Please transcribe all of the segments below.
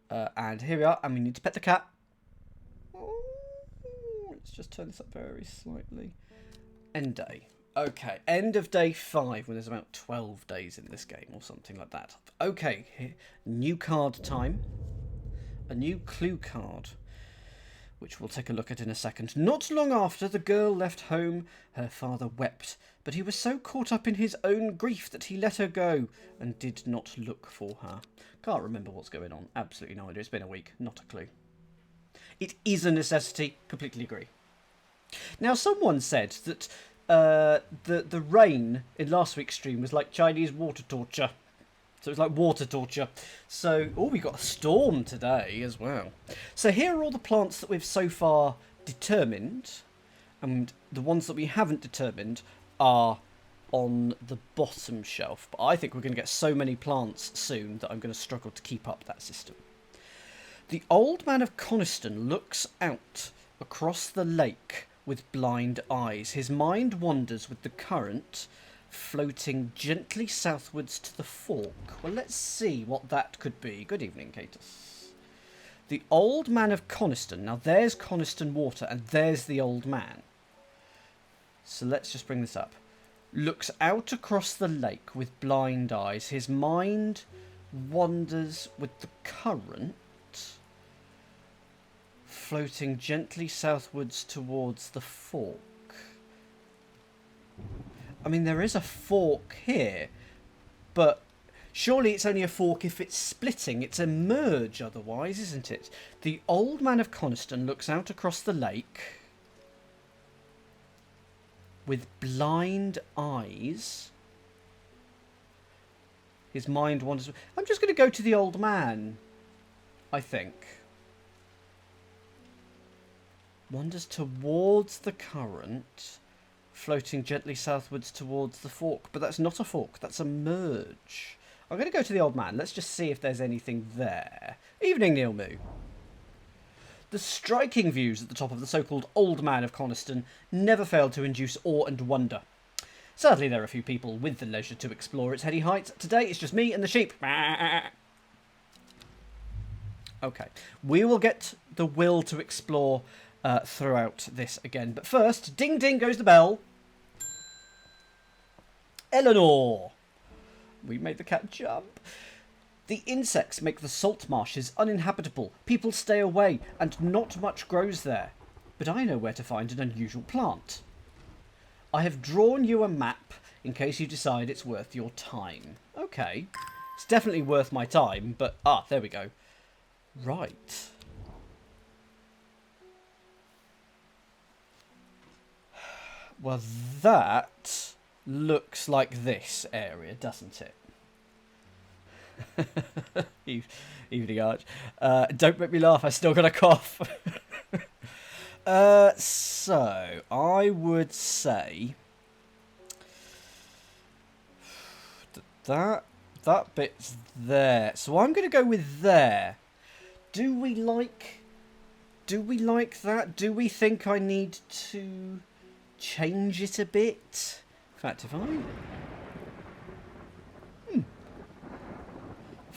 And here we are, and we need to pet the cat. Oh, let's just turn this up very slightly. End day. Okay, end of day 5 when there's about 12 days in this game or something like that. Okay, new card time. A new clue card, which we'll take a look at in a second. Not long after the girl left home, her father wept, but he was so caught up in his own grief that he let her go and did not look for her. Can't remember what's going on. Absolutely no idea. It's been a week. Not a clue. It is a necessity. Completely agree. Now, someone said that the rain in last week's stream was like Chinese water torture. So it's like water torture. So, oh, we got a storm today as well. So here are all the plants that we've so far determined. And the ones that we haven't determined are on the bottom shelf. But I think we're going to get so many plants soon that I'm going to struggle to keep up that system. The old man of Coniston looks out across the lake with blind eyes. His mind wanders with the current, floating gently southwards to the fork. Well, let's see what that could be. Good evening, Catus. The old man of Coniston. Now, there's Coniston Water, and there's the old man. So let's just bring this up. Looks out across the lake with blind eyes. His mind wanders with the current, floating gently southwards towards the fork. I mean, there is a fork here, but surely it's only a fork if it's splitting. It's a merge otherwise, isn't it? The old man of Coniston looks out across the lake with blind eyes. His mind wanders. I'm just going to go to the old man, I think. Wanders towards the current, floating gently southwards towards the fork. But that's not a fork, that's a merge. I'm going to go to the old man. Let's just see if there's anything there. Evening, Neil Moo. The striking views at the top of the so-called Old Man of Coniston never failed to induce awe and wonder. Sadly, there are few people with the leisure to explore its heady heights. Today, it's just me and the sheep. Okay, we will get the will to explore throughout this again. But first, ding ding goes the bell. Eleanor! We made the cat jump. The insects make the salt marshes uninhabitable. People stay away, and not much grows there. But I know where to find an unusual plant. I have drawn you a map in case you decide it's worth your time. Okay. It's definitely worth my time, but... Ah, there we go. Right. Well, that looks like this area, doesn't it? Evening, Arch. Don't make me laugh, I still got a cough. So, I would say... That bit's there. So I'm going to go with there. Do we like that? Do we think I need to change it a bit? In fact, if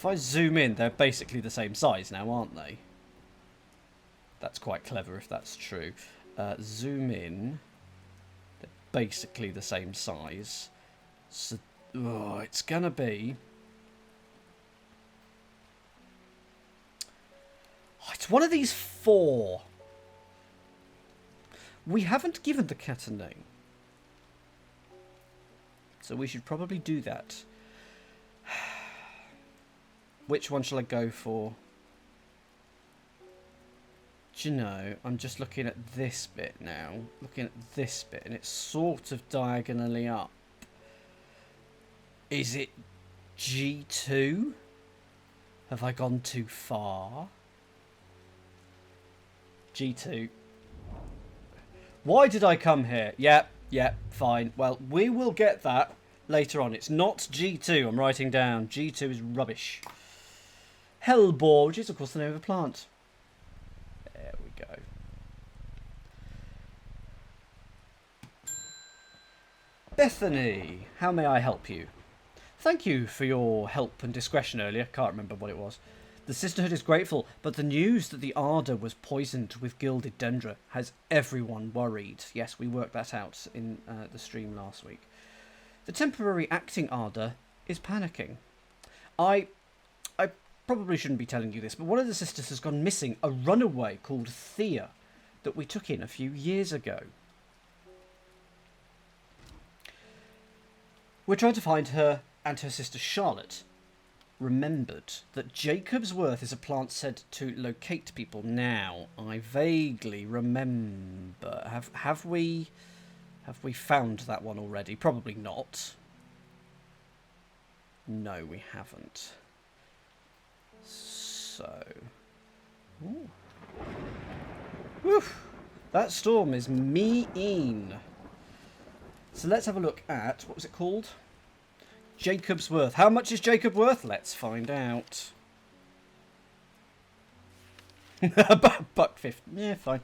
I zoom in, they're basically the same size now, aren't they? That's quite clever if that's true. Zoom in. They're basically the same size. So, it's going to be... Oh, it's one of these 4. We haven't given the cat a name. So we should probably do that. Which one shall I go for? Do you know, I'm just looking at this bit now. Looking at this bit, and it's sort of diagonally up. Is it G2? Have I gone too far? G2. Why did I come here? Yep, fine. Well, we will get that later on. It's not G2 I'm writing down. G2 is rubbish. Hellbore, which is of course the name of a plant. There we go. Bethany, how may I help you? Thank you for your help and discretion earlier. Can't remember what it was. The Sisterhood is grateful, but the news that the Ardour was poisoned with gilded dendra has everyone worried. Yes, we worked that out in the stream last week. The temporary acting Ardour is panicking. I probably shouldn't be telling you this, but one of the sisters has gone missing, a runaway called Thea that we took in a few years ago. We're trying to find her, and her sister Charlotte remembered that Jacob's Worth is a plant said to locate people. Now, I vaguely remember. Have we found that one already? Probably not. No, we haven't. So, ooh. Whew. That storm is mean. So let's have a look at, what was it called? Jacob's Worth. How much is Jacob worth? Let's find out. $1.50. Yeah, fine.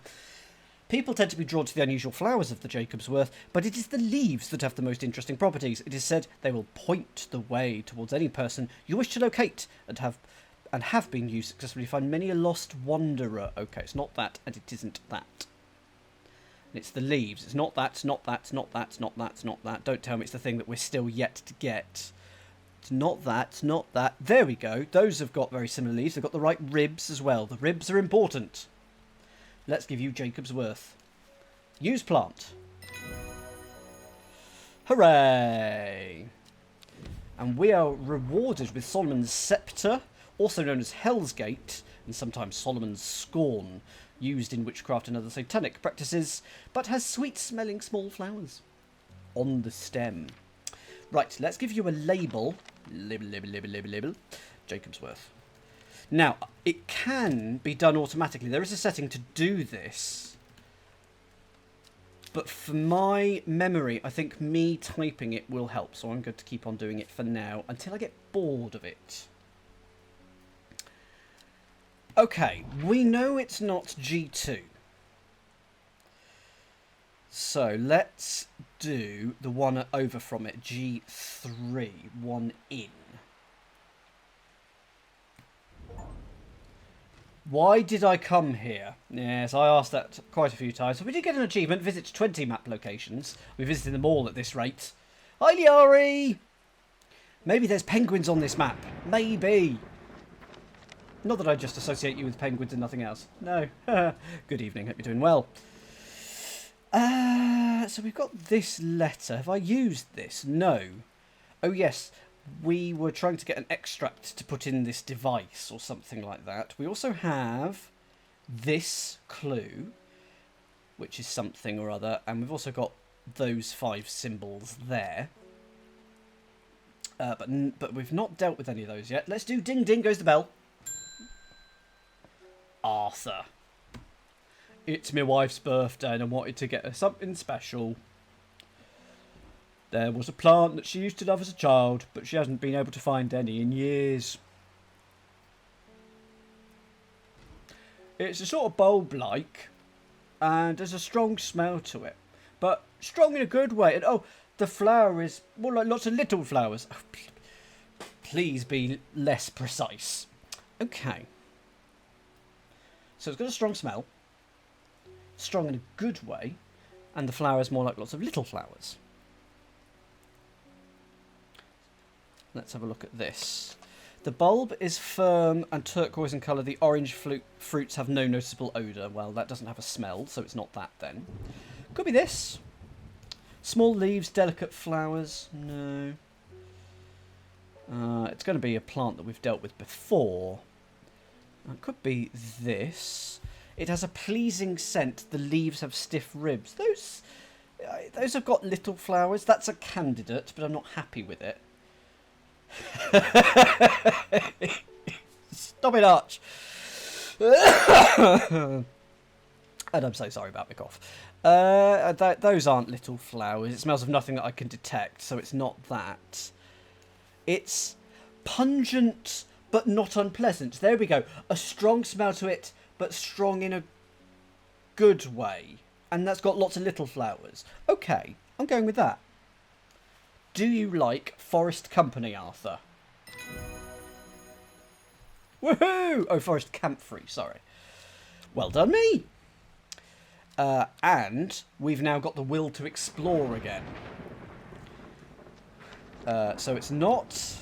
People tend to be drawn to the unusual flowers of the Jacob's Worth, but it is the leaves that have the most interesting properties. It is said they will point the way towards any person you wish to locate and have been used successfully to find many a lost wanderer. Okay, it's not that, and it isn't that. It's the leaves. It's not that, it's not that, it's not that, it's not that, it's not that. Don't tell me it's the thing that we're still yet to get. It's not that, it's not that. There we go. Those have got very similar leaves. They've got the right ribs as well. The ribs are important. Let's give you Jacob's Worth. Use plant. Hooray! And we are rewarded with Solomon's Sceptre, also known as Hell's Gate, and sometimes Solomon's Scorn, used in witchcraft and other satanic practices, but has sweet-smelling small flowers on the stem. Right, let's give you a label. Label. Jacob's Worth. Now, it can be done automatically. There is a setting to do this. But for my memory, I think me typing it will help. So I'm going to keep on doing it for now until I get bored of it. Okay, we know it's not G2. So let's do the one over from it, G3, one in. Why did I come here? Yes, I asked that quite a few times. So we did get an achievement, visit 20 map locations. We're visiting them all at this rate. Hi, Liari! Maybe there's penguins on this map. Maybe. Not that I just associate you with penguins and nothing else. No. Good evening, hope you're doing well. So we've got this letter. Have I used this? No. Oh, yes. We were trying to get an extract to put in this device or something like that. We also have this clue, which is something or other. And we've also got those 5 symbols there. But we've not dealt with any of those yet. Let's do ding ding goes the bell. Arthur. It's my wife's birthday and I wanted to get her something special. There was a plant that she used to love as a child, but she hasn't been able to find any in years. It's a sort of bulb-like, and there's a strong smell to it. But strong in a good way. And oh, the flower is more like lots of little flowers. Oh, please be less precise. Okay. So it's got a strong smell. Strong in a good way. And the flower is more like lots of little flowers. Let's have a look at this. The bulb is firm and turquoise in colour. The orange fruits have no noticeable odour. Well, that doesn't have a smell, so it's not that then. Could be this. Small leaves, delicate flowers. No. It's going to be a plant that we've dealt with before. It could be this. It has a pleasing scent. The leaves have stiff ribs. Those have got little flowers. That's a candidate, but I'm not happy with it. Stop it, Arch. And I'm so sorry about my cough. Those aren't little flowers. It smells of nothing that I can detect, so it's not that. It's pungent but not unpleasant. There we go. A strong smell to it, but strong in a good way. And that's got lots of little flowers. Okay, I'm going with that. Do you like Forest Company, Arthur? Woohoo! Oh, forest camphor, sorry. Well done, me! And we've now got the will to explore again. So it's not...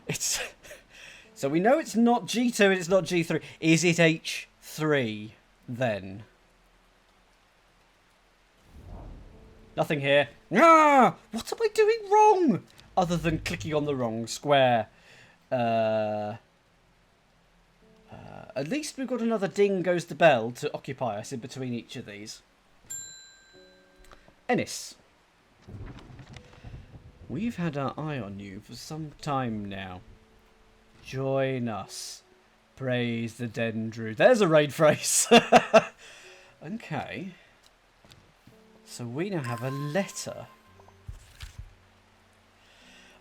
it's... So we know it's not G2 and it's not G3. Is it H3 then? Nothing here. Ah! What am I doing wrong? Other than clicking on the wrong square. At least we've got another ding goes the bell to occupy us in between each of these. Ennis. We've had our eye on you for some time now. Join us. Praise the Dendru. There's a raid phrase. Okay. So we now have a letter.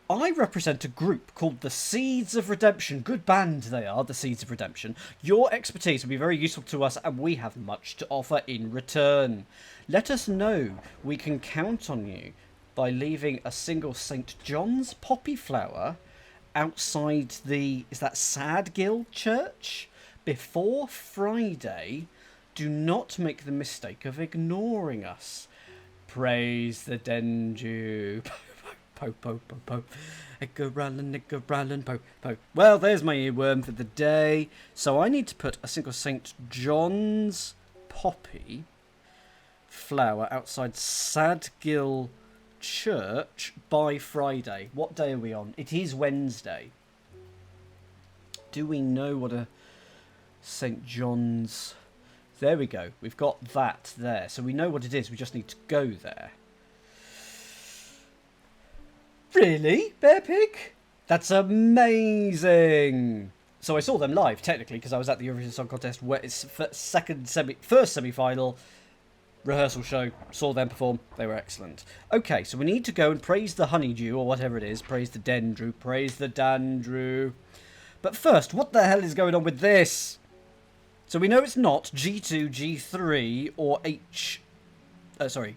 I represent a group called the Seeds of Redemption. Good band they are, the Seeds of Redemption. Your expertise will be very useful to us and we have much to offer in return. Let us know we can count on you by leaving a single St. John's poppy flower outside the, is that Sadgill Church? Before Friday. Do not make the mistake of ignoring us. Praise the Denju. Po, po, po, po. Nigger rallin', po, po. Well, there's my earworm for the day. So I need to put a single St. John's poppy flower outside Sadgill Church by Friday. What day are we on? It is Wednesday. Do we know what a St. John's... There we go. We've got that there. So we know what it is. We just need to go there. Really? Bear Pig? That's amazing. So I saw them live, technically, because I was at the Eurovision Song Contest where it's first semi-final rehearsal show. Saw them perform. They were excellent. Okay, so we need to go and praise the honeydew, or whatever it is. Praise the dendru. Praise the dandru. But first, what the hell is going on with this? So we know it's not G2, G3, or H... sorry.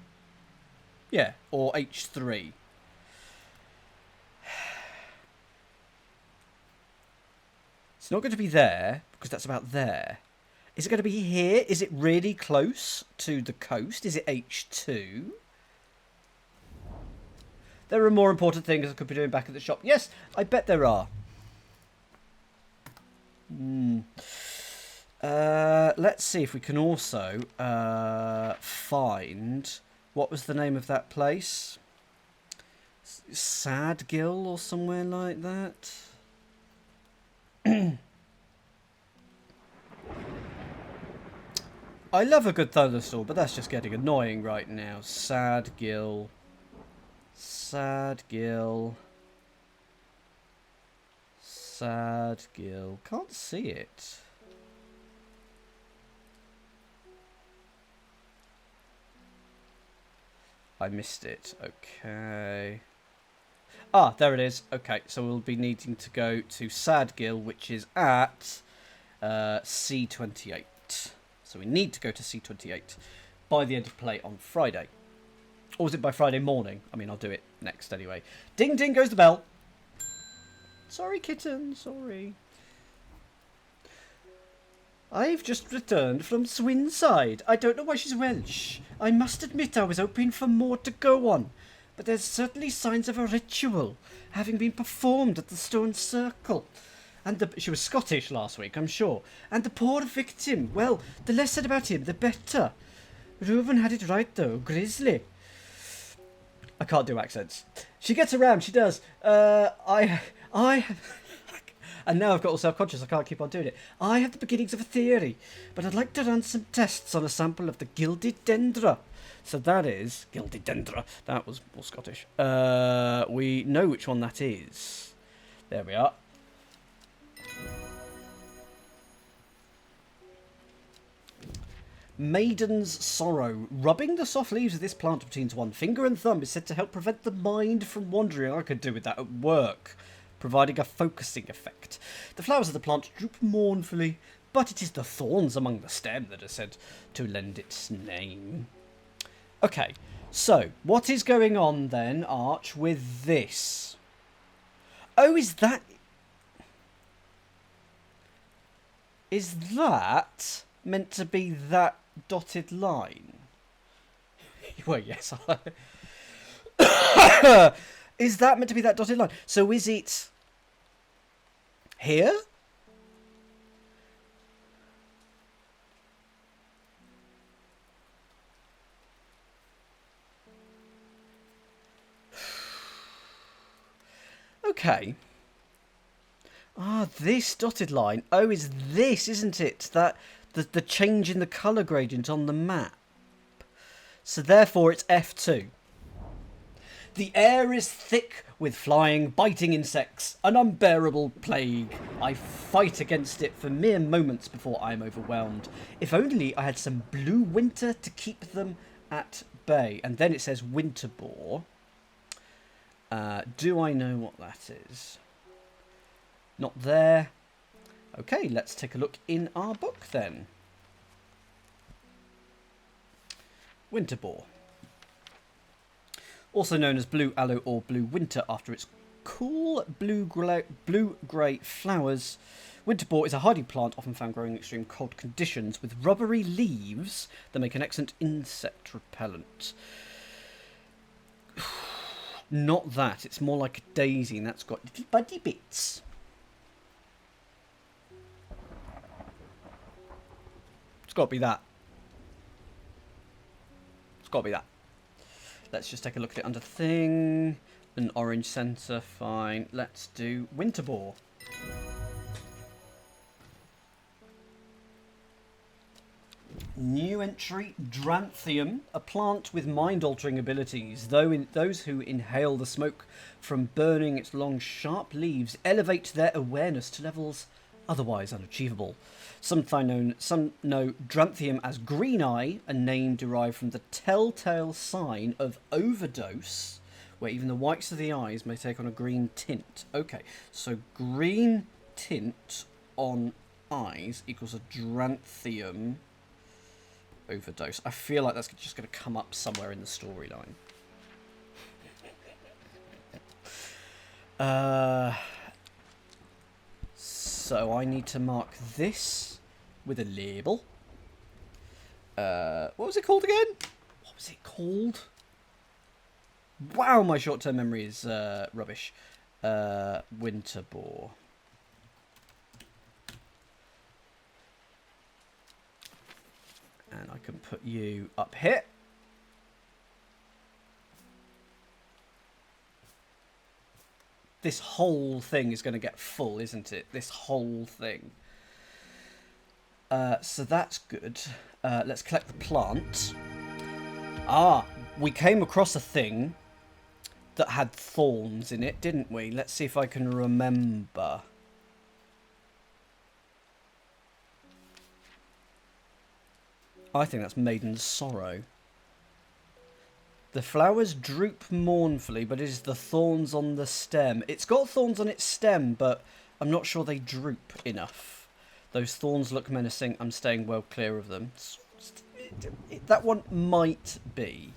Yeah, or H3. It's not going to be there, because that's about there. Is it going to be here? Is it really close to the coast? Is it H2? There are more important things I could be doing back at the shop. Yes, I bet there are. Let's see if we can also find... What was the name of that place? Sadgill or somewhere like that? I love a good thunderstorm, but that's just getting annoying right now. Sadgill. Sadgill. Sadgill. Can't see it. I missed it. Okay. Ah, there it is. Okay, so we'll be needing to go to Sadgill, which is at C28. So we need to go to C28 by the end of play on Friday. Or is it by Friday morning? I mean, I'll do it next anyway. Ding, ding goes the bell. Sorry, kitten. Sorry. I've just returned from Swinside. I don't know why she's Welsh. I must admit I was hoping for more to go on. But there's certainly signs of a ritual having been performed at the Stone Circle. And she was Scottish last week, I'm sure. And the poor victim, well, the less said about him, the better. Reuben had it right, though. Grizzly. I can't do accents. She gets around, she does. And now I've got all self-conscious, I can't keep on doing it. I have the beginnings of a theory, but I'd like to run some tests on a sample of the gilded dendra. So that is... Gilded dendra. That was more Scottish. We know which one that is. There we are. Maiden's Sorrow. Rubbing the soft leaves of this plant between one finger and thumb is said to help prevent the mind from wandering. I could do with that at work, providing a focusing effect. The flowers of the plant droop mournfully, but it is the thorns among the stem that are said to lend its name. Okay, so what is going on then, Arch, with this? Oh, is that... Is that meant to be that dotted line? Well, yes. Is that meant to be that dotted line? So is it here? Okay. Ah, this dotted line. Oh, is this, isn't it? That the change in the colour gradient on the map. So therefore it's F2. The air is thick with flying, biting insects, an unbearable plague. I fight against it for mere moments before I am overwhelmed. If only I had some blue winter to keep them at bay. And then it says winter boar. Do I know what that is? Not there. Okay, let's take a look in our book then. Winter boar. Also known as blue aloe or blue winter after its cool blue-grey flowers. Winter boar is a hardy plant often found growing in extreme cold conditions with rubbery leaves that make an excellent insect repellent. Not that, it's more like a daisy and that's got little buddy bits. It's got to be that. It's got to be that. Let's just take a look at it under thing. An orange centre, fine. Let's do winter boar. New entry, Dranthium, a plant with mind-altering abilities. Those who inhale the smoke from burning its long, sharp leaves elevate their awareness to levels otherwise unachievable. Some know Dranthium as Green Eye, a name derived from the telltale sign of overdose, where even the whites of the eyes may take on a green tint. Okay, so green tint on eyes equals a Dranthium overdose. I feel like that's just going to come up somewhere in the storyline. So I need to mark this with a label. What was it called again? What was it called? Wow, my short-term memory is rubbish. Winter boar. And I can put you up here. This whole thing is going to get full, isn't it? This whole thing. So that's good. Let's collect the plant. Ah, we came across a thing that had thorns in it, didn't we? Let's see if I can remember. I think that's Maiden's Sorrow. The flowers droop mournfully, but it is the thorns on the stem. It's got thorns on its stem, but I'm not sure they droop enough. Those thorns look menacing. I'm staying well clear of them. That one might be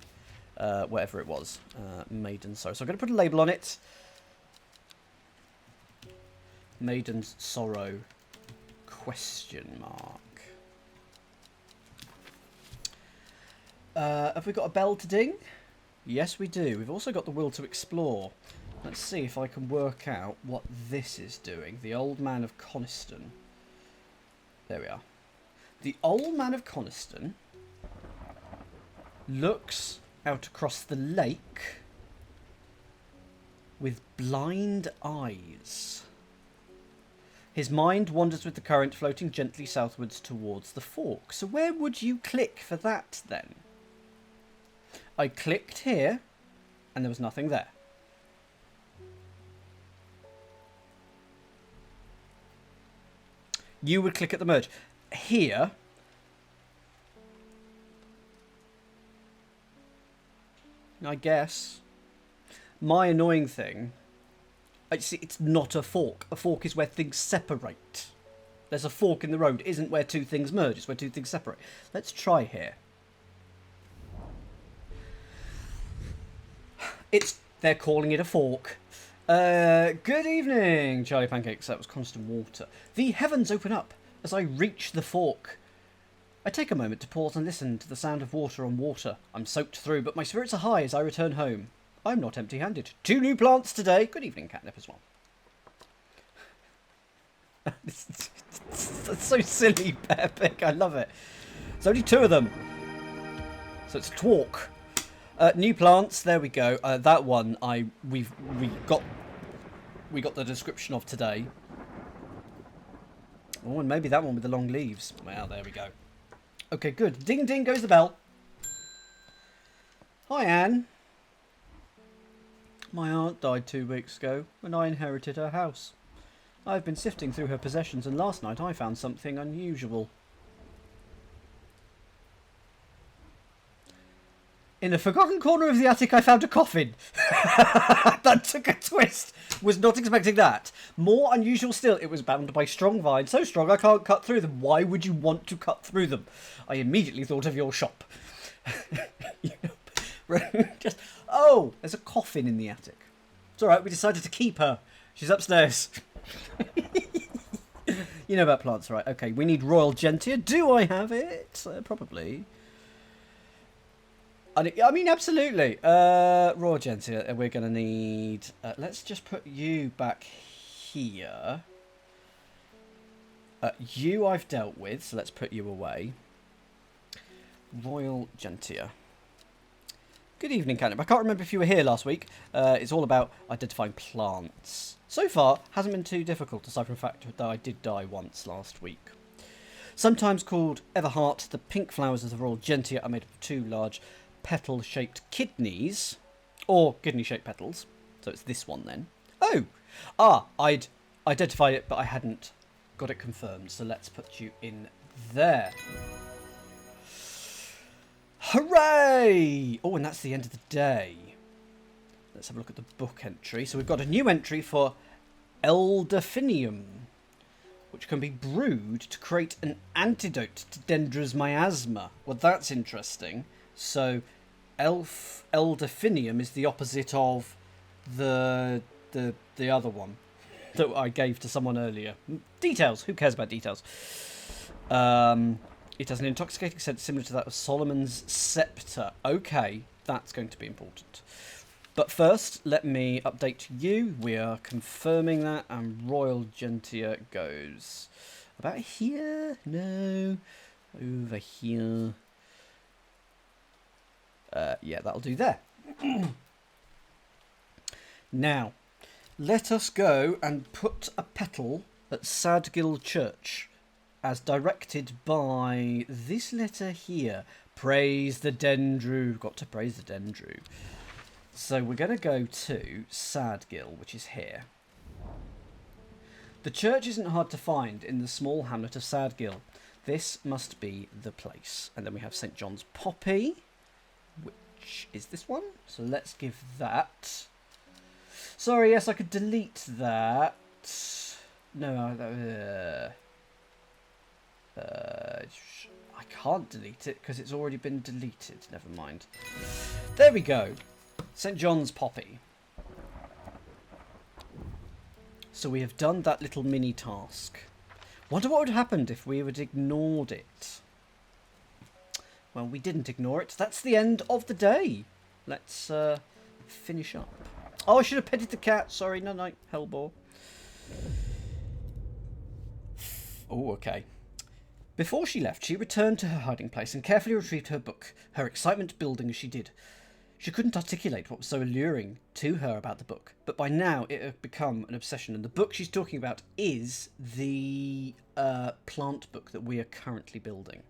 whatever it was. Maiden's Sorrow. So I'm going to put a label on it. Maiden's Sorrow, question mark. Have we got a bell to ding? Yes, we do. We've also got the will to explore. Let's see if I can work out what this is doing. The Old Man of Coniston. There we are. The Old Man of Coniston looks out across the lake with blind eyes. His mind wanders with the current, floating gently southwards towards the fork. So where would you click for that then? I clicked here, and there was nothing there. You would click at the merge. Here, I guess. My annoying thing, it's not a fork. A fork is where things separate. There's a fork in the road. It isn't where two things merge. It's where two things separate. Let's try here. They're calling it a fork. Good evening, Charlie Pancakes. That was Constant Water. The heavens open up. As I reach the fork, I take a moment to pause and listen to the sound of water on water. I'm soaked through, but my spirits are high as I return home. I'm not empty-handed. 2 new plants today. Good evening, catnip as well. That's so silly, Peppic. I love it. There's only 2 of them. So it's Twark. New plants. There we go. That one we got the description of today. Oh, and maybe that one with the long leaves. Well, there we go. Okay, good. Ding ding goes the bell. Hi, Anne. My aunt died 2 weeks ago when I inherited her house. I've been sifting through her possessions, and last night I found something unusual. In a forgotten corner of the attic, I found a coffin. That took a twist. Was not expecting that. More unusual still, it was bound by strong vines. So strong I can't cut through them. Why would you want to cut through them? I immediately thought of your shop. Oh, there's a coffin in the attic. It's alright, we decided to keep her. She's upstairs. You know about plants, right? Okay, we need Royal Gentier. Do I have it? Probably. I mean, absolutely. Royal Gentier, we're going to need... let's just put you back here. You I've dealt with, so let's put you away. Royal Gentier. Good evening, Catnip. I can't remember if you were here last week. It's all about identifying plants. So far, hasn't been too difficult, aside from the fact that I did die once last week. Sometimes called Everheart, the pink flowers of the Royal Gentier are made up of 2 large petal-shaped kidneys, or kidney-shaped petals. So it's this one then. Oh! I'd identified it, but I hadn't got it confirmed. So let's put you in there. Hooray! Oh, and that's the end of the day. Let's have a look at the book entry. So we've got a new entry for Elderfinium, which can be brewed to create an antidote to Dendra's miasma. Well, that's interesting. So Elderfinium is the opposite of the other one that I gave to someone earlier. Details. Who cares about details? It has an intoxicating scent similar to that of Solomon's Scepter. Okay, that's going to be important. But first, let me update you. We are confirming that, and Royal Gentier goes about here. No, over here. Yeah, that'll do there. Now, let us go and put a petal at Sadgill Church, as directed by this letter here. Praise the Dendru. Got to praise the Dendru. So we're going to go to Sadgill, which is here. The church isn't hard to find in the small hamlet of Sadgill. This must be the place. And then we have St. John's Poppy, which is this one. So let's give that. Sorry, yes, I could delete that. No, I can't delete it because it's already been deleted. Never mind. There we go. St. John's Poppy. So we have done that little mini task. Wonder what would have happened if we had ignored it. Well, we didn't ignore it. That's the end of the day. Let's finish up. Oh, I should have petted the cat. Sorry, no, hellbore. Oh, okay. Before she left, she returned to her hiding place and carefully retrieved her book, her excitement building as she did. She couldn't articulate what was so alluring to her about the book, but by now it had become an obsession, and the book she's talking about is the plant book that we are currently building.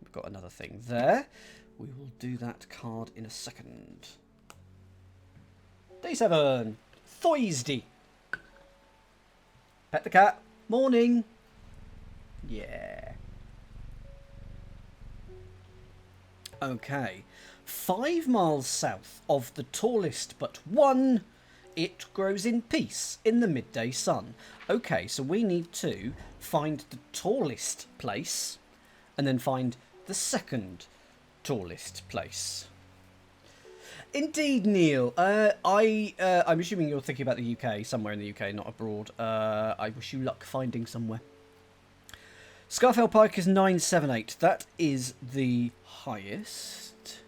We've got another thing there. We will do that card in a second. Day 7. Thursday. Pet the cat. Morning. Yeah. Okay. 5 miles south of the tallest but one, it grows in peace in the midday sun. Okay, so we need to find the tallest place and then find the second tallest place. Indeed, Neil. I'm assuming you're thinking about the UK, somewhere in the UK, not abroad. I wish you luck finding somewhere. Scarfell Pike is 978. That is the highest.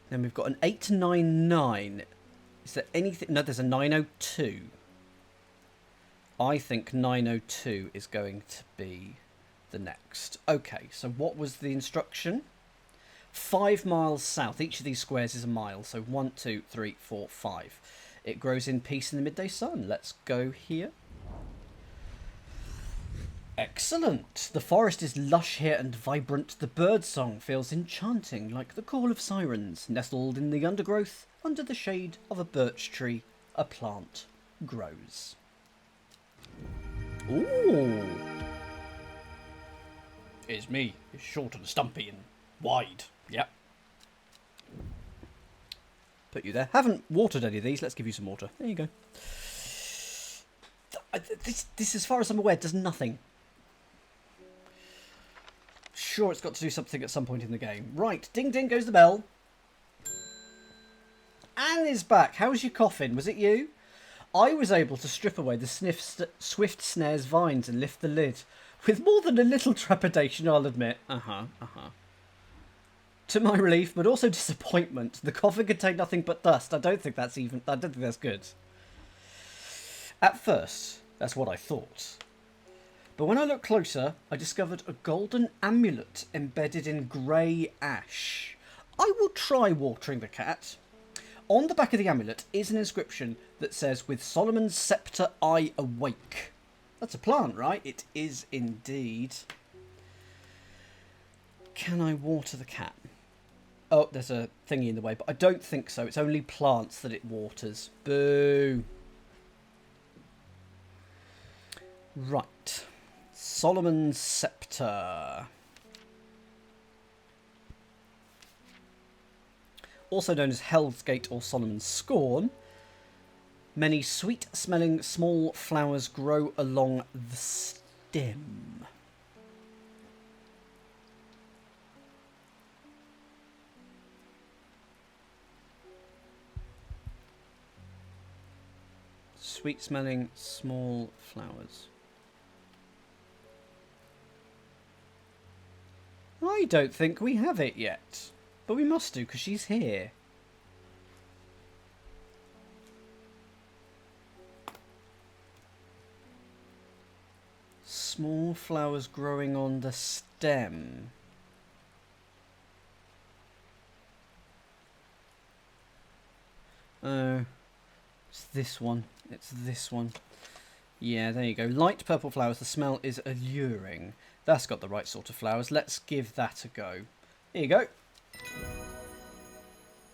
Then we've got an 899. Is there anything? No, there's a 902. I think 902 is going to be the next. Okay, so what was the instruction? 5 miles south. Each of these squares is a mile. So 1, 2, 3, 4, 5. It grows in peace in the midday sun. Let's go here. Excellent. The forest is lush here and vibrant. The birdsong feels enchanting, like the call of sirens. Nestled in the undergrowth, under the shade of a birch tree, a plant grows. Ooh. It's me. It's short and stumpy and wide. Yep. Put you there. Haven't watered any of these. Let's give you some water. There you go. This, as far as I'm aware, does nothing. Sure, it's got to do something at some point in the game. Right, ding ding goes the bell. Anne is back. How's your coffin? Was it you? I was able to strip away the swift snare's vines and lift the lid. With more than a little trepidation, I'll admit. To my relief, but also disappointment, the coffin contained nothing but dust. I don't think that's good. At first, that's what I thought. But when I looked closer, I discovered a golden amulet embedded in grey ash. I will try watering the cat. On the back of the amulet is an inscription that says, "With Solomon's sceptre I awake." That's a plant, right? It is indeed. Can I water the cat? Oh, there's a thingy in the way, but I don't think so. It's only plants that it waters. Boo. Right. Solomon's sceptre. Also known as Hell's Gate or Solomon's Scorn. Many sweet-smelling small flowers grow along the stem. Sweet-smelling small flowers. I don't think we have it yet. But we must do, because she's here. Small flowers growing on the stem. Oh, it's this one. It's this one. Yeah, there you go. Light purple flowers. The smell is alluring. That's got the right sort of flowers. Let's give that a go. Here you go.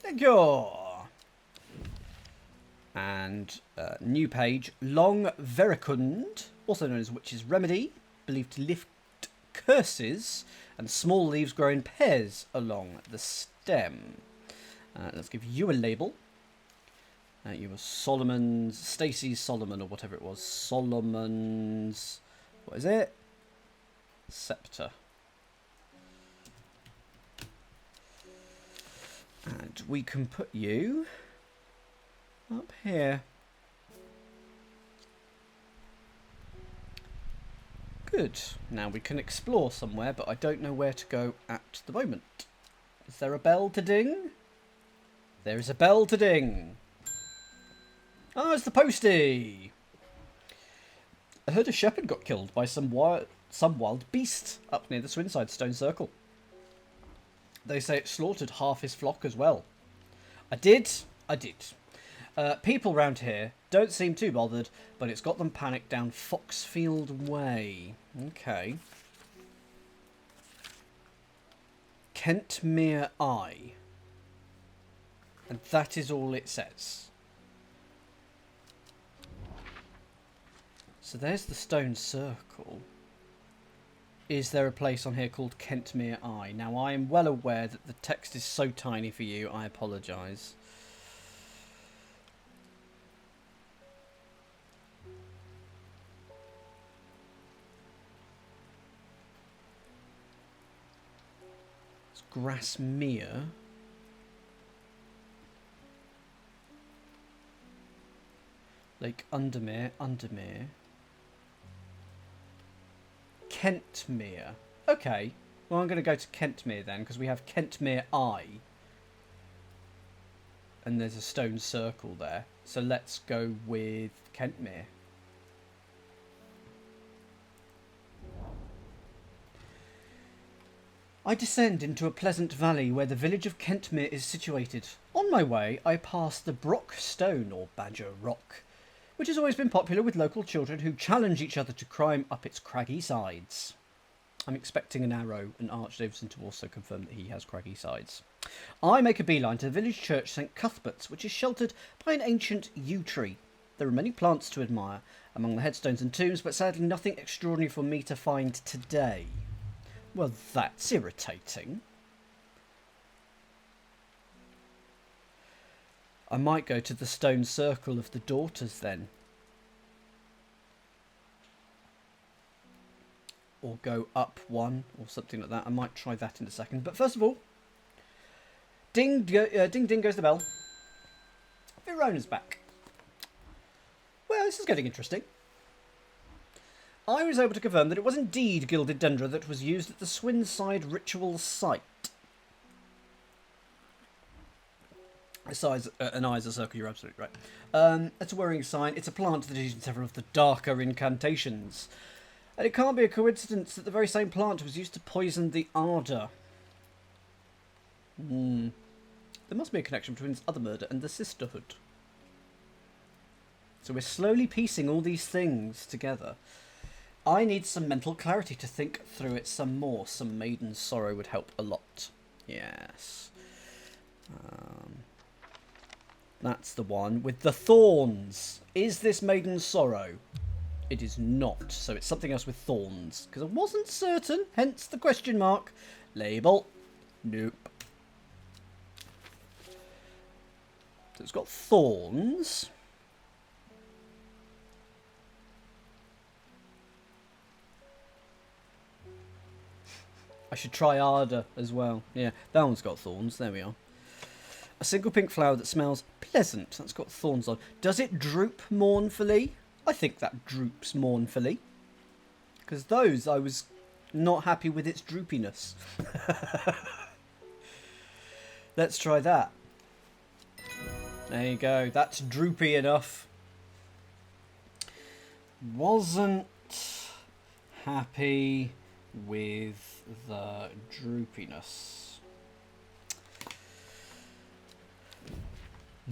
Thank you. And new page. Long Veracund, also known as Witch's Remedy, believed to lift curses, and small leaves grow in pairs along the stem. Let's give you a label. You were Solomon's, Stacey's Solomon, or whatever it was. Solomon's, what is it? Sceptre. And we can put you up here. Good. Now we can explore somewhere, but I don't know where to go at the moment. Is there a bell to ding? There is a bell to ding. Oh, it's the postie. I heard a shepherd got killed by some wild beast up near the Swinside Stone Circle. They say it slaughtered half his flock as well. I did. People round here don't seem too bothered, but it's got them panicked down Foxfield Way. Okay. Kentmere Eye. And that is all it says. So there's the stone circle. Is there a place on here called Kentmere Eye? Now, I am well aware that the text is so tiny for you, I apologise. It's Grassmere. Lake Undermere. Kentmere. Okay. Well, I'm going to go to Kentmere then, because we have Kentmere Eye. And there's a stone circle there. So let's go with Kentmere. I descend into a pleasant valley where the village of Kentmere is situated. On my way, I pass the Brock Stone, or Badger Rock, which has always been popular with local children who challenge each other to climb up its craggy sides. I'm expecting an arrow and Archdavidson to also confirm that he has craggy sides. I make a beeline to the village church St Cuthbert's, which is sheltered by an ancient yew tree. There are many plants to admire among the headstones and tombs, but sadly nothing extraordinary for me to find today. Well, that's irritating. I might go to the stone circle of the daughters then. Or go up one, or something like that. I might try that in a second. But first of all, ding ding goes the bell. Verona's back. Well, this is getting interesting. I was able to confirm that it was indeed gilded dendra that was used at the Swinside ritual site. An eye is a circle, you're absolutely right. It's a worrying sign. It's a plant that is used in several of the darker incantations. And it can't be a coincidence that the very same plant was used to poison the Arda. There must be a connection between this other murder and the Sisterhood. So we're slowly piecing all these things together. I need some mental clarity to think through it some more. Some maiden sorrow would help a lot. Yes. That's the one with the thorns. Is this maiden sorrow? It is not. So it's something else with thorns. Because I wasn't certain. Hence the question mark. Label. Nope. So it's got thorns. I should try Arda as well. Yeah, that one's got thorns. There we are. A single pink flower that smells pleasant. That's got thorns on. Does it droop mournfully? I think that droops mournfully. Because those, I was not happy with its droopiness. Let's try that. There you go. That's droopy enough. Wasn't happy with the droopiness.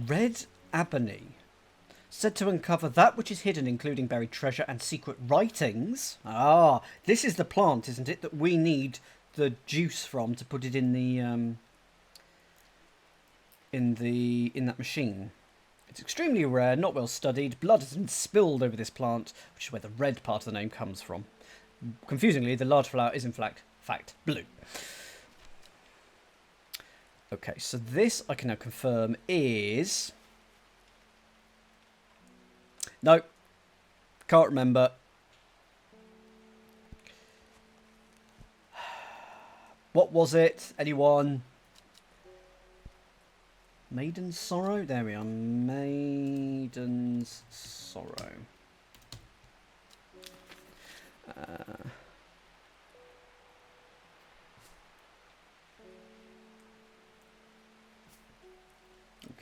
Red ebony. Said to uncover that which is hidden, including buried treasure and secret writings. Ah, this is the plant, isn't it, that we need the juice from to put it in the in that machine. It's extremely rare, not well studied. Blood has been spilled over this plant, which is where the red part of the name comes from. Confusingly, the large flower is in fact blue. Okay, so this I can now confirm is... No, can't remember. What was it? Anyone? Maiden's Sorrow? There we are. Maiden's Sorrow.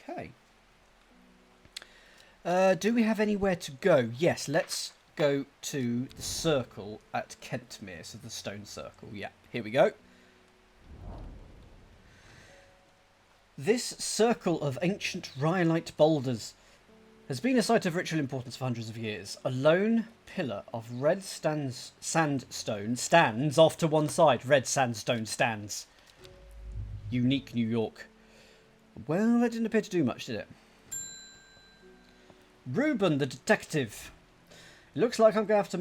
Okay. Do we have anywhere to go? Yes, let's go to the circle at Kentmere, so the stone circle. Yeah, here we go. This circle of ancient rhyolite boulders has been a site of ritual importance for hundreds of years. A lone pillar of red sandstone stands off to one side. Red sandstone stands. Unique New York. Well, that didn't appear to do much, did it? Reuben, the detective. It looks like I'm going to have to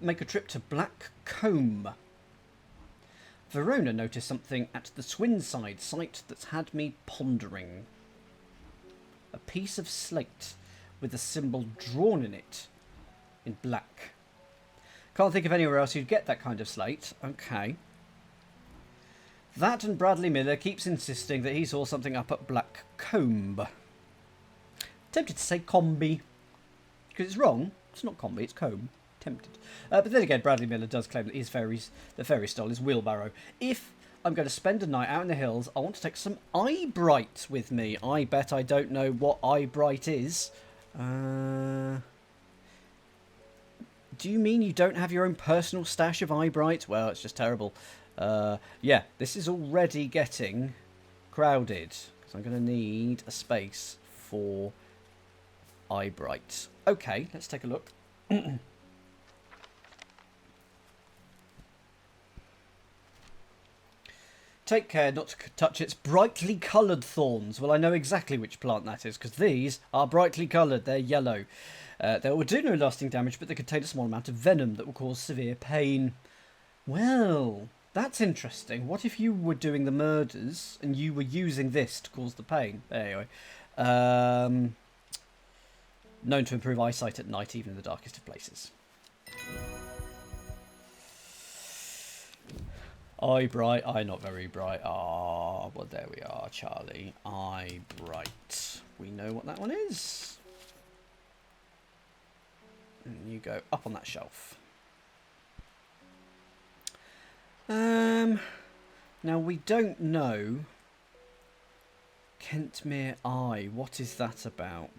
make a trip to Black Combe. Verona noticed something at the Swinside site that's had me pondering. A piece of slate with a symbol drawn in it in black. Can't think of anywhere else you'd get that kind of slate. Okay. That and Bradley Miller keeps insisting that he saw something up at Black Combe. Tempted to say Combe. Because it's wrong. It's not Combe, it's Combe. Tempted. But then again, Bradley Miller does claim that the fairy stole his wheelbarrow. If I'm going to spend a night out in the hills, I want to take some eyebright with me. I bet I don't know what eyebright is. Do you mean you don't have your own personal stash of eyebright? Well, it's just terrible. Yeah, this is already getting crowded. Because I'm going to need a space for eyebright. Okay, let's take a look. Take care not to touch its brightly coloured thorns. Well, I know exactly which plant that is, because these are brightly coloured. They're yellow. They will do no lasting damage, but they contain a small amount of venom that will cause severe pain. Well, that's interesting. What if you were doing the murders and you were using this to cause the pain? Anyway. Known to improve eyesight at night, even in the darkest of places. Eye bright, eye not very bright. Ah, well there we are, Charlie. Eye bright. We know what that one is. And you go up on that shelf. Now we don't know Kentmere Eye. What is that about?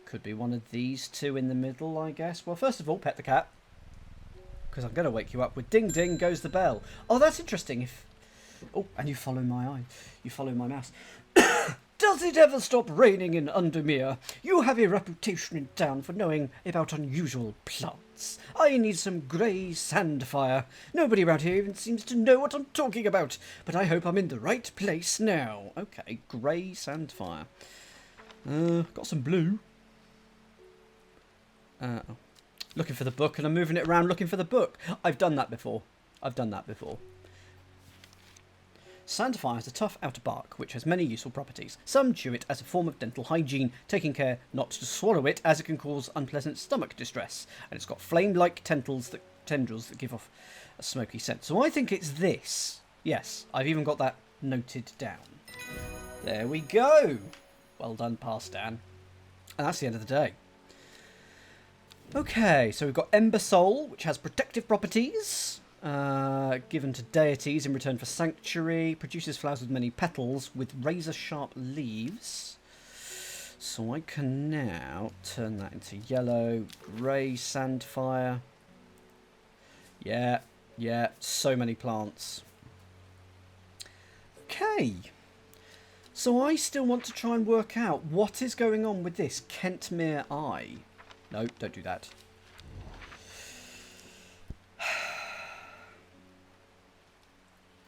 Could be one of these two in the middle, I guess. Well, first of all, pet the cat. Because I'm going to wake you up with ding ding goes the bell. Oh, that's interesting. Oh, and you follow my eye. You follow my mouse. Does it ever stop raining in Undermere? You have a reputation in town for knowing about unusual plants. I need some grey sandfire. Nobody around here even seems to know what I'm talking about. But I hope I'm in the right place now. Okay, grey sandfire. Got some blue. Looking for the book, and I'm moving it around looking for the book. I've done that before. Sandfire has a tough outer bark, which has many useful properties. Some chew it as a form of dental hygiene, taking care not to swallow it, as it can cause unpleasant stomach distress. And it's got flame-like tendrils that give off a smoky scent. So I think it's this. Yes, I've even got that noted down. There we go. Well done, Past Dan. And that's the end of the day. Okay, so we've got Ember Soul, which has protective properties. Given to deities in return for sanctuary. Produces flowers with many petals with razor-sharp leaves. So I can now turn that into yellow. Grey Sandfire. Yeah, so many plants. Okay. So I still want to try and work out what is going on with this Kentmere Eye. No, don't do that.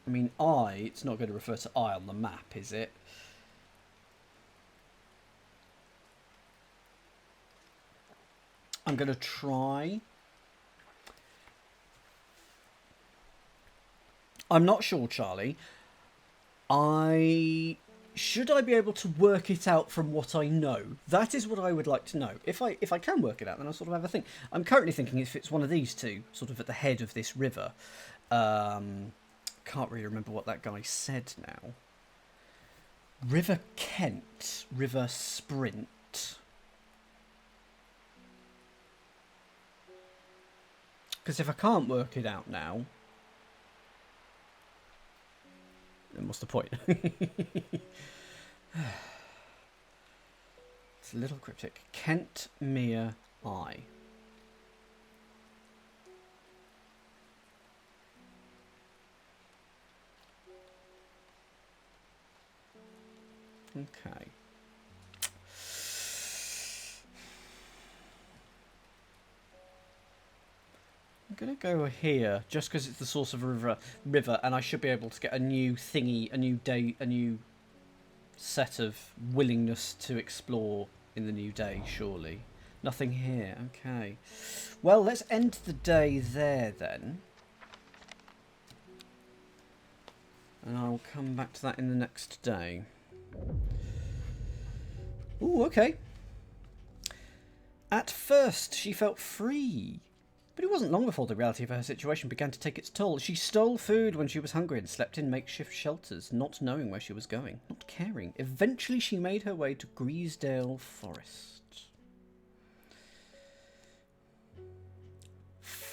I mean, eye, it's not going to refer to eye on the map, is it? I'm going to try. I'm not sure, Charlie. Should I be able to work it out from what I know? That is what I would like to know. If I can work it out, then I'll sort of have a think. I'm currently thinking if it's one of these two, sort of at the head of this river. Can't really remember what that guy said now. River Kent. River Sprint. Because if I can't work it out now, then what's the point? It's a little cryptic. Kentmere Eye. Okay. I'm going to go here just because it's the source of a river, and I should be able to get a new thingy, a new set of willingness to explore in the new day, surely. Nothing here. Okay. Well, let's end the day there then. And I'll come back to that in the next day. Ooh, okay. At first, she felt free. But it wasn't long before the reality of her situation began to take its toll. She stole food when she was hungry and slept in makeshift shelters, not knowing where she was going, not caring. Eventually, she made her way to Greasdale Forest.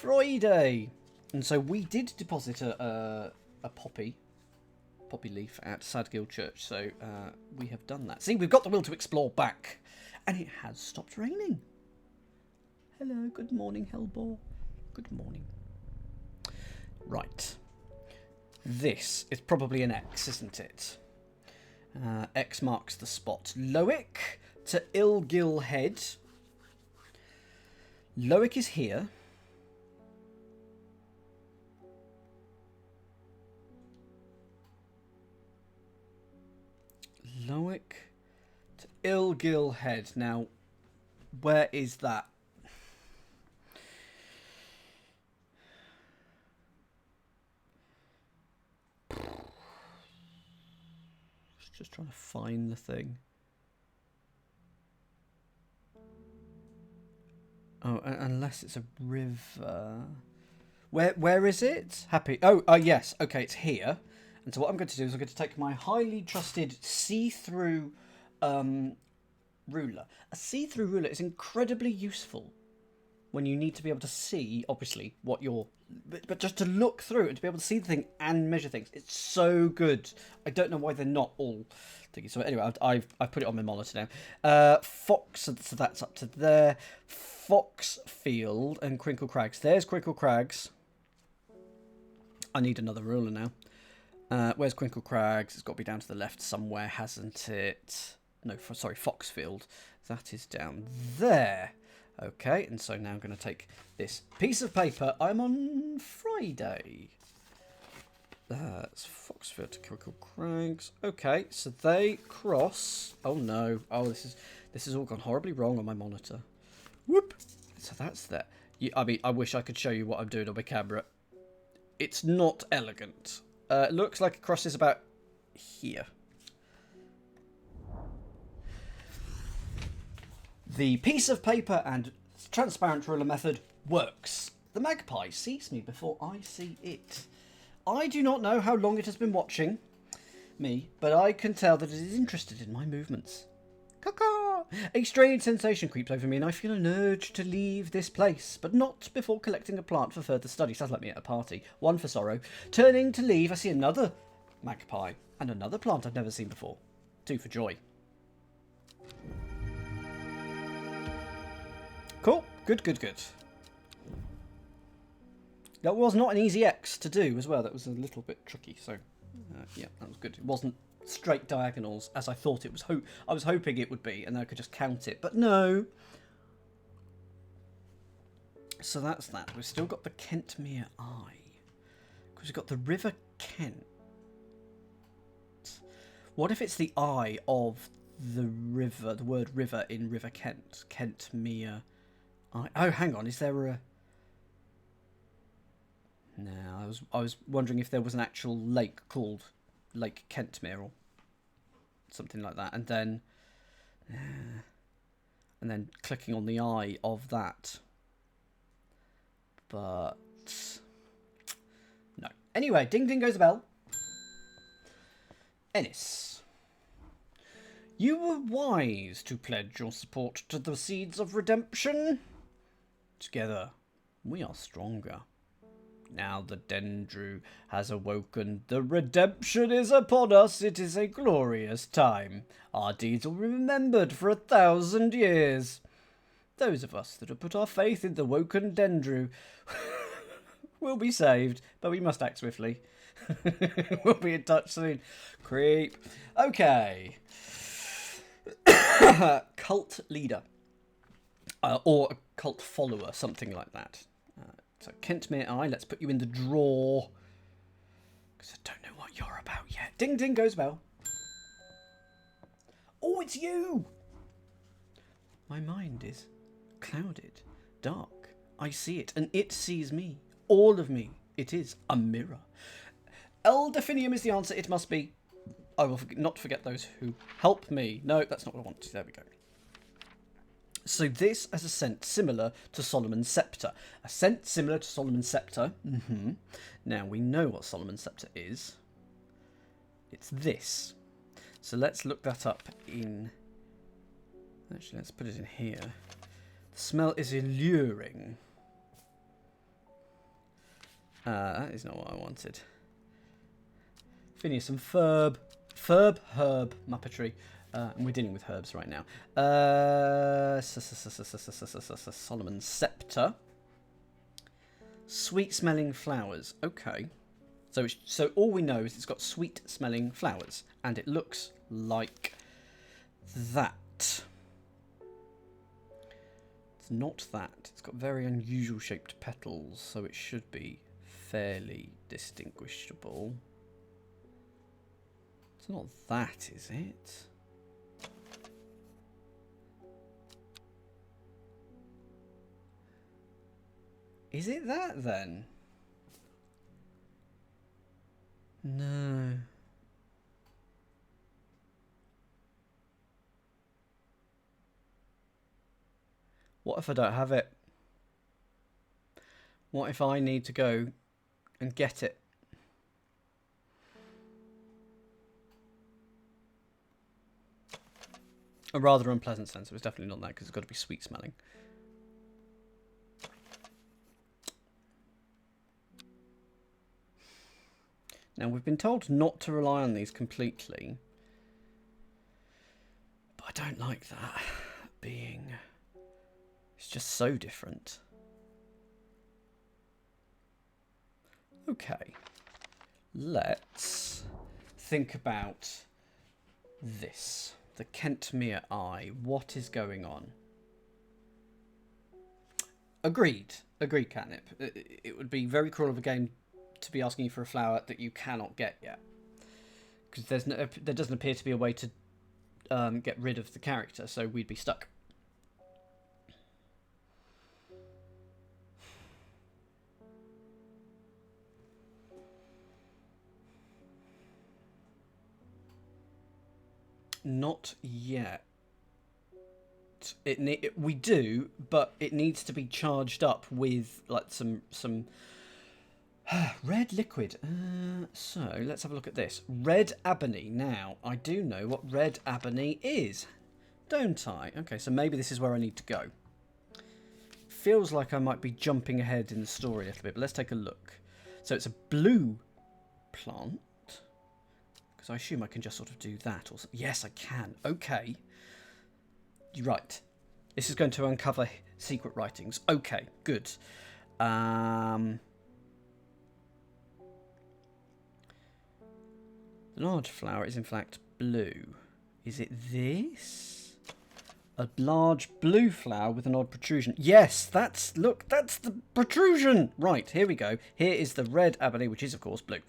Friday. And so we did deposit a poppy leaf at Sadgill Church. So we have done that. See, we've got the will to explore back. And it has stopped raining. Hello, good morning, Hellbore. Good morning. Right. This is probably an X, isn't it? X marks the spot. Loic to Ilgil Head. Loic is here. Loic to Ilgil Head. Now, where is that? Just trying to find the thing. Oh, unless it's a river. Where is it? Happy. Oh, yes. Okay, it's here. And so what I'm going to do is I'm going to take my highly trusted see-through ruler. A see-through ruler is incredibly useful when you need to be able to see, obviously, what you're... But just to look through and to be able to see the thing and measure things. It's so good. I don't know why they're not all thingy. So anyway, I've put it on my monitor now. Fox, so that's up to there. Foxfield and Crinkle Crags. There's Crinkle Crags. I need another ruler now. Where's Crinkle Crags? It's got to be down to the left somewhere, hasn't it? No, sorry, Foxfield. That is down there. Okay, and so now I'm going to take this piece of paper. I'm on Friday. That's Foxfield to Crinkle Crags. Okay, so they cross. Oh no! Oh, this has all gone horribly wrong on my monitor. Whoop! So that's that. I mean, I wish I could show you what I'm doing on my camera. It's not elegant. It looks like it crosses about here. The piece of paper and transparent ruler method works. The magpie sees me before I see it. I do not know how long it has been watching me, but I can tell that it is interested in my movements. Caw-caw! A strange sensation creeps over me and I feel an urge to leave this place, but not before collecting a plant for further study. Sounds like me at a party. One for sorrow. Turning to leave, I see another magpie and another plant I've never seen before. Two for joy. Cool. Good, good, good. That was not an easy X to do as well. That was a little bit tricky. So, yeah, that was good. It wasn't straight diagonals as I thought it was. I was hoping it would be, and then I could just count it. But no. So that's that. We've still got the Kentmere Eye. Because we've got the River Kent. What if it's the eye of the river, the word river in River Kent? Kentmere Eye. Oh, hang on. Is there a... No, I was wondering if there was an actual lake called Lake Kentmere or something like that, and then clicking on the eye of that. But no. Anyway, ding ding goes the bell. Ennis, you were wise to pledge your support to the Seeds of Redemption. Together, we are stronger. Now the Dendru has awoken. The redemption is upon us. It is a glorious time. Our deeds will be remembered for 1,000 years. Those of us that have put our faith in the woken Dendru will be saved, but we must act swiftly. We'll be in touch soon. Creep. Okay. Cult leader. Or a cult follower, something like that. So, Kentmere Eye, let's put you in the drawer. Because I don't know what you're about yet. Ding ding goes bell. Oh, it's you! My mind is clouded, dark. I see it, and it sees me. All of me. It is a mirror. Eldefinium is the answer. It must be. I will not forget those who help me. No, that's not what I want. There we go. So this has a scent similar to Solomon's Scepter. A scent similar to Solomon's Scepter. Now, we know what Solomon's Scepter is. It's this. So let's look that up in... Actually, let's put it in here. The smell is alluring. That is not what I wanted. Phineas and Ferb. Ferb, herb, Muppetry. And we're dealing with herbs right now. Solomon's Scepter. Sweet-smelling flowers. Okay. So all we know is it's got sweet-smelling flowers. And it looks like that. It's not that. It's got very unusual shaped petals, so it should be fairly distinguishable. It's not that, is it? Is it that then? No. What if I don't have it? What if I need to go and get it? A rather unpleasant sense. It was definitely not that because it's got to be sweet smelling. Now, we've been told not to rely on these completely. But I don't like that being... It's just so different. Okay. Let's think about this. The Kentmere Eye. What is going on? Agreed. Agreed, Catnip. It would be very cruel of a game to be asking you for a flower that you cannot get yet. Because there doesn't appear to be a way to get rid of the character, so we'd be stuck. Not yet. We do, but it needs to be charged up with like some red liquid. So let's have a look at this. Red ebony. Now I do know what red ebony is, don't I? Okay, so maybe this is where I need to go. Feels like I might be jumping ahead in the story a little bit, but let's take a look. So it's a blue plant. So I assume I can just sort of do that. Or yes, I can. Okay. You're right. This is going to uncover secret writings. Okay, good. The large flower is in fact blue. Is it this? A large blue flower with an odd protrusion. Yes, look, that's the protrusion. Right, here we go. Here is the red ebony, which is of course blue.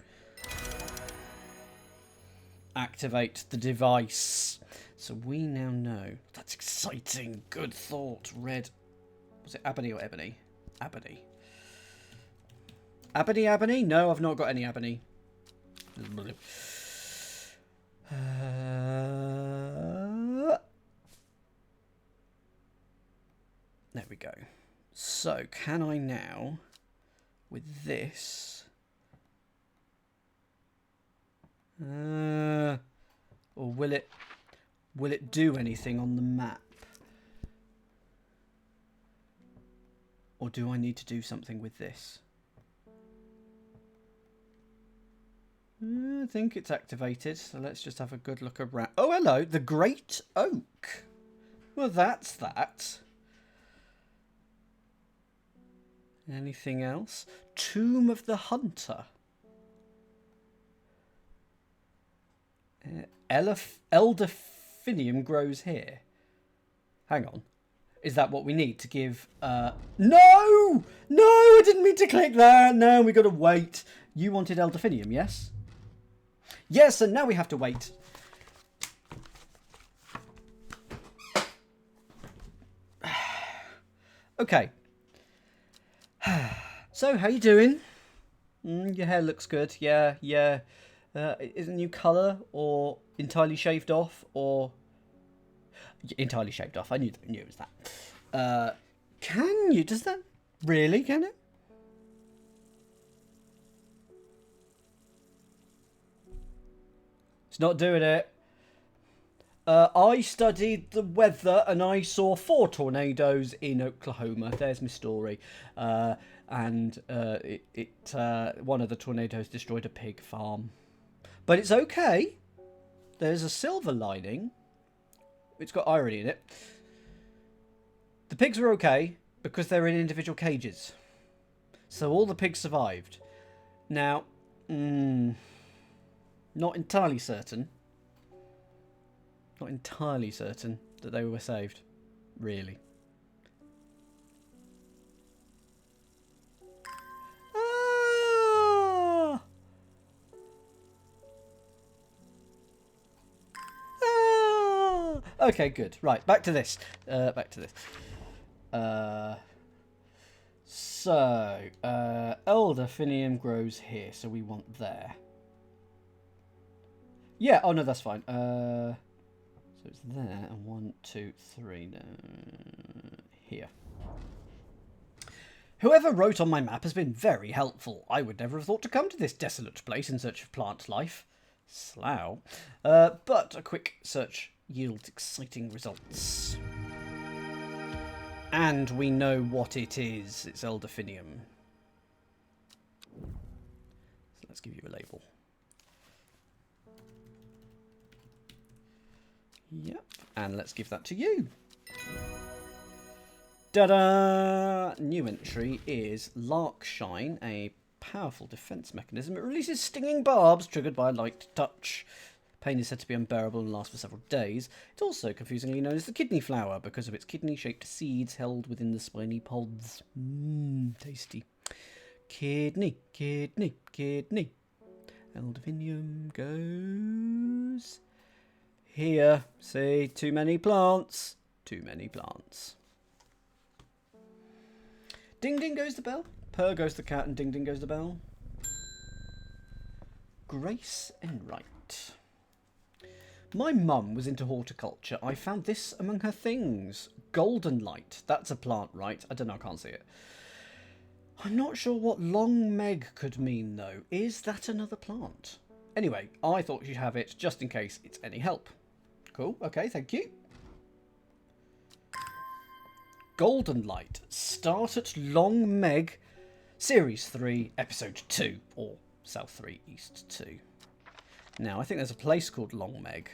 Activate the device. So we now know. That's exciting. Good thought. Red. Was it ebony or ebony? Ebony. Ebony? No, I've not got any ebony. There we go. So can I now, with this... or will it do anything on the map? Or do I need to do something with this? I think it's activated, so let's just have a good look around. Oh, hello, the Great Oak. Well, that's that. Anything else? Tomb of the Hunter. Elderfinium grows here. Hang on. Is that what we need to give... No! No! I didn't mean to click that! No, we got to wait. You wanted Elderfinium, yes? Yes, and now we have to wait. Okay. So, how you doing? Your hair looks good. Yeah. Is it a new colour or entirely shaved off or entirely shaved off? I knew it was that. Can you? Does that really? Can it? It's not doing it. I studied the weather and I saw 4 tornadoes in Oklahoma. There's my story. And one of the tornadoes destroyed a pig farm. But it's okay. There's a silver lining. It's got irony in it. The pigs were okay because they're in individual cages. So all the pigs survived. Now, not entirely certain. Not entirely certain that they were saved. Really. Ah! Ah! Okay, good. Right, back to this. Elderfinium grows here, so we want there. Yeah, oh no, that's fine. So it's there, and 1, 2, 3, here. Whoever wrote on my map has been very helpful. I would never have thought to come to this desolate place in search of plant life. Slough. But a quick search yields exciting results. And we know what it is. It's Elderfinium. So let's give you a label. Yep, and let's give that to you. Ta-da! New entry is Larkshine, a powerful defense mechanism. It releases stinging barbs triggered by a light touch. Pain is said to be unbearable and last for several days. It's also confusingly known as the kidney flower because of its kidney-shaped seeds held within the spiny pods. Tasty. Kidney, kidney, kidney. Elderfinium goes here. See, too many plants. Too many plants. Ding ding goes the bell. Purr goes the cat and ding ding goes the bell. Grace Enright. My mum was into horticulture. I found this among her things. Golden light. That's a plant, right? I don't know, I can't see it. I'm not sure what long meg could mean, though. Is that another plant? Anyway, I thought you'd have it just in case it's any help. Cool, okay, thank you. Golden light. Start at Long Meg, Series 3, Episode 2. Or South 3, East 2. Now, I think there's a place called Long Meg.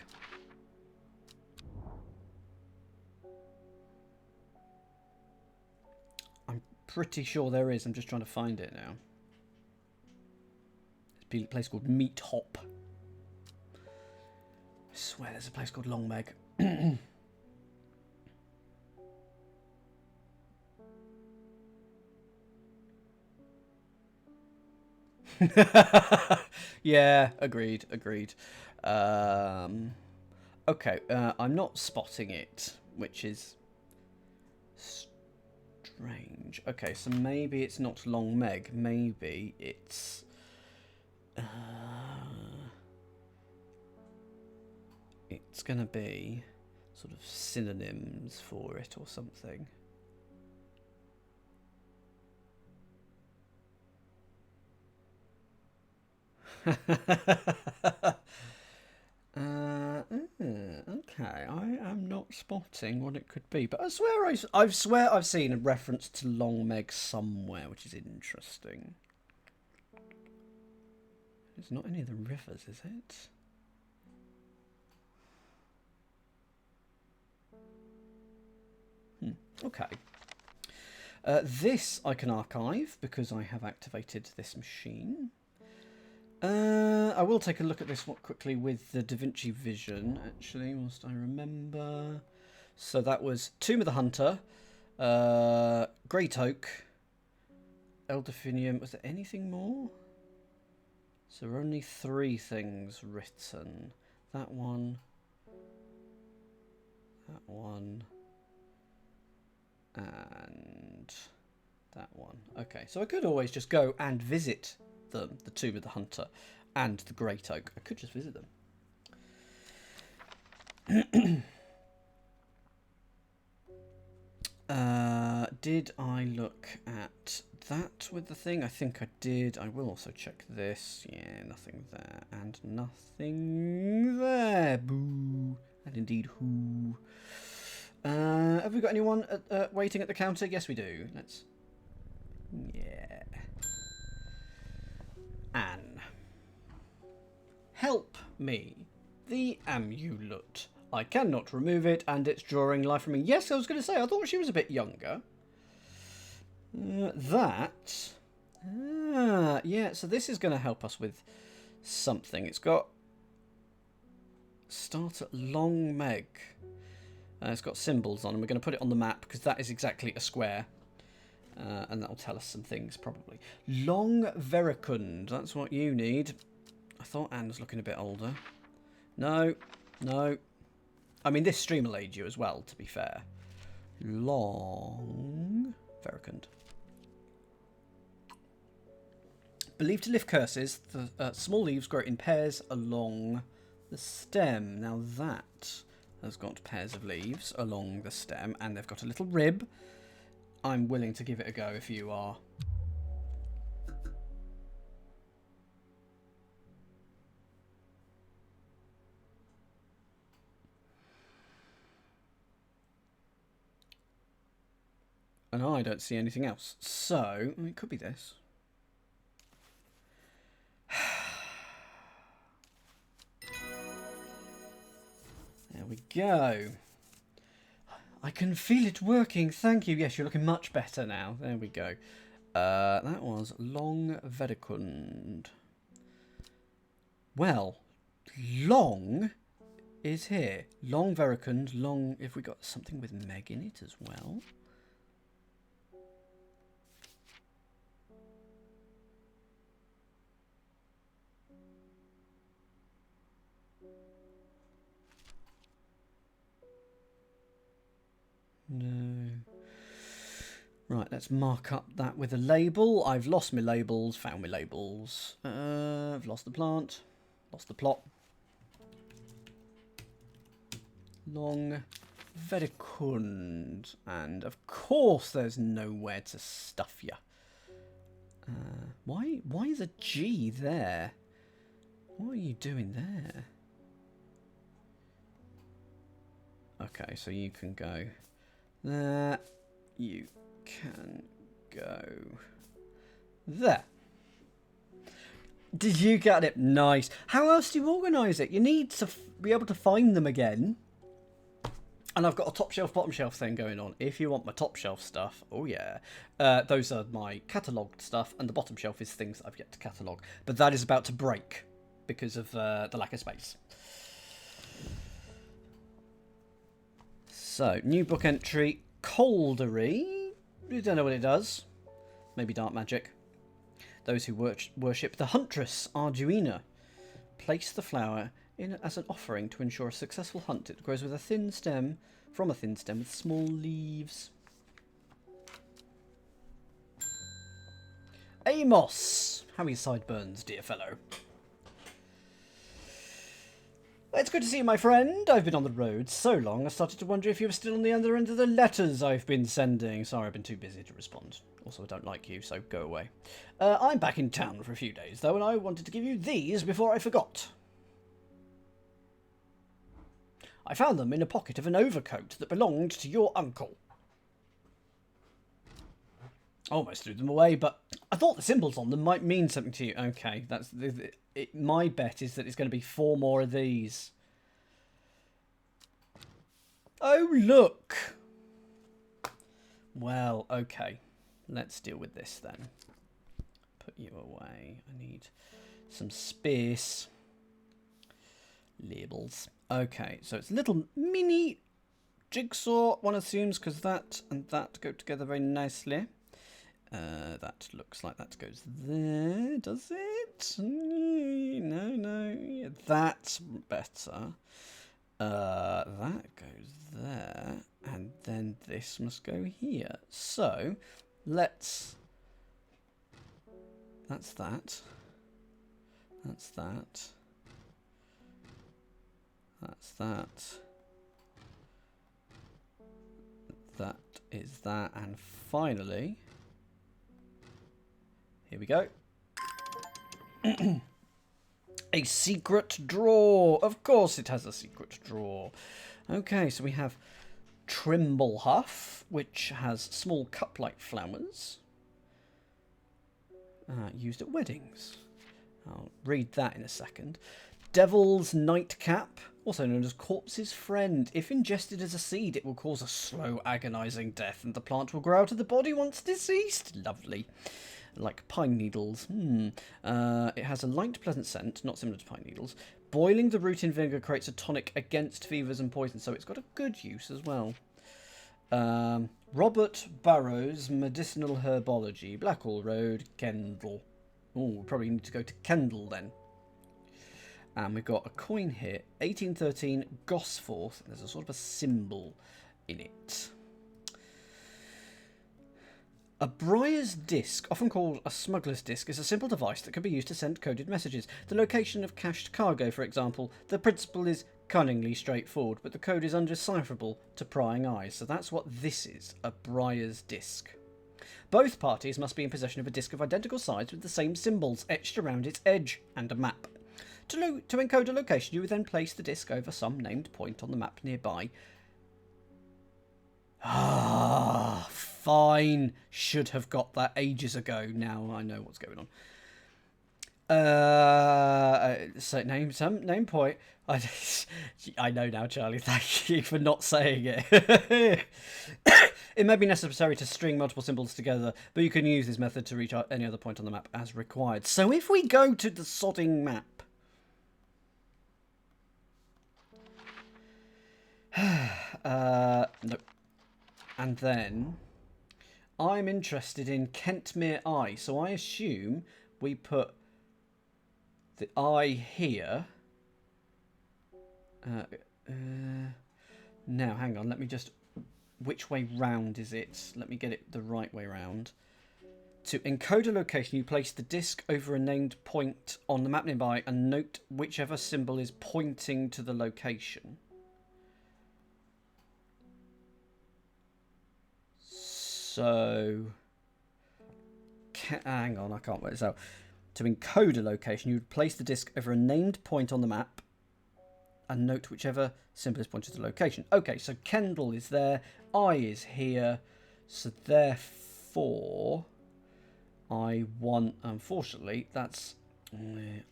I'm pretty sure there is. I'm just trying to find it now. There's a place called Meat Hop. I swear there's a place called Long Meg. Yeah, agreed. Okay, I'm not spotting it, which is strange. Okay, so maybe it's not Long Meg. Maybe it's it's gonna be sort of synonyms for it or something. Okay, I am not spotting what it could be, but I swear I've seen a reference to Long Meg somewhere, which is interesting. It's not any of the rivers, is it? Okay. This I can archive because I have activated this machine. I will take a look at this quickly with the DaVinci Vision, actually, whilst I remember. So that was Tomb of the Hunter, Great Oak, Elderfinium. Was there anything more? So there are only 3 things written. That one, and that one. Okay, so I could always just go and visit them, the Tomb of the Hunter and the Great Oak. I could just visit them. Did I look at that with the thing? I think I did. I will also check this. Yeah, nothing there and nothing there. Boo. And indeed, who? Have we got anyone waiting at the counter? Yes, we do. Let's... Yeah. Anne. Help me. The amulet. I cannot remove it, and it's drawing life from me. Yes, I was going to say, I thought she was a bit younger. That... yeah, so this is going to help us with something. It's got... Start at Long Meg. It's got symbols on, and we're going to put it on the map, because that is exactly a square. And that'll tell us some things, probably. Long Veracund. That's what you need. I thought Anne was looking a bit older. No. No. I mean, this stream will aid you as well, to be fair. Long Veracund. Believed to lift curses. The small leaves grow in pairs along the stem. Now that has got pairs of leaves along the stem, and they've got a little rib. I'm willing to give it a go if you are. And I don't see anything else. So, it could be this. There we go. I can feel it working. Thank you. Yes, you're looking much better now. There we go. That was Long Vedicund. Well, Long is here. Long Veracund. Long... If we got something with Meg in it as well. No. Right, let's mark up that with a label. I've lost my labels, found my labels. I've lost the plant, lost the plot. Long Vedicund. And of course there's nowhere to stuff you. Why is a G there? What are you doing there? Okay, so you can go there. You can go there. Did you get it? Nice. How else do you organise it? You need to be able to find them again. And I've got a top shelf, bottom shelf thing going on. If you want my top shelf stuff, oh yeah. Those are my catalogued stuff, and the bottom shelf is things that I've yet to catalogue. But that is about to break because of the lack of space. So, new book entry, Coldery. We don't know what it does. Maybe dark magic. Those who worship the huntress, Arduina. Place the flower in as an offering to ensure a successful hunt. It grows with a thin stem, from a thin stem with small leaves. Amos! How are your sideburns, dear fellow? It's good to see you, my friend. I've been on the road so long, I started to wonder if you were still on the other end of the letters I've been sending. Sorry, I've been too busy to respond. Also, I don't like you, so go away. I'm back in town for a few days, though, and I wanted to give you these before I forgot. I found them in a pocket of an overcoat that belonged to your uncle. Almost threw them away, but I thought the symbols on them might mean something to you. Okay, that's my bet is that it's going to be 4 more of these. Oh, look! Well, okay. Let's deal with this then. Put you away. I need some space. Labels. Okay, so it's a little mini jigsaw, one assumes, because that and that go together very nicely. That looks like that goes there, does it? No. Yeah, that's better. That goes there, and then this must go here. So, let's... That's that. That's that. That's that. That is that, and finally... Here we go. A secret drawer. Of course it has a secret drawer. Okay, so we have Trimblehuff, which has small cup-like flowers. Used at weddings. I'll read that in a second. Devil's Nightcap, also known as Corpse's Friend. If ingested as a seed, it will cause a slow, agonising death, and the plant will grow out of the body once deceased. Lovely. Like pine needles. It has a light, pleasant scent, not similar to pine needles. Boiling the root in vinegar creates a tonic against fevers and poisons, so it's got a good use as well. Robert Burrows, Medicinal Herbology, Blackwall Road, Kendal. Oh, we probably need to go to Kendal then. And we've got a coin here, 1813 Gosforth. There's a sort of a symbol in it. A Briar's Disc, often called a smuggler's disc, is a simple device that can be used to send coded messages. The location of cached cargo, for example. The principle is cunningly straightforward, but the code is undecipherable to prying eyes. So that's what this is, a Briar's Disc. Both parties must be in possession of a disc of identical size with the same symbols etched around its edge and a map. To encode a location, you would then place the disc over some named point on the map nearby. Fine. Should have got that ages ago. Now I know what's going on. So name point. I know now, Charlie. Thank you for not saying it. It may be necessary to string multiple symbols together, but you can use this method to reach any other point on the map as required. So if we go to the sodding map. Nope. And then I'm interested in Kentmere Eye, so I assume we put the eye here. Now, hang on, let me just... Which way round is it? Let me get it the right way round. To encode a location, you place the disc over a named point on the map nearby and note whichever symbol is pointing to the location. So, hang on, I can't work this out. To encode a location, you would place the disc over a named point on the map and note whichever symbol is pointing to the location. Okay, so Kendal is there, I is here, so therefore I want, unfortunately, that's... I'm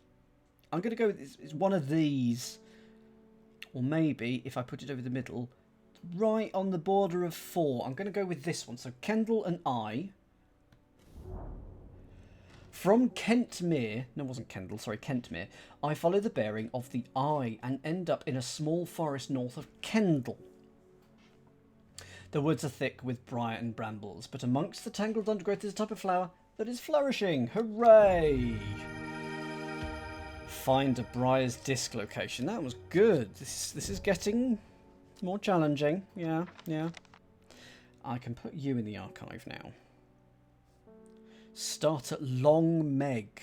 going to go with it's one of these, or maybe if I put it over the middle... Right on the border of 4. I'm going to go with this one. So Kendal and I. From Kentmere. No, it wasn't Kendal. Sorry, Kentmere. I follow the bearing of the eye and end up in a small forest north of Kendal. The woods are thick with briar and brambles, but amongst the tangled undergrowth is a type of flower that is flourishing. Hooray! Find a Briar's Disc location. That was good. This is getting... more challenging, yeah. I can put you in the archive now. Start at Long Meg.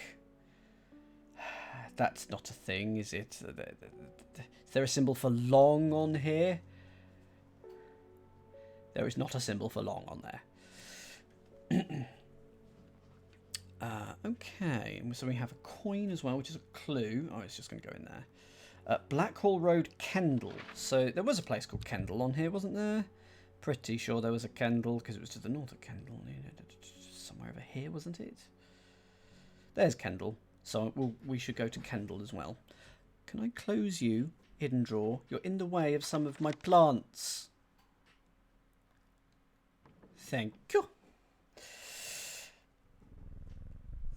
That's not a thing, is it? Is there a symbol for long on here? There is not a symbol for long on there. Okay, so we have a coin as well, which is a clue. Oh, it's just going to go in there. Blackwall Road, Kendal. So there was a place called Kendal on here, wasn't there? Pretty sure there was a Kendal because it was to the north of Kendal. Somewhere over here, wasn't it? There's Kendal. So we should go to Kendal as well. Can I close you, hidden drawer? You're in the way of some of my plants. Thank you.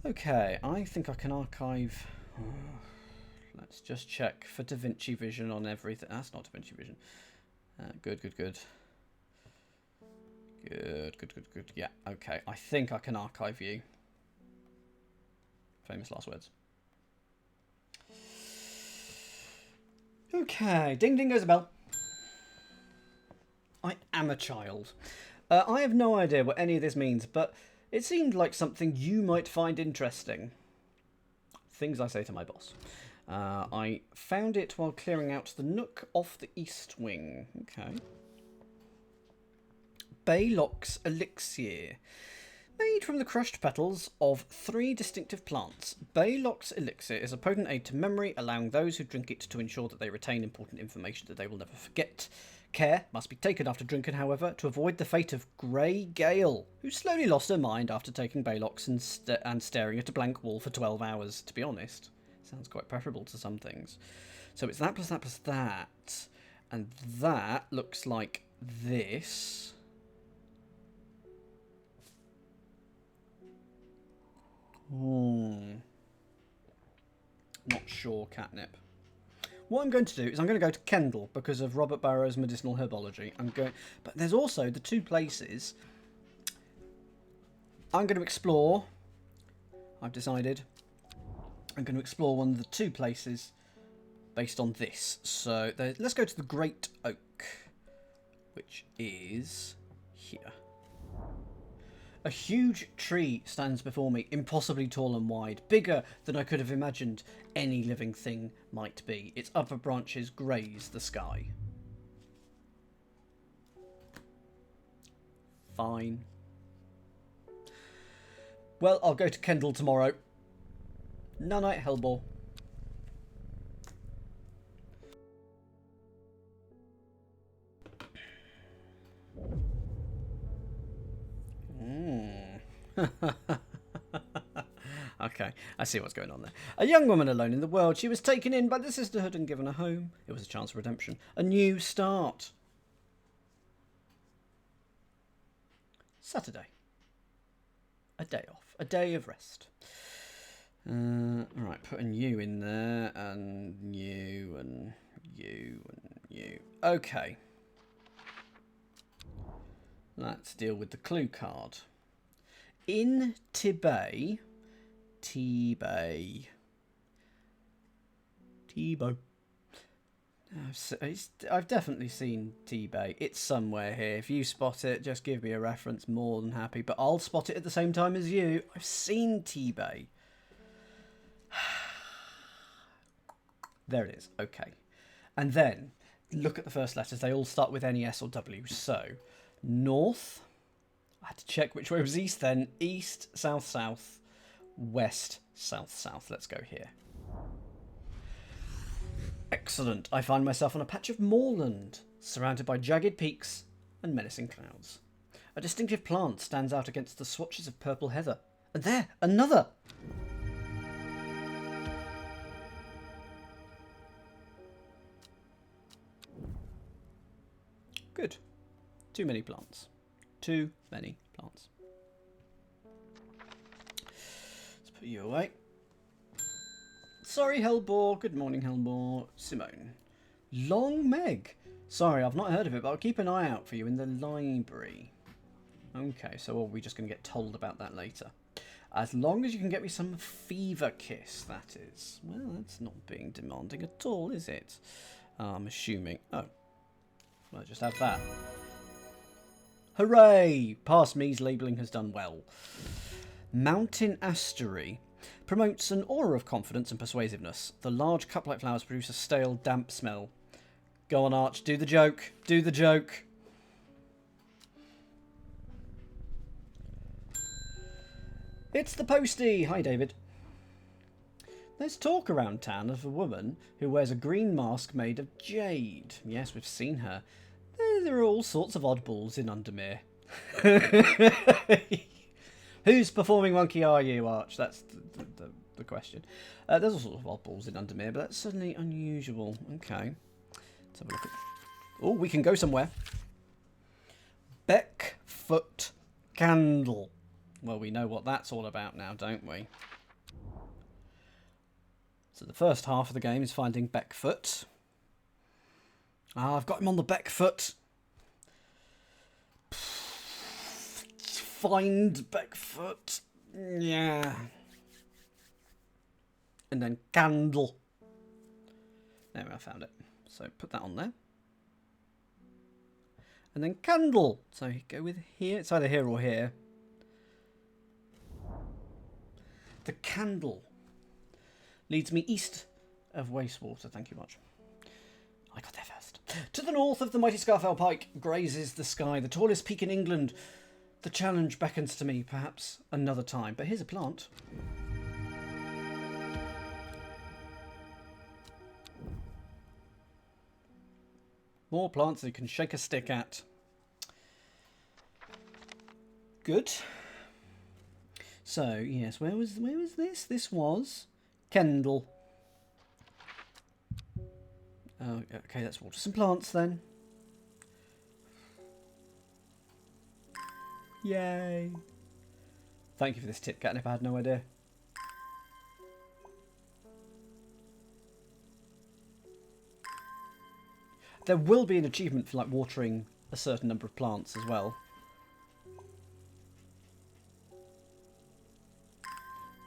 Okay, I think I can archive... Let's just check for DaVinci Vision on everything. That's not DaVinci Vision. Good. Yeah, okay. I think I can archive you. Famous last words. Okay, ding ding goes a bell. I am a child. I have no idea what any of this means, but it seemed like something you might find interesting. Things I say to my boss. I found it while clearing out the nook off the east wing. Okay. Baylock's Elixir. Made from the crushed petals of 3 distinctive plants, Baylock's elixir is a potent aid to memory, allowing those who drink it to ensure that they retain important information that they will never forget. Care must be taken after drinking, however, to avoid the fate of Grey Gale, who slowly lost her mind after taking Baylocks and staring at a blank wall for 12 hours, to be honest. Sounds quite preferable to some things. So it's that plus that plus that. And that looks like this. Not sure, catnip. What I'm going to do is I'm going to go to Kendall because of Robert Barrow's medicinal herbology. But there's also the 2 places I'm going to explore. I've decided I'm going to explore one of the 2 places based on this. So let's go to the Great Oak, which is here. A huge tree stands before me, impossibly tall and wide, bigger than I could have imagined any living thing might be. Its upper branches graze the sky. Fine. Well, I'll go to Kendall tomorrow. Nanite Hellbore. Okay, I see what's going on there. A young woman alone in the world, she was taken in by the sisterhood and given a home. It was a chance of redemption. A new start. Saturday. A day off. A day of rest. Alright, putting you in there, and you, and you, and you. Okay. Let's deal with the clue card. In Tibet, T-Bay. T-Bay. I've definitely seen T-Bay. It's somewhere here. If you spot it, just give me a reference. More than happy. But I'll spot it at the same time as you. I've seen T-Bay. There it is. Okay. And then, look at the first letters. They all start with NES or W. So, north. I had to check which way was east then. East, south, south. West, south, south. Let's go here. Excellent. I find myself on a patch of moorland, surrounded by jagged peaks and menacing clouds. A distinctive plant stands out against the swatches of purple heather. And there, another! Good. Too many plants. Too many plants. Let's put you away. Sorry, Hellbore. Good morning, Hellbore. Simone. Long Meg. Sorry, I've not heard of it, but I'll keep an eye out for you in the library. Okay, so are we just going to get told about that later? As long as you can get me some fever kiss, that is. Well, that's not being demanding at all, is it? I'm assuming. Oh. Well, I just have that. Hooray! Past me's labelling has done well. Mountain Astery. Promotes an aura of confidence and persuasiveness. The large cup-like flowers produce a stale, damp smell. Go on, Arch. Do the joke. Do the joke. It's the postie. Hi, David. There's talk around town of a woman who wears a green mask made of jade. Yes, we've seen her. There are all sorts of oddballs in Undermere. Whose performing monkey are you, Arch? That's the question. There's all sorts of oddballs in Undermere, but that's suddenly unusual. Okay. Let's have a look at... Oh, we can go somewhere. Beckfoot Candle. Well, we know what that's all about now, don't we? So the first half of the game is finding Beckfoot. Ah, I've got him on the Beckfoot. Find Beckfoot. Yeah. And then candle. There, I found it. So put that on there. And then candle. So you go with here. It's either here or here. The candle leads me east of wastewater. Thank you much. I got there first. To the north of the mighty Scarfell Pike grazes the sky, the tallest peak in England. The challenge beckons to me, perhaps another time. But here's a plant. More plants that you can shake a stick at. Good. So, yes, where was this? This was Kendall. Oh, okay, let's water some plants then. Yay. Thank you for this tip, Catnip. I had no idea. There will be an achievement for like watering a certain number of plants as well.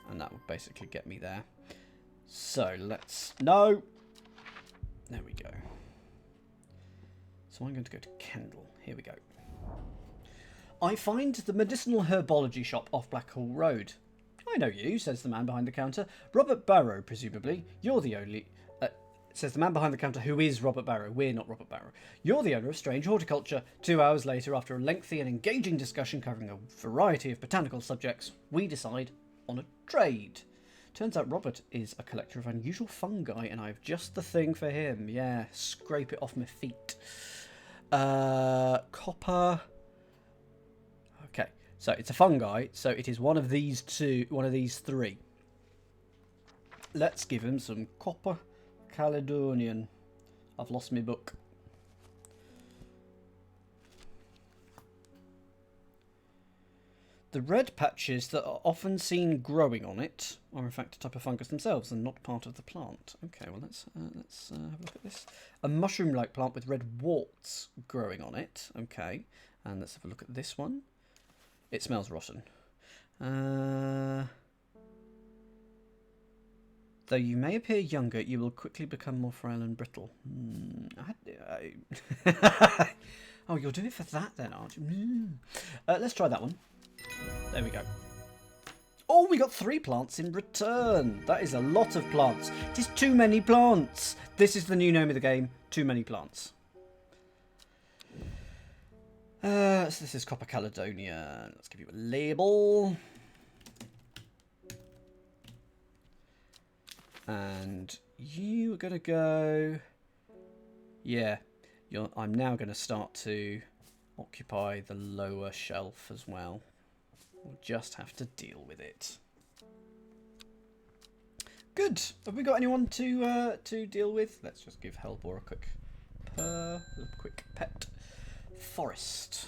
And that will basically get me there. So let's... No! There we go. So I'm going to go to Kendall. Here we go. I find the medicinal herbology shop off Blackhall Road. I know you, says the man behind the counter. Robert Barrow, presumably. You're the only... says the man behind the counter, who is Robert Barrow. We're not Robert Barrow. You're the owner of Strange Horticulture. 2 hours later, after a lengthy and engaging discussion covering a variety of botanical subjects, we decide on a trade. Turns out Robert is a collector of unusual fungi, and I have just the thing for him. Yeah, scrape it off my feet. Copper. Okay, so it's a fungi, so it is one of these three. Let's give him some copper Caledonian. I've lost my book. The red patches that are often seen growing on it are in fact a type of fungus themselves and not part of the plant. Okay, well let's have a look at this. A mushroom-like plant with red warts growing on it. Okay, and let's have a look at this one. It smells rotten. Though you may appear younger, you will quickly become more frail and brittle. Oh, you'll do it for that then, aren't you? Let's try that one. There we go. Oh, we got 3 plants in return. That is a lot of plants. It is too many plants. This is the new name of the game. Too many plants. So this is Copper Caledonia. Let's give you a label. And you are going to go... Yeah, I'm now going to start to occupy the lower shelf as well. We'll just have to deal with it. Good. Have we got anyone to deal with? Let's just give Hellbore a quick pet. Forest.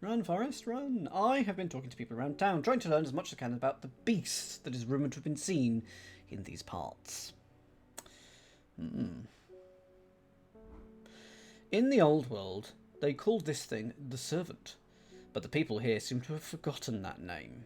Run, Forest, run. I have been talking to people around town, trying to learn as much as I can about the beast that is rumoured to have been seen in these parts. In the old world, they called this thing the Servant, but the people here seem to have forgotten that name.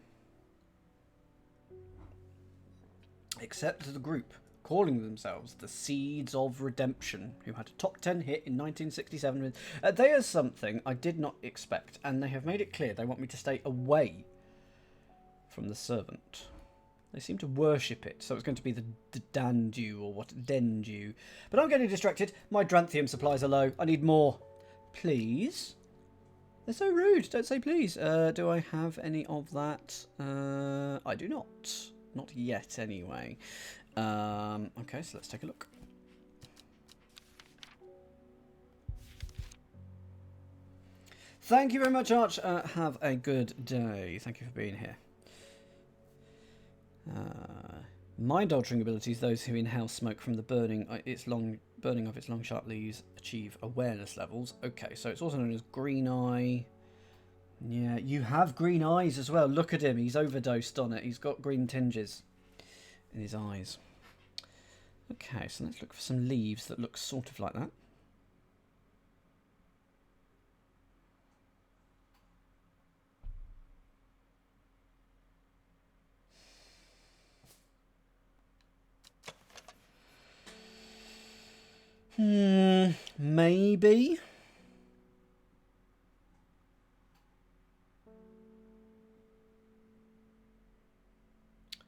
Except the group, calling themselves the Seeds of Redemption, who had a top 10 hit in 1967 with... they are something I did not expect, and they have made it clear they want me to stay away from the Servant. They seem to worship it, so it's going to be the Dandew or what? Dendew. But I'm getting distracted. My Dranthium supplies are low. I need more. Please? They're so rude. Don't say please. Do I have any of that? I do not. Not yet, anyway. Okay, so let's take a look. Thank you very much, Arch. Have a good day. Thank you for being here. Mind-altering abilities. Those who inhale smoke from the burning of its long, sharp leaves achieve awareness levels. Okay, so it's also known as Green Eye. Yeah, you have green eyes as well. Look at him. He's overdosed on it. He's got green tinges in his eyes. Okay, so let's look for some leaves that look sort of like that. Maybe.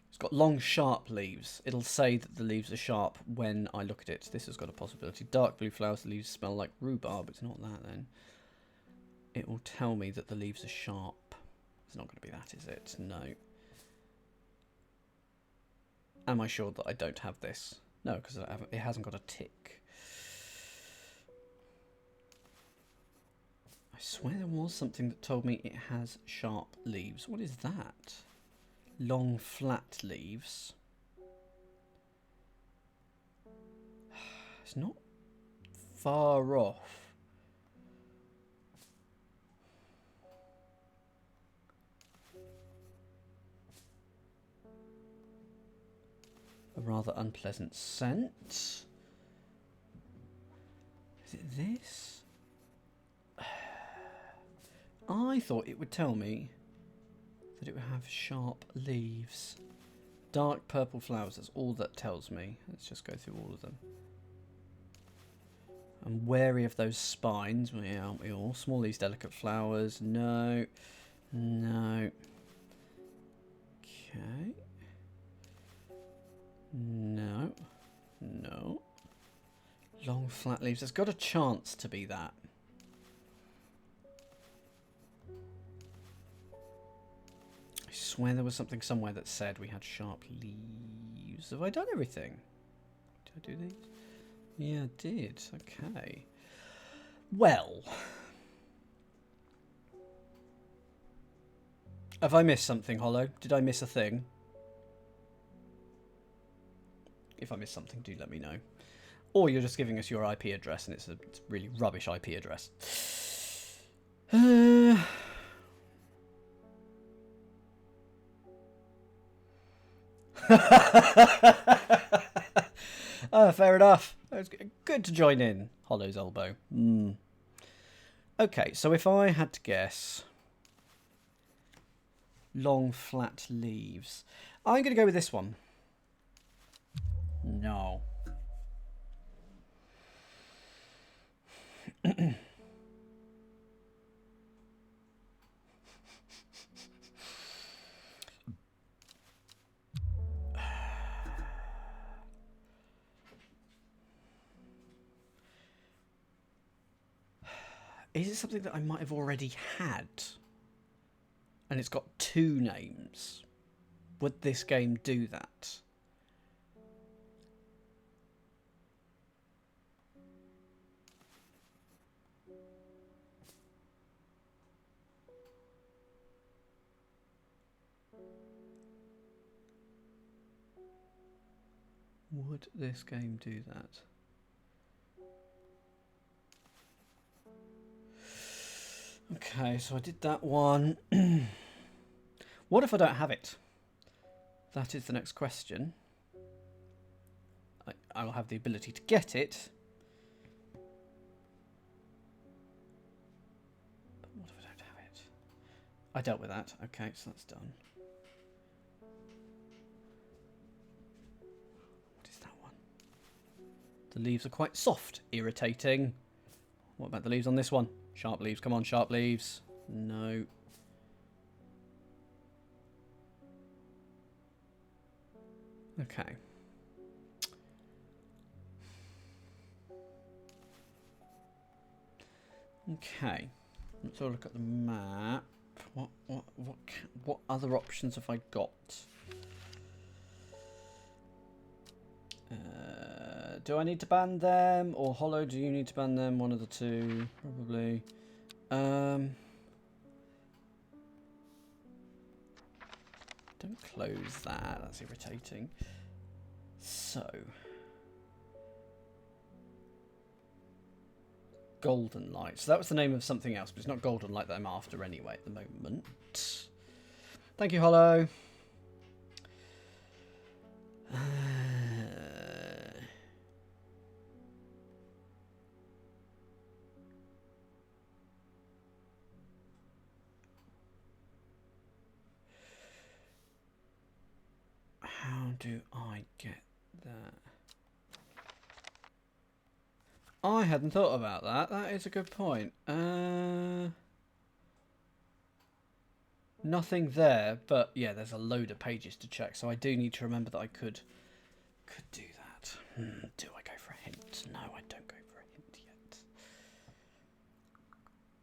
It's got long, sharp leaves. It'll say that the leaves are sharp when I look at it. This has got a possibility. Dark blue flowers, the leaves smell like rhubarb. It's not that then. it will tell me that the leaves are sharp. It's not going to be that, is it? No. Am I sure that I don't have this? No, because it hasn't got a tick. I swear there was something that told me it has sharp leaves. What is that? Long, flat leaves. It's not far off. A rather unpleasant scent. Is it this? I thought it would tell me that it would have sharp leaves. Dark purple flowers, that's all that tells me. Let's just go through all of them. I'm wary of those spines. Well, yeah, aren't we all? Small leaves, delicate flowers. No. No. Okay. No. No. Long flat leaves. There's got a chance to be that. I swear there was something somewhere that said we had sharp leaves. Have I done everything? Did I do these? Yeah, I did. Okay. Well. Have I missed something, Hollow? Did I miss a thing? If I missed something, do let me know. Or you're just giving us your IP address and it's a really rubbish IP address. Oh, fair enough. It's good to join in, Hollow's elbow. Okay, so if I had to guess... long, flat leaves. I'm going to go with this one. No. Is it something that I might have already had? And it's got two names. Would this game do that? Would this game do that? Okay, so I did that one. What if I don't have it? That is the next question. I'll have the ability to get it. But what if I don't have it? I dealt with that. Okay, so that's done. What is that one? The leaves are quite soft, irritating. What about the leaves on this one? Sharp leaves, come on, sharp leaves. No. Okay. Okay. Let's have a look at the map. What other options have I got? Do I need to ban them? Or Hollow, do you need to ban them? One of the two, probably. Don't close that. That's irritating. So. Golden Light. So that was the name of something else, but it's not Golden Light that I'm after anyway at the moment. Thank you, Hollow. How do I get that? I hadn't thought about that. That is a good point. Nothing there, but yeah, there's a load of pages to check, so I do need to remember that I could do that. Do I go for a hint? No, I don't go for a hint yet.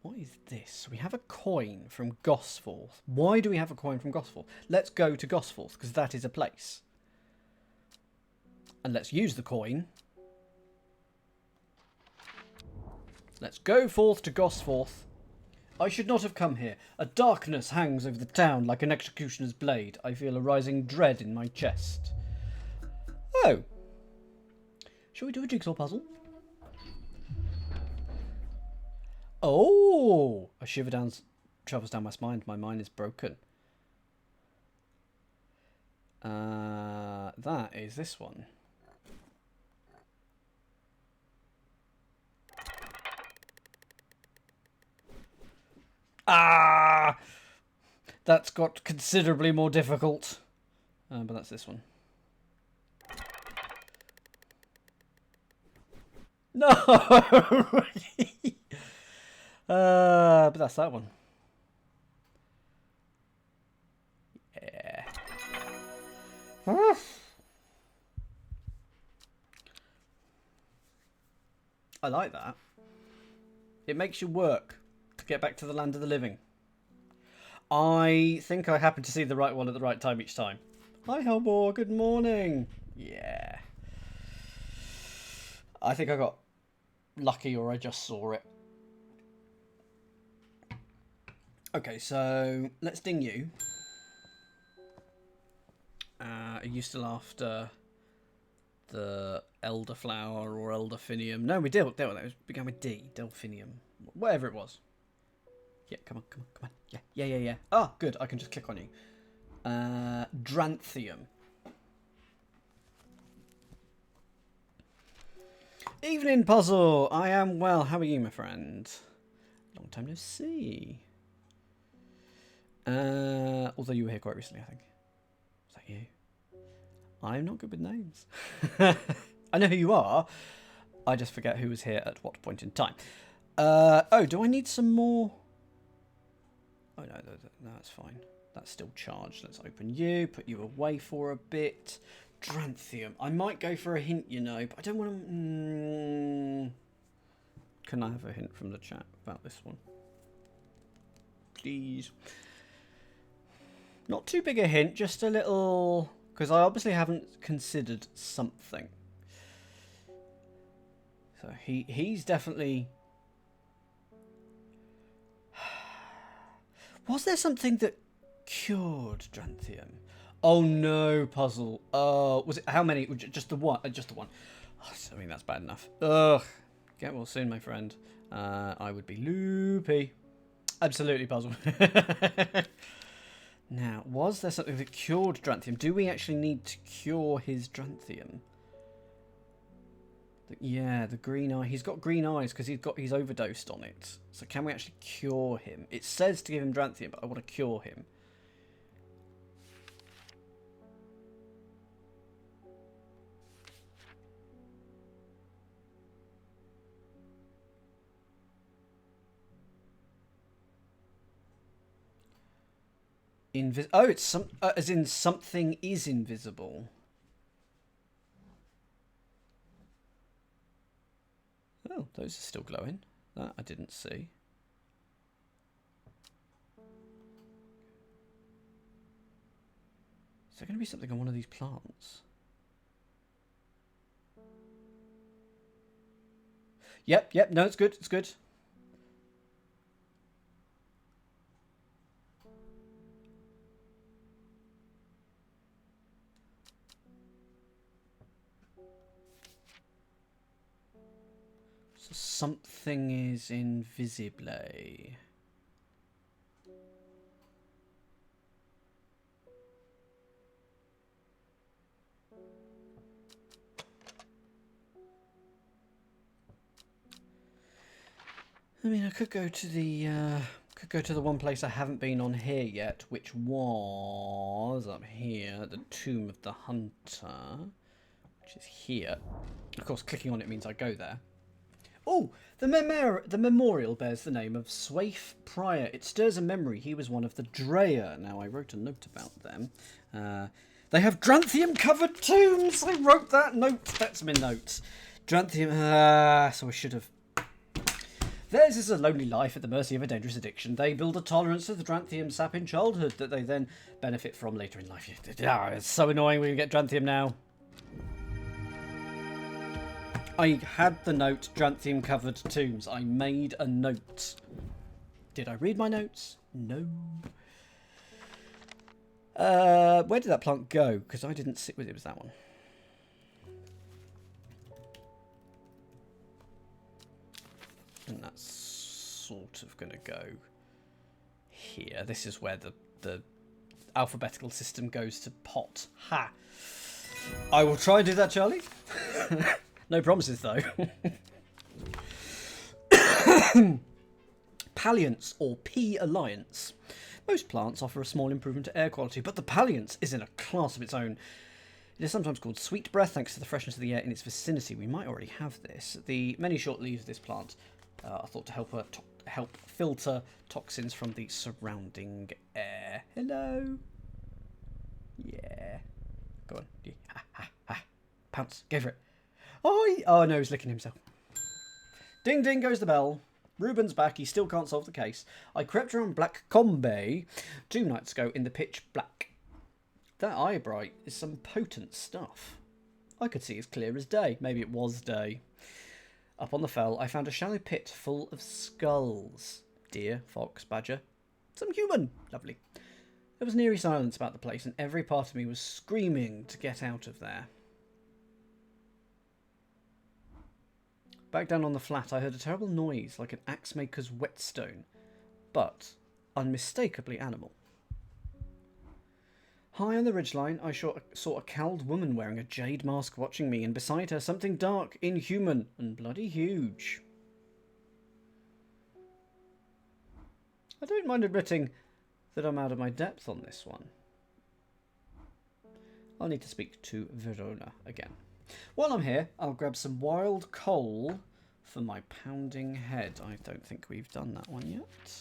What is this? We have a coin from Gosforth. Why do we have a coin from Gosforth? Let's go to Gosforth, because that is a place. And let's use the coin. Let's go forth to Gosforth. I should not have come here. A darkness hangs over the town like an executioner's blade. I feel a rising dread in my chest. Oh. Shall we do a jigsaw puzzle? Oh! A shiver travels down my spine. My mind is broken. That is this one. Ah! That's got considerably more difficult. But that's this one. No! But that's that one. Yeah. I like that. It makes you work to get back to the land of the living. I think I happened to see the right one at the right time each time. Hi, Hellbore. Good morning. Yeah. I think I got lucky, or I just saw it. Okay, so let's ding you. Are you still after the elderflower or elderfinium? No, we dealt with that. It began with D. Delphinium. Whatever it was. Yeah, come on. Yeah. Ah, good. I can just click on you. Dranthium. Evening, Puzzle. I am well. How are you, my friend? Long time no see. Although you were here quite recently, I think. Is that you? I'm not good with names. I know who you are. I just forget who was here at what point in time. Oh, do I need some more? Oh, no, that's fine. That's still charged. Let's open you, put you away for a bit. Dranthium. I might go for a hint, you know, but I don't want to... Can I have a hint from the chat about this one? Please. Not too big a hint, just a little... Because I obviously haven't considered something. So he's definitely... Was there something that cured Dranthium? Oh no, Puzzle. Oh, was it how many? Just the one. Just the one. Oh, I mean, that's bad enough. Ugh. Get well soon, my friend. I would be loopy. Absolutely, Puzzle. Now, was there something that cured Dranthium? Do we actually need to cure his Dranthium? Yeah, the green eye. He's got green eyes because he's overdosed on it. So can we actually cure him? It says to give him Dranthium, but I want to cure him. Oh, it's as in something is invisible. Oh, those are still glowing. That I didn't see. Is there going to be something on one of these plants? Yep. No, it's good. It's good. So something is invisible. I mean, I could go to the one place I haven't been on here yet, which was up here, the Tomb of the Hunter, which is here. Of course, clicking on it means I go there. Oh, the memorial bears the name of Swaif Prior. It stirs a memory. He was one of the Dreyer. Now, I wrote a note about them. They have Dranthium-covered tombs. I wrote that note. That's my note. Dranthium. So I should have Theirs is a lonely life at the mercy of a dangerous addiction. They build a tolerance to the Dranthium sap in childhood that they then benefit from later in life. It's so annoying when you get Dranthium now. I had the note Dranthium covered tombs. I made a note. Did I read my notes? No. Where did that plant go? Because I didn't sit with it. It was that one. And that's sort of going to go here. This is where the alphabetical system goes to pot. Ha! I will try and do that, Charlie. No promises, though. Palliance, or P Alliance. Most plants offer a small improvement to air quality, but the Palliance is in a class of its own. It is sometimes called sweet breath, thanks to the freshness of the air in its vicinity. We might already have this. The many short leaves of this plant are thought to help filter toxins from the surrounding air. Hello. Yeah. Go on. Yeah. Ha, ha, ha. Pounce. Go for it. Oh no, he's licking himself. Ding ding goes the bell. Ruben's back. He still can't solve the case. I crept around Black Combe 2 nights ago in the pitch black. That eye bright is some potent stuff. I could see as clear as day. Maybe it was day. Up on the fell, I found a shallow pit full of skulls. Deer, fox, badger, some human. Lovely. There was an eerie silence about the place, and every part of me was screaming to get out of there. Back down on the flat, I heard a terrible noise like an axe maker's whetstone, but unmistakably animal. High on the ridgeline, I saw a cowled woman wearing a jade mask watching me, and beside her something dark, inhuman, and bloody huge. I don't mind admitting that I'm out of my depth on this one. I'll need to speak to Verona again. While I'm here, I'll grab some wild coal for my pounding head. I don't think we've done that one yet.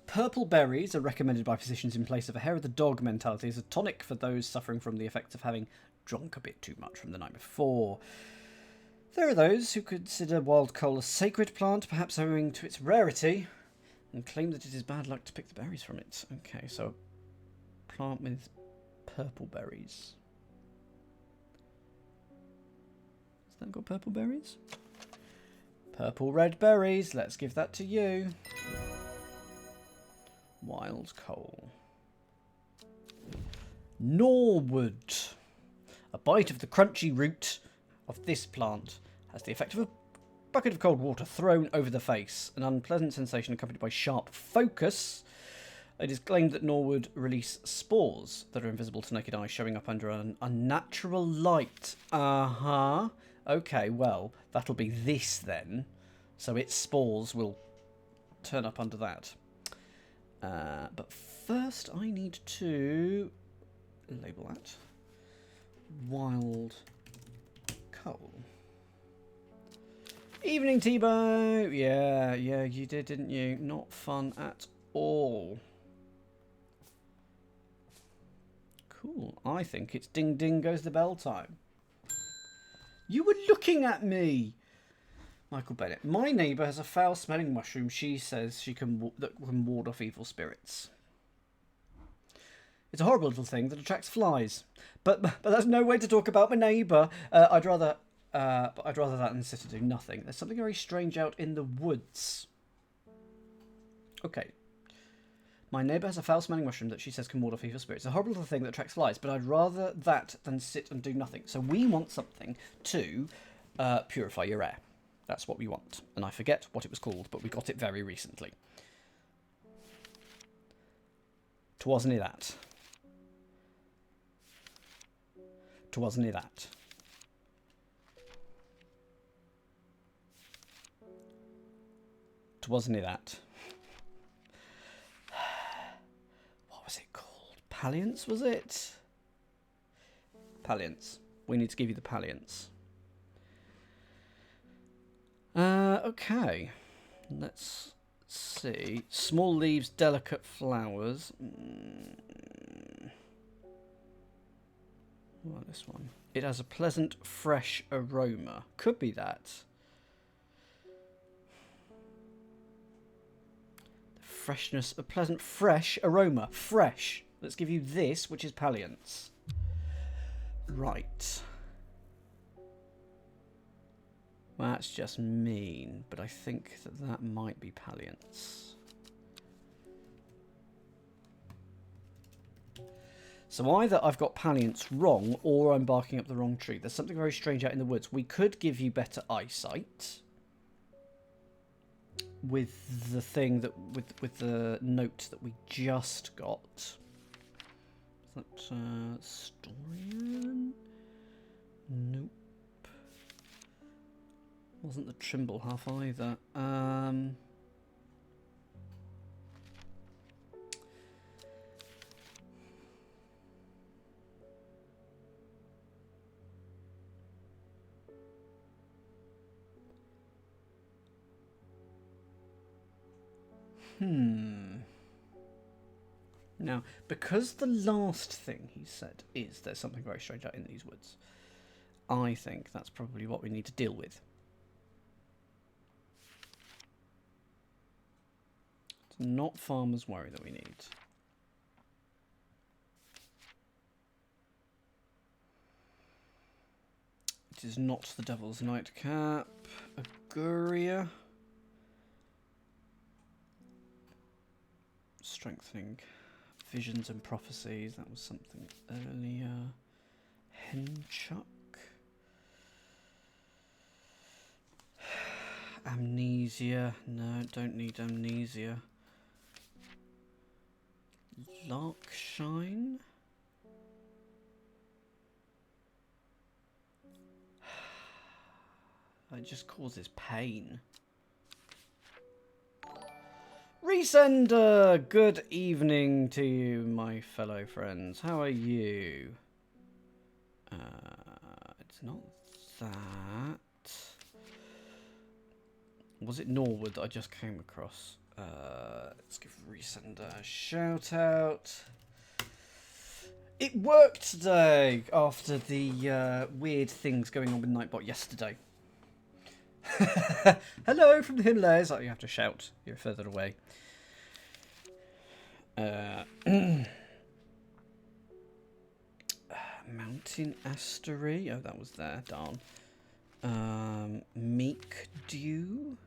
Purple berries are recommended by physicians in place of a hair of the dog mentality as a tonic for those suffering from the effects of having drunk a bit too much from the night before. There are those who consider wild coal a sacred plant, perhaps owing to its rarity, and claim that it is bad luck to pick the berries from it. Okay, so plant with purple berries. Has that got purple berries? Purple red berries. Let's give that to you. Wild coal. Norwood. A bite of the crunchy root of this plant has the effect of a bucket of cold water thrown over the face. An unpleasant sensation accompanied by sharp focus. It is claimed that Norwood release spores that are invisible to naked eye, showing up under an unnatural light. Okay, well, that'll be this then. So its spores will turn up under that. But first I need to label that. Wild coal. Evening, Tebow. Yeah, you did, didn't you? Not fun at all. Cool. I think it's ding ding goes the bell time. You were looking at me. Michael Bennett. My neighbour has a foul-smelling mushroom. She says that can ward off evil spirits. It's a horrible little thing that attracts flies. But that's no way to talk about my neighbour. I'd rather that than sit and do nothing. There's something very strange out in the woods. Okay. My neighbour has a foul-smelling mushroom that she says can ward off evil spirits. It's a horrible little thing that attracts flies, but I'd rather that than sit and do nothing. So we want something to purify your air. That's what we want. And I forget what it was called, but we got it very recently. Twasn't it that? Twasn't it that? Twasn't it that? What was it called? Palliance, was it? Palliance. We need to give you the palliance. Okay. Let's see. Small leaves, delicate flowers. Well, this one. It has a pleasant, fresh aroma. Could be that. The freshness, a pleasant, fresh aroma. Fresh. Let's give you this, which is Palliance. Right. Well, that's just mean, but I think that that might be Palliance. So either I've got Palliance wrong, or I'm barking up the wrong tree. There's something very strange out in the woods. We could give you better eyesight with the thing that with the note that we just got. Is that Storian? Nope. Wasn't the Trimble half either. Now, because the last thing he said is there's something very strange out in these woods, I think that's probably what we need to deal with. It's not Farmer's Worry that we need. It is not the Devil's Nightcap. Auguria. Strengthening visions and prophecies. That was something earlier. Henchuck. Amnesia. No, don't need amnesia. Larkshine. It just causes pain. Resender! Good evening to you, my fellow friends. How are you? It's not that. Was it Norwood that I just came across? Let's give Resender a shout out. It worked today after the weird things going on with Nightbot yesterday. Hello from the Himalayas. Oh, you have to shout. You're further away. Mountain Astery. Oh, that was there. Darn. Meek Dew.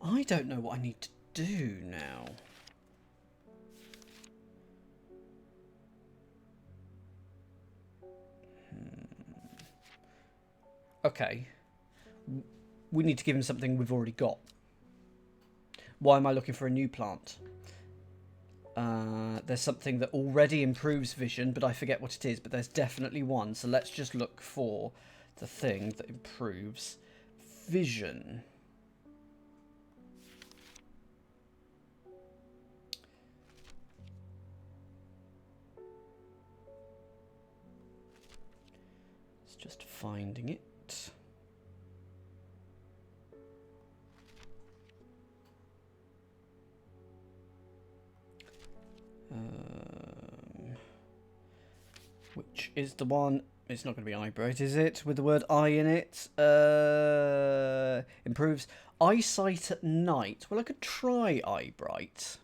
I don't know what I need to do now. Okay. We need to give him something we've already got. Why am I looking for a new plant? There's something that already improves vision, but I forget what it is, but there's definitely one. So let's just look for the thing that improves vision. It's just finding it. Which is the one? It's not going to be eyebright, is it? With the word eye in it. Improves eyesight at night. Well, I could try eyebright.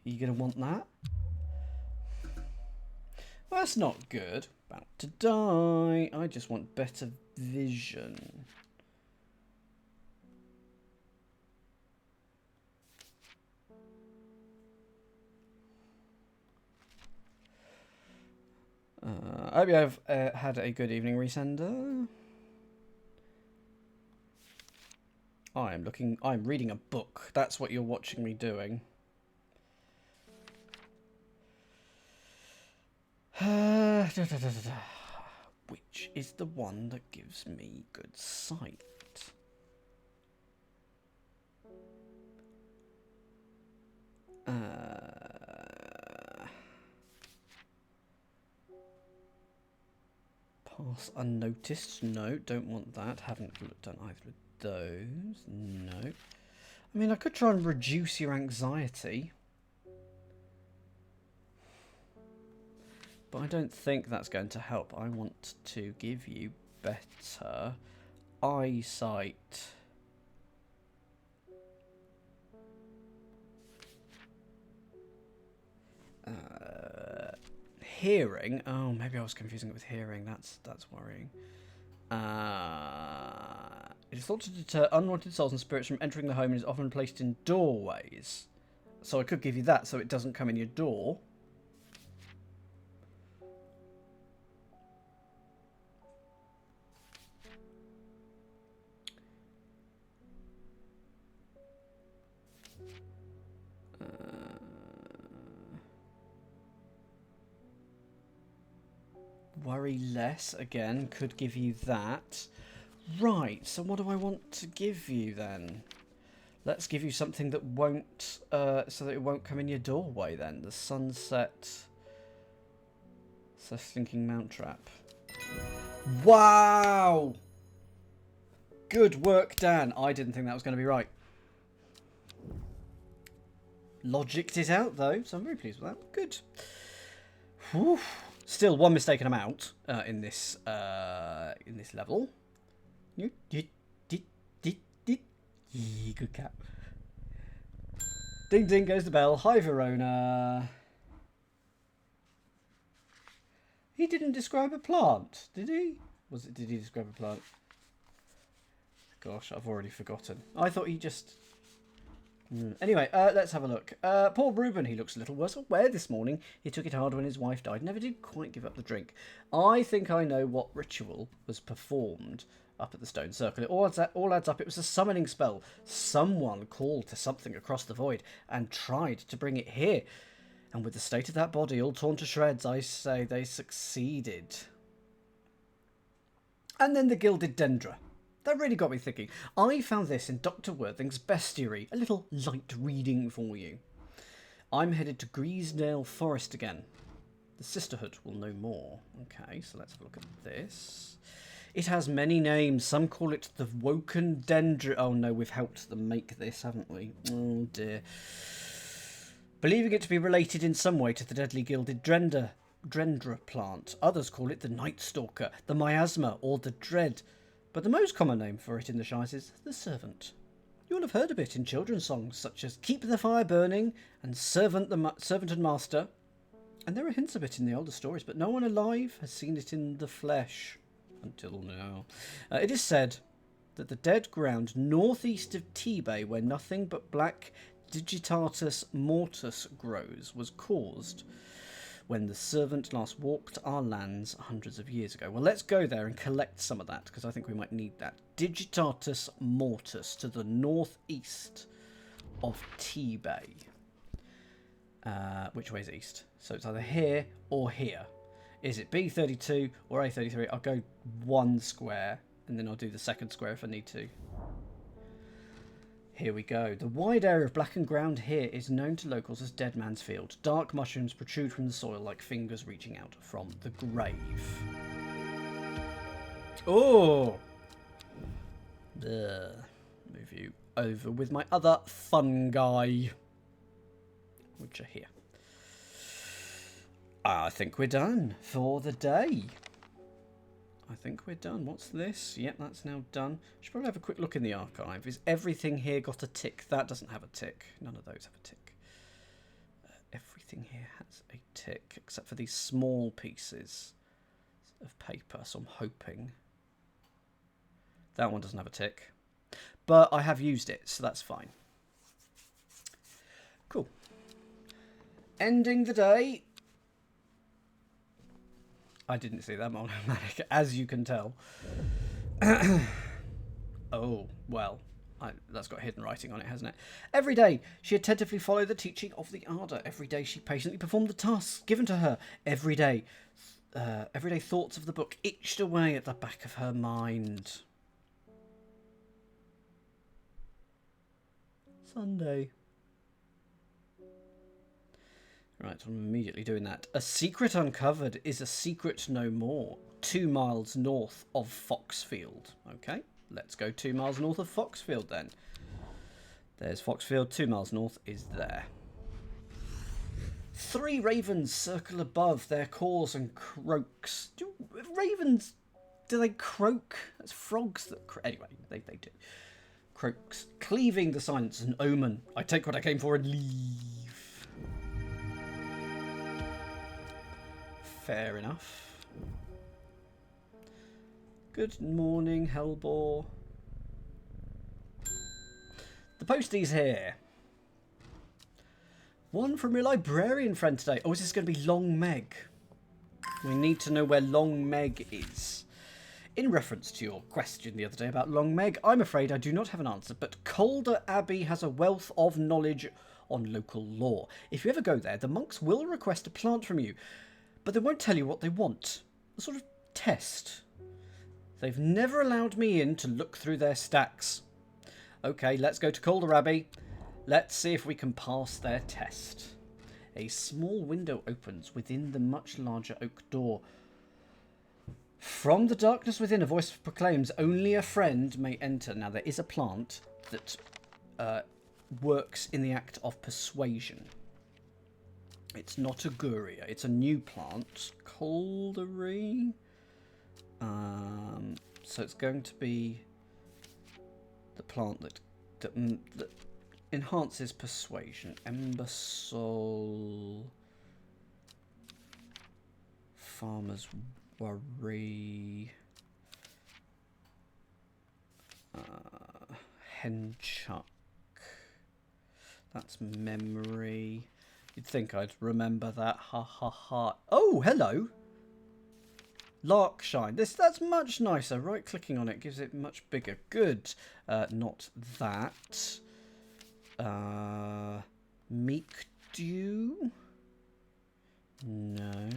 Are you going to want that? Well, that's not good. About to die. I just want better vision. I hope you have had a good evening, Resender. I'm reading a book. That's what you're watching me doing. Which is the one that gives me good sight? Pass unnoticed. No, don't want that. Haven't done either of those. No. I mean, I could try and reduce your anxiety. But I don't think that's going to help. I want to give you better eyesight. Hearing. Oh, maybe I was confusing it with hearing. That's worrying. It is thought to deter unwanted souls and spirits from entering the home and is often placed in doorways. So I could give you that so it doesn't come in your door. Worry less, again, could give you that. Right, so what do I want to give you then? Let's give you something that won't, so that it won't come in your doorway then. The sunset slinking mount trap. Wow! Good work, Dan. I didn't think that was going to be right. Logicked it out though, so I'm very pleased with that. Good. Whew. Still one mistake and I'm out in this level. Good cat. Ding ding goes the bell. Hi Verona. He didn't describe a plant, did he? Did he describe a plant? Gosh, I've already forgotten. I thought he just... Anyway, let's have a look. Poor Reuben, he looks a little worse aware this morning. He took it hard when his wife died. Never did quite give up the drink. I think I know what ritual was performed up at the stone circle. It all adds up. It was a summoning spell. Someone called to something across the void and tried to bring it here. And with the state of that body all torn to shreds, I say they succeeded. And then the gilded dendra. That really got me thinking. I found this in Dr. Worthing's bestiary. A little light reading for you. I'm headed to Greasdale Forest again. The Sisterhood will know more. Okay, so let's have a look at this. It has many names. Some call it the Woken Dendra. Oh no, we've helped them make this, haven't we? Oh dear. Believing it to be related in some way to the deadly gilded Drendra plant. Others call it the Night Stalker, the Miasma, or the Dread. But the most common name for it in the Shires is the Servant. You will have heard of it in children's songs such as Keep the Fire Burning and Servant and Master. And there are hints of it in the older stories, but no one alive has seen it in the flesh until now. It is said that the dead ground northeast of Tebay, where nothing but black Digitatus mortis grows, was caused when the Servant last walked our lands hundreds of years ago. Well, let's go there and collect some of that, because I think we might need that. Digitatus mortis to the northeast of Tebay. Which way is east? So it's either here or here. Is it B32 or A33? I'll go one square, and then I'll do the second square if I need to. Here we go. The wide area of blackened ground here is known to locals as Dead Man's Field. Dark mushrooms protrude from the soil like fingers reaching out from the grave. Oh! Move you over with my other fungi, which are here. I think we're done for the day. I think we're done. What's this? Yep, that's now done. Should probably have a quick look in the archive. Is everything here got a tick? That doesn't have a tick. None of those have a tick. Everything here has a tick, except for these small pieces of paper. So I'm hoping that one doesn't have a tick. But I have used it, so that's fine. Cool. Ending the day. I didn't see that monomanic, as you can tell. Oh, well, that's got hidden writing on it, hasn't it? Every day, she attentively followed the teaching of the Ardour. Every day, she patiently performed the tasks given to her. Everyday thoughts of the book itched away at the back of her mind. Sunday. Right, I'm immediately doing that. A secret uncovered is a secret no more. 2 miles north of Foxfield. Okay, let's go 2 miles north of Foxfield then. There's Foxfield, 2 miles north is there. 3 ravens circle above their caws and croaks. Do ravens, do they croak? That's frogs that anyway, they do. Croaks, cleaving the silence, an omen. I take what I came for and leave. Fair enough. Good morning, Hellbore. The postie's here. One from your librarian friend today. Oh, is this going to be Long Meg? We need to know where Long Meg is. In reference to your question the other day about Long Meg, I'm afraid I do not have an answer, but Calder Abbey has a wealth of knowledge on local law. If you ever go there, the monks will request a plant from you, but they won't tell you what they want. A sort of test. They've never allowed me in to look through their stacks. Okay, let's go to Calder Abbey. Let's see if we can pass their test. A small window opens within the much larger oak door. From the darkness within, a voice proclaims, only a friend may enter. Now, there is a plant that works in the act of persuasion. It's not a Guria. It's a new plant. Caldery. So it's going to be the plant that enhances persuasion. Embersol. Farmer's Worry. Henchuck. That's memory. You'd think I'd remember that. Ha ha ha. Oh, hello. Larkshine. That's much nicer. Right clicking on it gives it much bigger. Good. Not that. Meek Dew? No.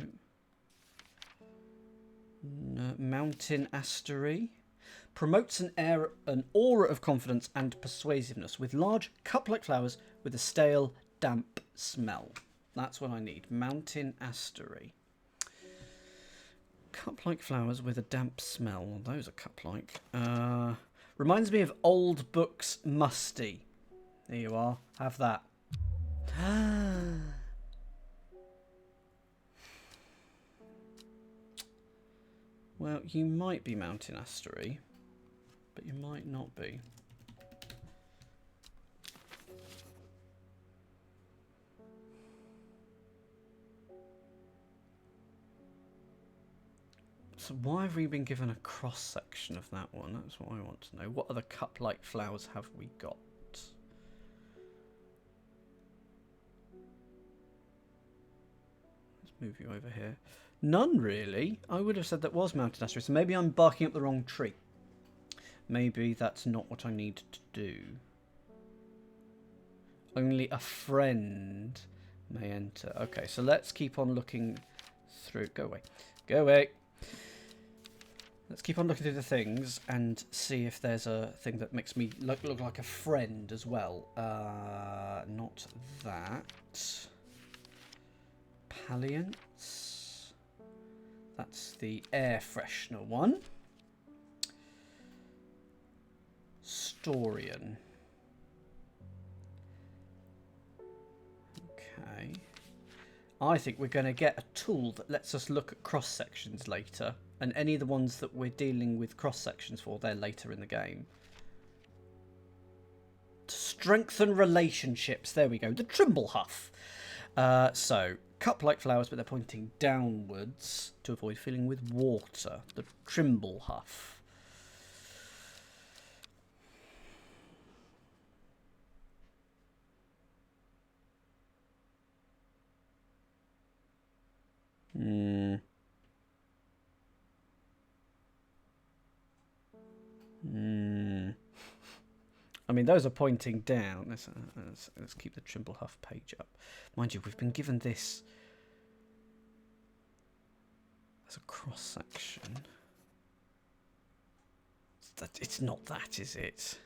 No. Mountain Astery. Promotes an aura of confidence and persuasiveness with large cup-like flowers with a stale, damp smell. That's what I need. Mountain Astery. Cup-like flowers with a damp smell. Well, those are cup-like. Reminds me of old books musty. There you are. Have that. Well, you might be Mountain Astery, but you might not be. So why have we been given a cross-section of that one? That's what I want to know. What other cup-like flowers have we got? Let's move you over here. None, really. I would have said that was Mountain Astery, so maybe I'm barking up the wrong tree. Maybe that's not what I need to do. Only a friend may enter. Okay, so let's keep on looking through. Go away. Go away. Let's keep on looking through the things and see if there's a thing that makes me look like a friend as well. Not that. Palliance. That's the air freshener one. Storian. Okay. I think we're going to get a tool that lets us look at cross-sections later. And any of the ones that we're dealing with cross-sections for, they're later in the game. To strengthen relationships. There we go. The Trimble Huff. So, cup-like flowers, but they're pointing downwards to avoid filling with water. The Trimble Huff. I mean, those are pointing down. Let's keep the Trimble Huff page up. Mind you, we've been given this as a cross-section. It's not that, is it?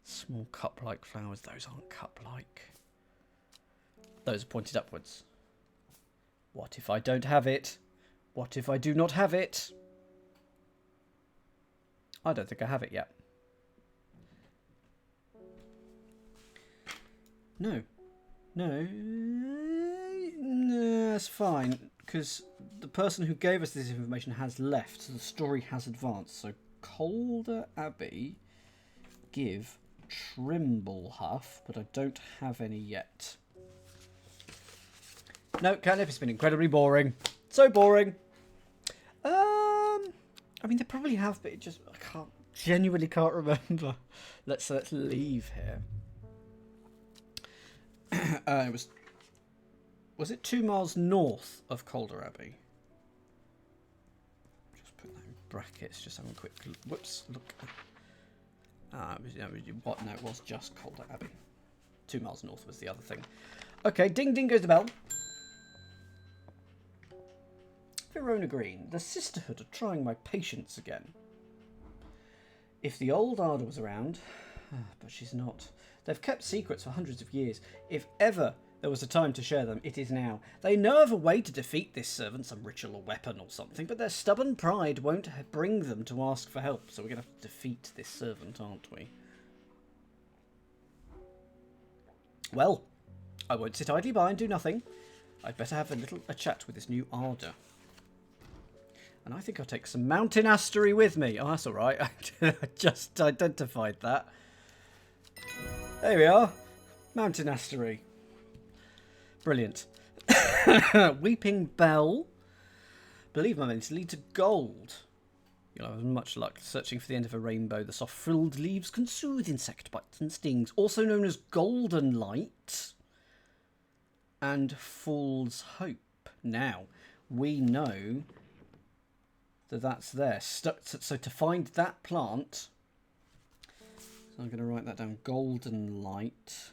Small cup-like flowers. Those aren't cup-like. Those are pointed upwards. What if I don't have it? What if I do not have it? I don't think I have it yet. No. No. No, that's fine. Because the person who gave us this information has left, so the story has advanced. So Calder Abbey give Trimblehuff, but I don't have any yet. No, catnip has been incredibly boring. So boring. I mean, they probably have, but I genuinely can't remember. Let's leave here. Was it 2 miles north of Calder Abbey? Just put that in brackets. Just having a quick look. What? No, it was just Calder Abbey. 2 miles north was the other thing. Okay, ding ding goes the bell. Verona Green, the Sisterhood are trying my patience again. If the old Arda was around, but she's not. They've kept secrets for hundreds of years. If ever there was a time to share them, it is now. They know of a way to defeat this servant, some ritual or weapon or something, but their stubborn pride won't bring them to ask for help. So we're going to have to defeat this servant, aren't we? Well, I won't sit idly by and do nothing. I'd better have a chat with this new Arda. And I think I'll take some mountain astery with me. Oh, that's all right. I just identified that. There we are. Mountain astery. Brilliant. Weeping Bell. Believe my means lead to gold. You'll have much luck searching for the end of a rainbow. The soft frilled leaves can soothe insect bites and stings. Also known as golden light. And fool's hope. Now, we know that's there. So to find that plant, so I'm going to write that down. Golden light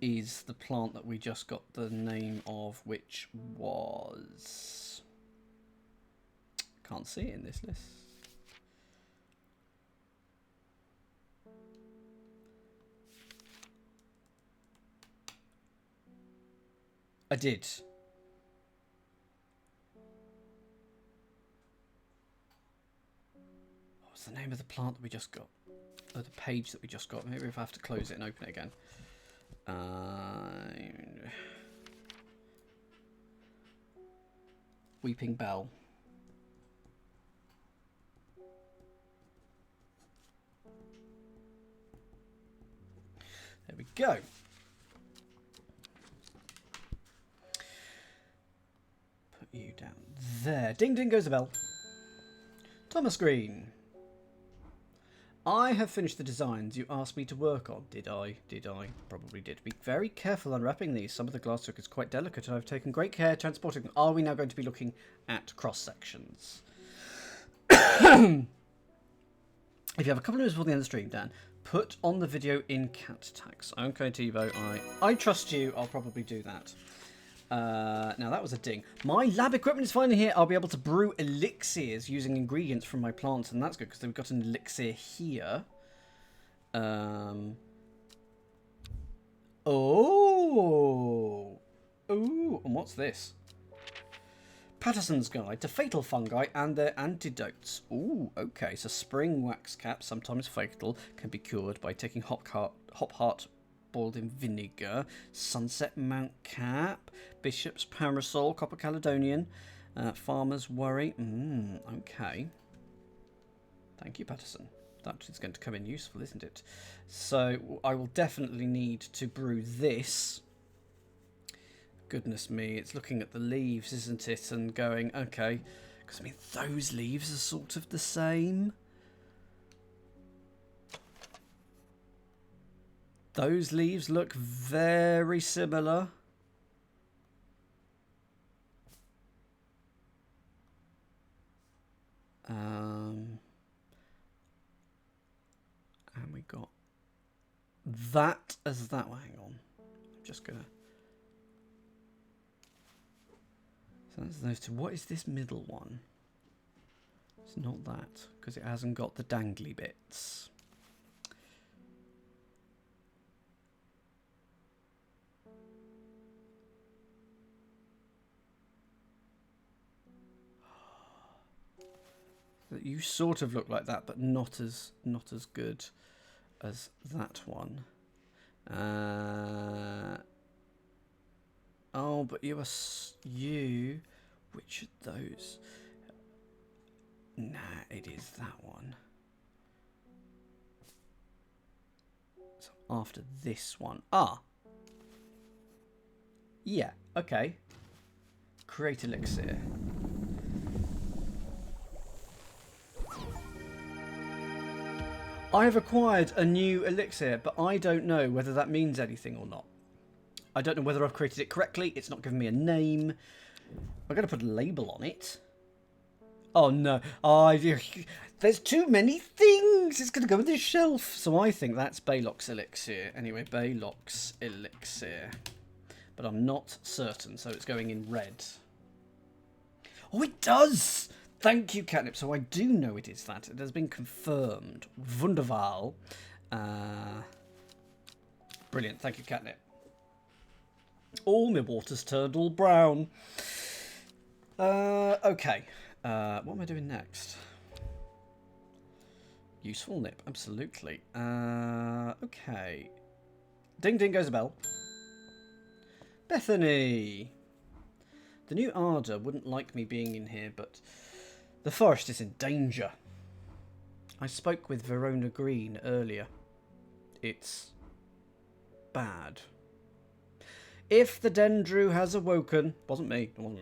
is the plant that we just got the name of, which was... Can't see it in this list. I did. What's the name of the plant that we just got? Or the page that we just got? Maybe if I have to close it and open it again. Weeping Bell. There we go. Put you down there. Ding ding goes the bell. Thomas Green. I have finished the designs you asked me to work on. Did I? Did I? Probably did. Be very careful unwrapping these. Some of the glasswork is quite delicate and I've taken great care transporting them. Are we now going to be looking at cross-sections? If you have a couple of minutes before the end of the stream, Dan, put on the video in cat tags. Okay, Tivo, I trust you. I'll probably do that. Now that was a ding. My lab equipment is finally here. I'll be able to brew elixirs using ingredients from my plants, and that's good because we've got an elixir here. Oh, and what's this? Patterson's Guide to Fatal Fungi and Their Antidotes. Ooh, okay. So spring wax cap, sometimes fatal, can be cured by taking hop heart boiled in vinegar. Sunset Mount Cap, Bishop's Parasol, Copper Caledonian, Farmer's Worry. Okay. Thank you, Patterson. That is going to come in useful, isn't it? So I will definitely need to brew this. Goodness me, it's looking at the leaves, isn't it? And going, okay. Because, I mean, those leaves are sort of the same. Those leaves look very similar. And we got that as that one. Hang on. I'm just going to... So that's those two. What is this middle one? It's not that, because it hasn't got the dangly bits. You sort of look like that, but not as good as that one. Oh, but you are you. Which of those? Nah, it is that one. So after this one. Ah. Yeah. Okay. Create elixir. I have acquired a new elixir, but I don't know whether that means anything or not. I don't know whether I've created it correctly. It's not giving me a name. I'm going to put a label on it. Oh, no. Oh, there's too many things. It's going to go on this shelf. So I think that's Baylock's elixir. Anyway, Baylock's elixir. But I'm not certain, so it's going in red. Oh, it does! Thank you, Catnip. So I do know it is that. It has been confirmed. Wunderval. Brilliant. Thank you, Catnip. All my water's turned all brown. Okay. What am I doing next? Useful nip. Absolutely. Okay. Ding ding goes a bell. Bethany. The new Arder wouldn't like me being in here, but the forest is in danger. I spoke with Verona Green earlier. It's bad. If the Dendru has awoken, wasn't me, no,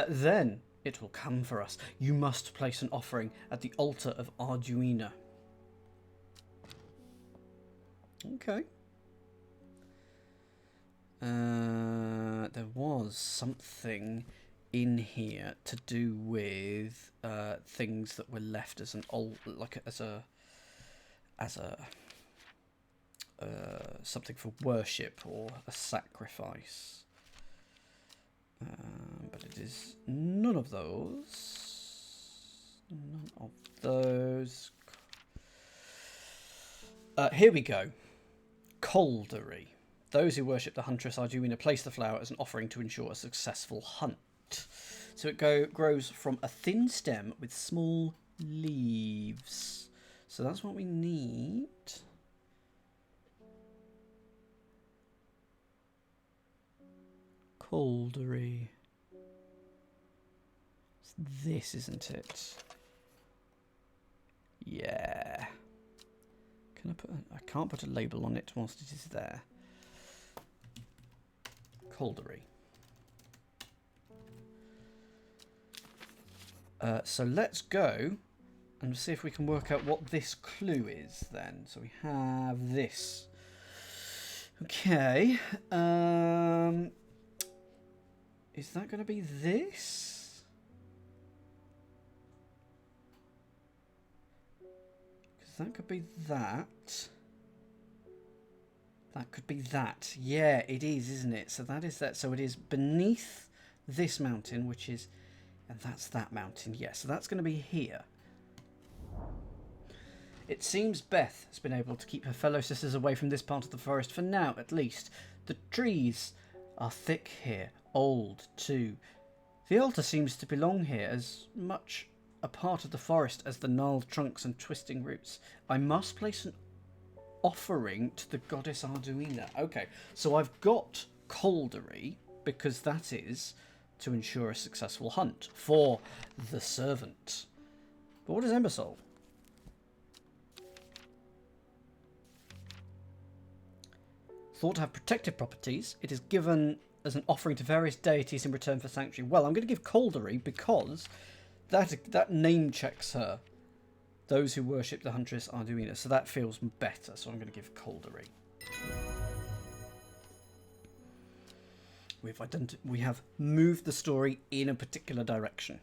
then it will come for us. You must place an offering at the altar of Arduina. Okay. There was something in here to do with things that were left as an old, like as a something for worship or a sacrifice. But it is none of those. None of those. Here we go. Coldery. Those who worship the huntress Arduina place the flower as an offering to ensure a successful hunt. So it grows from a thin stem with small leaves. So that's what we need. Coldery. It's this, isn't it? Yeah. Can I put? I can't put a label on it whilst it is there. Coldery. So let's go and see if we can work out what this clue is then. So we have this. Okay. Is that going to be this? Because that could be that. That could be that. Yeah, it is, isn't it? So that is that. So it is beneath this mountain, which is... And that's that mountain. Yeah, so that's going to be here. It seems Beth has been able to keep her fellow sisters away from this part of the forest, for now, at least. The trees are thick here. Old, too. The altar seems to belong here, as much a part of the forest as the gnarled trunks and twisting roots. I must place an offering to the goddess Arduina. Okay, so I've got Coldery, because that is to ensure a successful hunt for the servant. But what is Embersol? Thought to have protective properties. It is given as an offering to various deities in return for sanctuary. Well, I'm going to give Coldery because that name checks her. Those who worship the huntress Arduina. So that feels better. So I'm going to give Coldery. We have moved the story in a particular direction.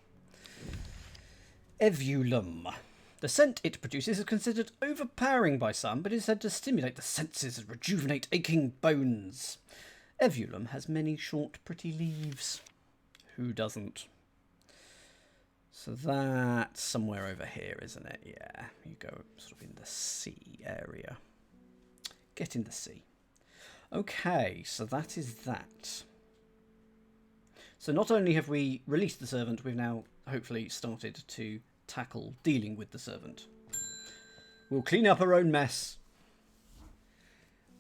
Evulum. The scent it produces is considered overpowering by some, but is said to stimulate the senses and rejuvenate aching bones. Evulum has many short, pretty leaves. Who doesn't? So that's somewhere over here, isn't it? Yeah, you go sort of in the sea area. Get in the sea. Okay, so that is that. So not only have we released the servant, we've now hopefully started to tackle dealing with the servant. We'll clean up our own mess.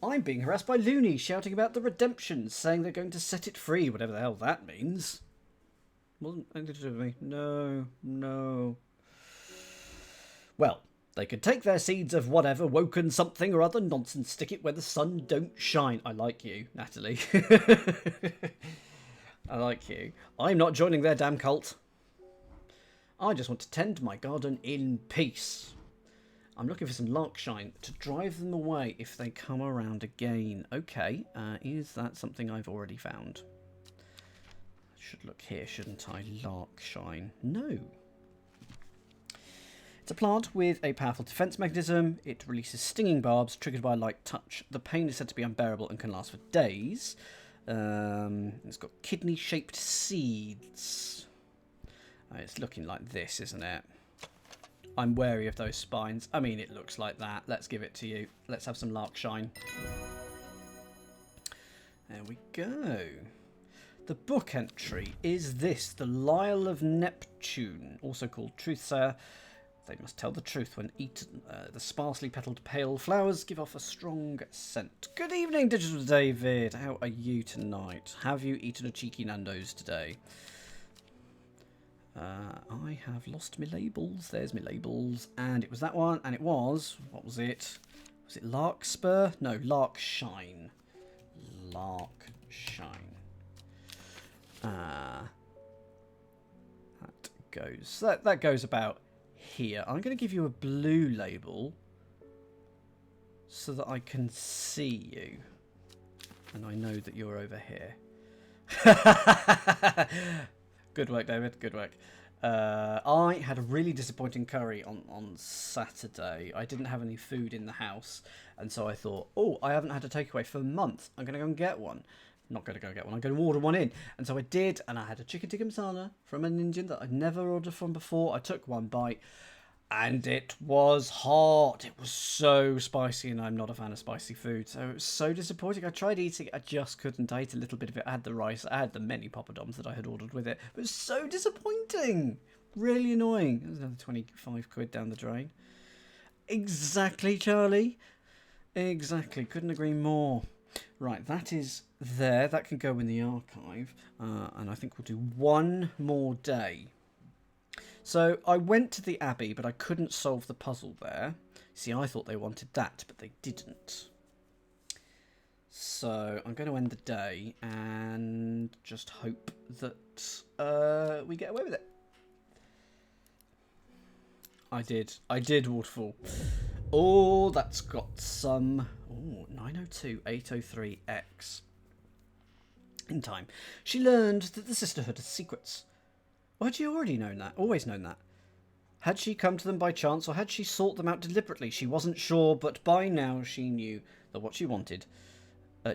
I'm being harassed by loonies shouting about the redemption, saying they're going to set it free, whatever the hell that means. Wasn't anything to do with me. No, no. Well, they could take their seeds of whatever, woken something or other nonsense, stick it where the sun don't shine. I like you, Natalie. I like you. I'm not joining their damn cult. I just want to tend my garden in peace. I'm looking for some larkshine to drive them away if they come around again. Okay, is that something I've already found? I should look here, shouldn't I? Larkshine. No. It's a plant with a powerful defense mechanism. It releases stinging barbs triggered by a light touch. The pain is said to be unbearable and can last for days. It's got kidney-shaped seeds. It's looking like this, isn't it? I'm wary of those spines. I mean, it looks like that. Let's give it to you. Let's have some larkshine. There we go. The book entry is this. The Lyle of Neptune, also called Truthsayer. They must tell the truth when eaten. The sparsely petalled pale flowers give off a strong scent. Good evening, Digital David. How are you tonight? Have you eaten a cheeky Nando's today? I have lost my labels. There's my labels. And it was that one. And it was... What was it? Was it Larkspur? No, Larkshine. Larkshine. That goes... That goes about here. I'm going to give you a blue label so that I can see you. And I know that you're over here. Good work, David. Good work. I had a really disappointing curry on Saturday. I didn't have any food in the house. And so I thought, oh, I haven't had a takeaway for months. I'm going to go and get one. Not going to go get one. I'm going to order one in. And so I did. And I had a chicken tikka masala from an Indian that I'd never ordered from before. I took one bite. And it was hot. It was so spicy, and I'm not a fan of spicy food. So it was so disappointing. I tried eating it. I just couldn't. I ate a little bit of it. I had the rice. I had the many poppadoms that I had ordered with it. It was so disappointing. Really annoying. There's another 25 quid down the drain. Exactly, Charlie. Exactly. Couldn't agree more. Right, that is there. That can go in the archive. And I think we'll do one more day. So I went to the Abbey, but I couldn't solve the puzzle there. See, I thought they wanted that, but they didn't. So I'm going to end the day and just hope that we get away with it. I did, Waterfall. Oh, that's got some... Oh, 902-803-X. In time, she learned that the Sisterhood has secrets. Or had she already known that? Always known that? Had she come to them by chance, or had she sought them out deliberately? She wasn't sure, but by now she knew that what she wanted.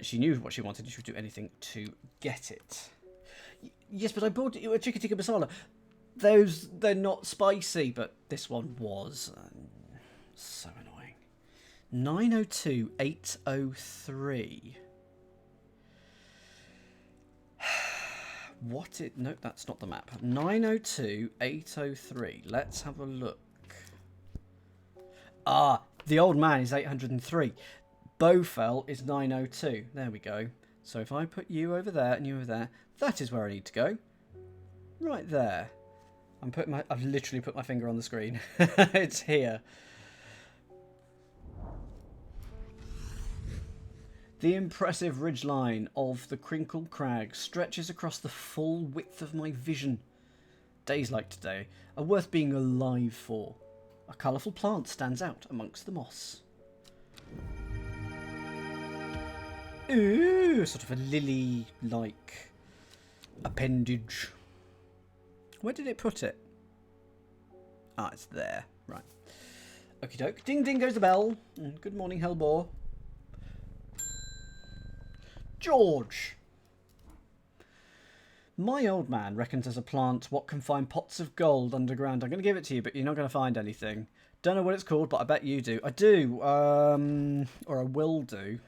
She knew what she wanted, and she would do anything to get it. Yes, but I bought you a chicken tikka masala. They're not spicy, but this one was. So annoying. 902-803. What it... No, that's not the map. 902-803. Let's have a look. Ah, the old man is 803. Bowfell is 902. There we go. So if I put you over there and you over there, that is where I need to go. Right there. I've literally put my finger on the screen. It's here. The impressive ridgeline of the crinkled crag stretches across the full width of my vision. Days like today are worth being alive for. A colourful plant stands out amongst the moss. Ooh, sort of a lily-like appendage. Where did it put it? Ah, it's there. Right. Okie doke. Ding ding goes the bell. Good morning, Hellbore. George. My old man reckons there's a plant what can find pots of gold underground. I'm going to give it to you, but you're not going to find anything. Don't know what it's called, but I bet you do. I do. Or I will do.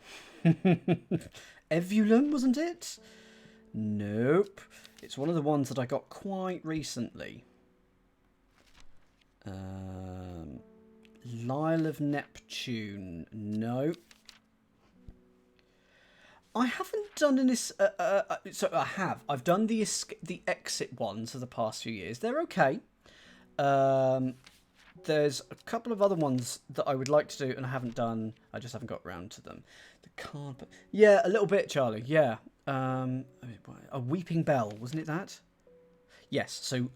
Evulum, wasn't it? Nope. It's one of the ones that I got quite recently. Lyle of Neptune. Nope. I haven't done any. So I have. I've done the exit ones for the past few years. They're okay. Um, there's a couple of other ones that I would like to do and I haven't done. I just haven't got around to them. The card, yeah, a little bit, Charlie. Yeah. A weeping bell, wasn't it that? Yes. So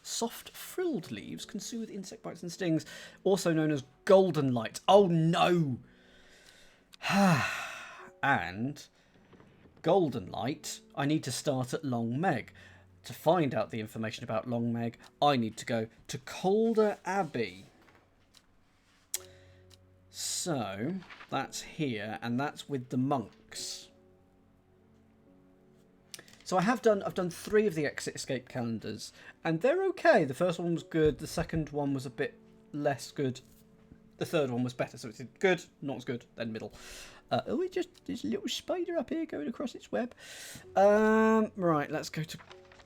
soft frilled leaves can soothe insect bites and stings, also known as golden light. Oh no. And golden light, I need to start at Long Meg. To find out the information about Long Meg, I need to go to Calder Abbey. So that's here, and that's with the monks. So I've done 3 of the exit escape calendars, and they're okay. The first one was good. The second one was a bit less good. The third one was better. So it's good, not as good, then middle. Oh, it just there's a little spider up here going across its web. Right, let's go to.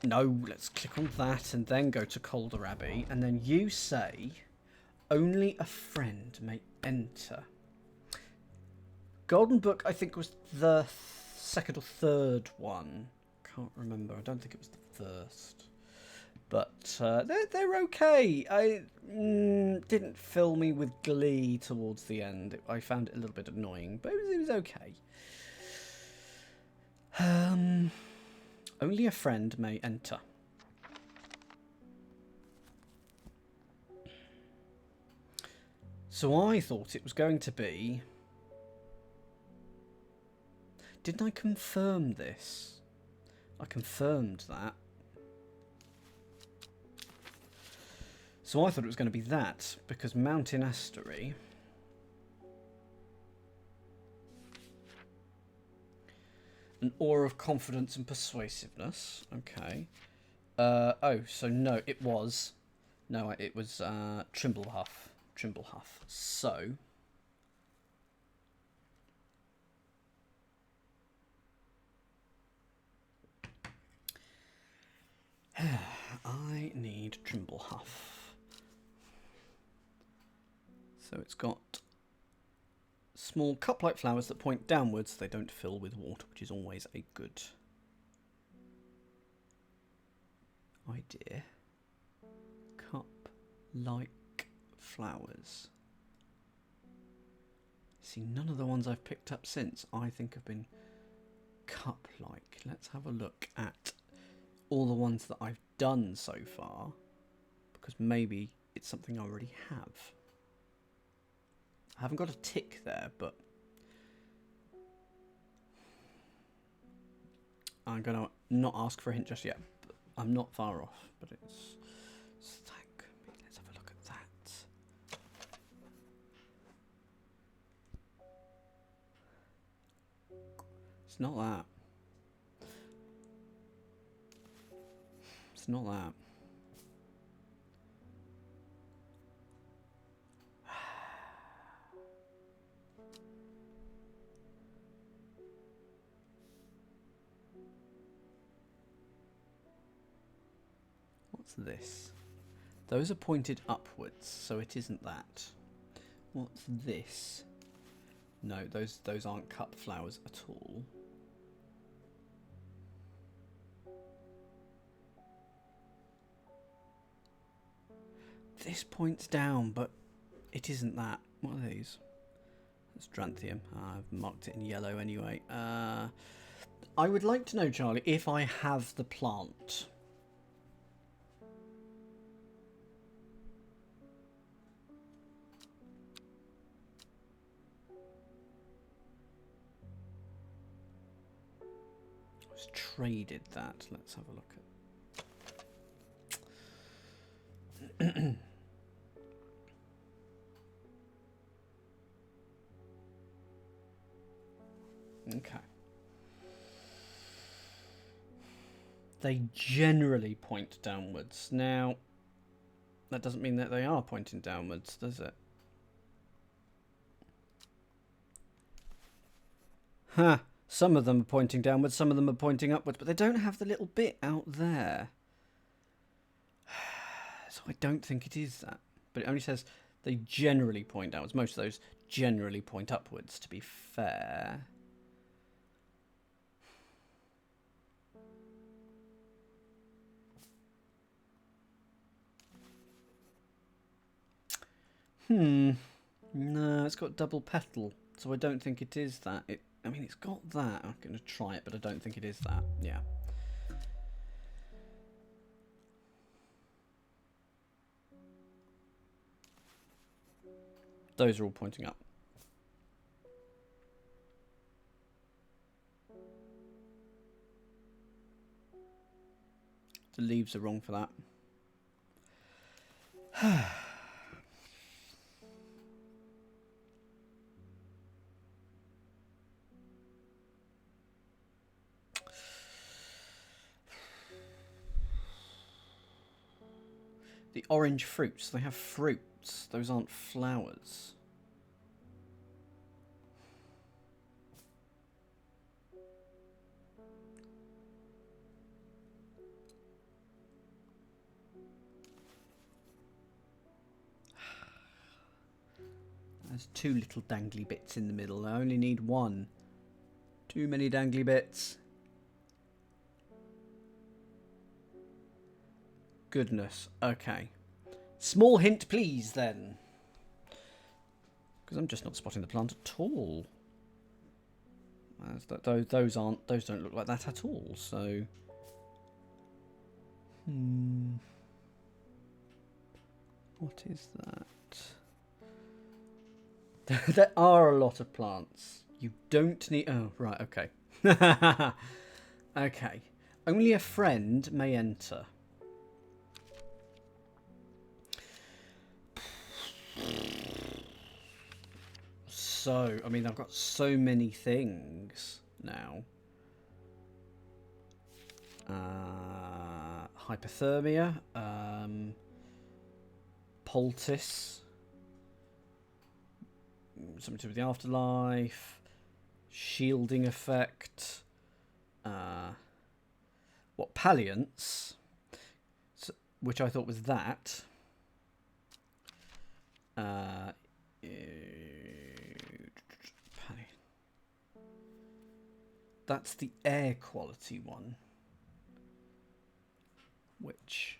No, let's click on that and then go to Calder Abbey, and then you say only a friend may enter. Golden Book, I think, was the second or third one. Can't remember. I don't think it was the first. But they're okay. I didn't fill me with glee towards the end. I found it a little bit annoying, but it was okay. Only a friend may enter. So I thought it was going to be... Didn't I confirm this? I confirmed that. So I thought it was going to be that, because Mountain Astery... An aura of confidence and persuasiveness. Okay. Oh, so no, it was... No, it was Trimblehuff. Trimblehuff. So... I need Trimblehuff. So it's got small cup-like flowers that point downwards. They don't fill with water, which is always a good idea. Cup-like flowers. See, none of the ones I've picked up since I think have been cup-like. Let's have a look at all the ones that I've done so far, because maybe it's something I already have. I haven't got a tick there, but I'm going to not ask for a hint just yet. But I'm not far off, but it's stank. Let's have a look at that. It's not that. It's not that. What's this? Those are pointed upwards, so it isn't that. What's this? No, those aren't cup flowers at all. This points down, but it isn't that. What are these? It's Dranthium. I've marked it in yellow anyway. I would like to know, Charlie, if I have the plant. I was traded that. Let's have a look at. Okay. They generally point downwards. Now, that doesn't mean that they are pointing downwards, does it? Huh. Some of them are pointing downwards, some of them are pointing upwards, but they don't have the little bit out there. So I don't think it is that. But it only says they generally point downwards. Most of those generally point upwards, to be fair. No, it's got double petal, so I don't think it is that. I mean, it's got that. I'm going to try it, but I don't think it is that. Yeah. Those are all pointing up. The leaves are wrong for that. The orange fruits, they have fruits. Those aren't flowers. There's two little dangly bits in the middle. I only need one. Too many dangly bits. Goodness. Okay. Small hint, please, then. Because I'm just not spotting the plant at all. Those don't look like that at all. So. What is that? There are a lot of plants. You don't need... Oh, right, okay. Okay. Only a friend may enter. So, I mean, I've got so many things now. Hypothermia. Poultice. Something to do with the afterlife. Shielding effect. What? Palliance. So, which I thought was that. That's the air quality one. Which...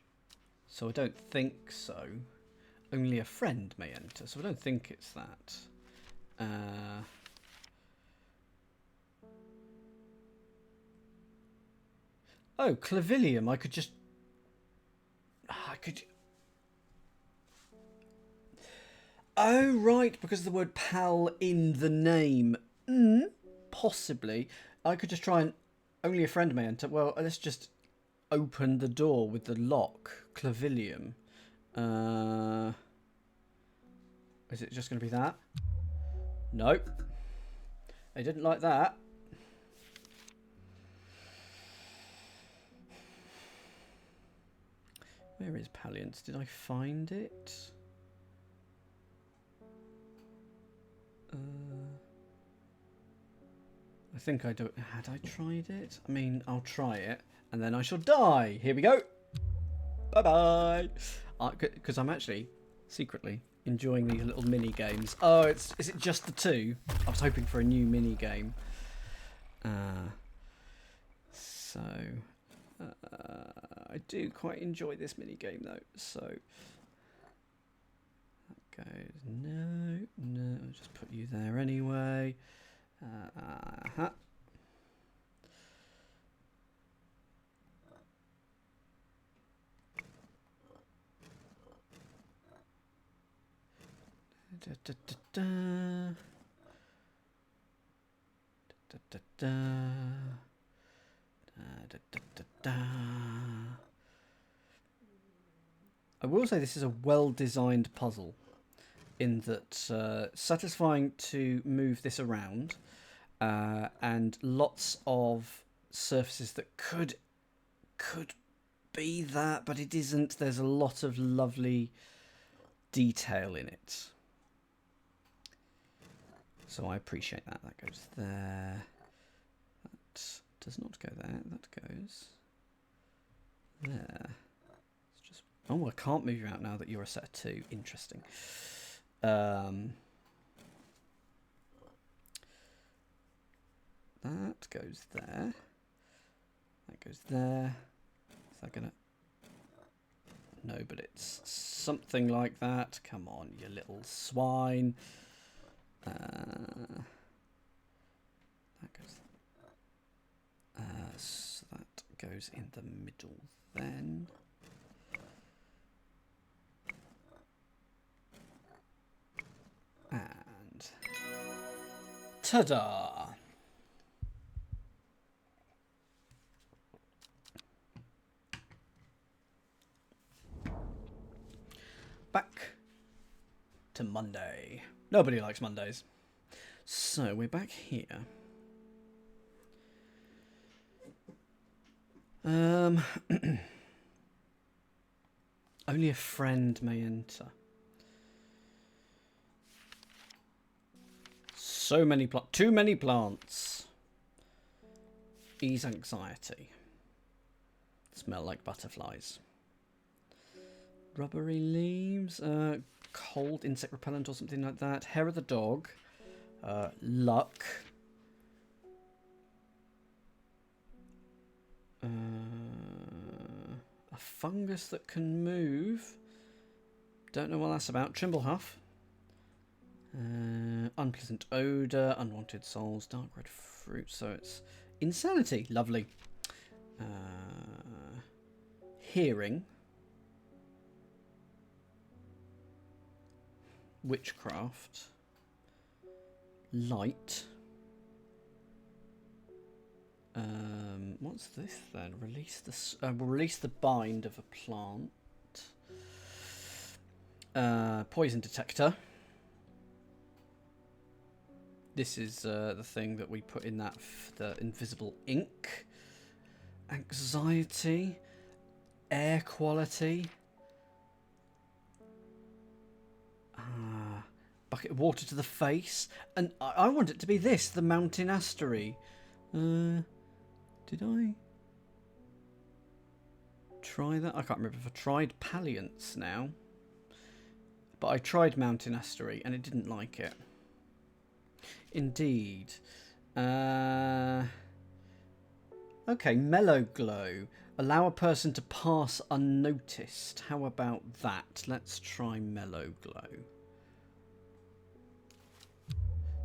So I don't think so. Only a friend may enter. So I don't think it's that. Oh, Clavilium. I could just... Oh, right. Because of the word pal in the name. Possibly. I could just try and... Only a friend may enter. Well, let's just open the door with the lock. Clavilium. Is it just going to be that? Nope. They didn't like that. Where is Palliance? Did I find it? I think I don't... Had I tried it? I mean, I'll try it, and then I shall die. Here we go. Bye-bye. Because I'm actually, secretly, enjoying these little mini-games. Oh, is it just the two? I was hoping for a new mini-game. I do quite enjoy this mini-game, though. So, that goes... No. I'll just put you there anyway. I will say this is a well-designed puzzle in that satisfying to move this around and lots of surfaces that could be that, but it isn't. There's a lot of lovely detail in it. So I appreciate that. That goes there. That does not go there. That goes there. It's just... Oh, I can't move you out now that you're a set of two. Interesting. That goes there. That goes there. Is that gonna... No, but it's something like that. Come on, you little swine. That goes. So that goes in the middle then. And ta-da! Back to Monday. Nobody likes Mondays. So we're back here. Only a friend may enter. So many too many plants. Ease anxiety. Smell like butterflies. Rubbery leaves. Cold insect repellent or something like that. Hair of the dog. Luck. A fungus that can move. Don't know what that's about. Trimblehuff. Unpleasant odour. Unwanted souls. Dark red fruit. So it's insanity. Lovely. Hearing. Witchcraft. Light. What's this then? Release the bind of a plant. Poison detector. This is the thing that we put in that the invisible ink. Anxiety. Air quality. Bucket of water to the face. And I want it to be this, the mountain astery. Did I try that? I can't remember if I tried Palliance now. But I tried Mountain Astery and it didn't like it. Indeed. Okay, Mellow Glow. Allow a person to pass unnoticed. How about that? Let's try Mellow Glow.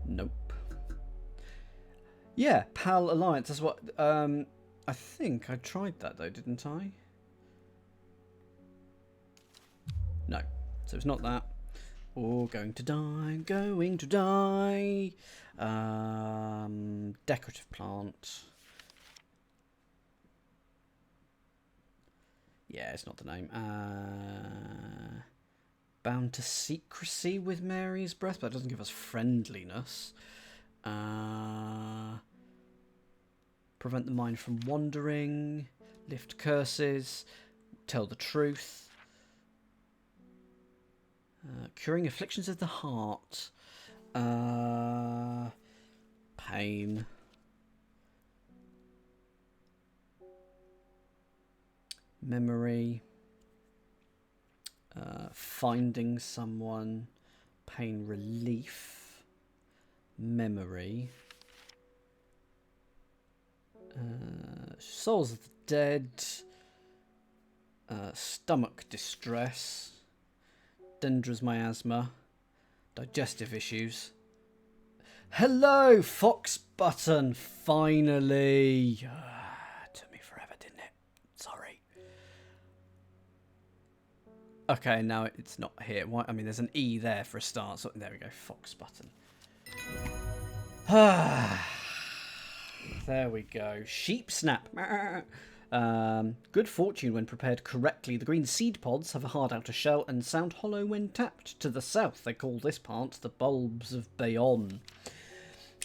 Nope. Yeah, Pal Alliance. That's what. I think I tried that though, didn't I? No. So it's not that. Or going to die. Going to die. Decorative plant. Yeah, it's not the name. Bound to secrecy with Mary's breath, but that doesn't give us friendliness. Prevent the mind from wandering. Lift curses. Tell the truth. Curing afflictions of the heart. Pain. Memory. Finding someone. Pain relief. Memory. Souls of the dead. Stomach distress. Dendro's miasma. Digestive issues. Hello, Fox Button. Finally. Took me forever, didn't it? Sorry. Okay, now it's not here. Why? I mean, there's an E there for a start. So there we go. Fox Button. There we go. Sheep snap. Good fortune when prepared correctly. The green seed pods have a hard outer shell and sound hollow when tapped. To the south, they call this part the bulbs of Bayonne.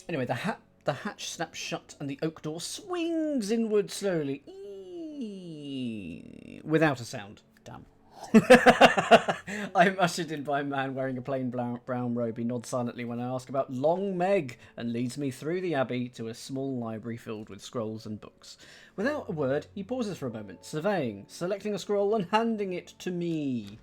Anyway, the hatch snaps shut and the oak door swings inward slowly. Without a sound. Damn. I'm ushered in by a man wearing a plain brown robe. He nods silently when I ask about Long Meg and leads me through the abbey to a small library filled with scrolls and books. Without a word, he pauses for a moment, surveying, selecting a scroll and handing it to me.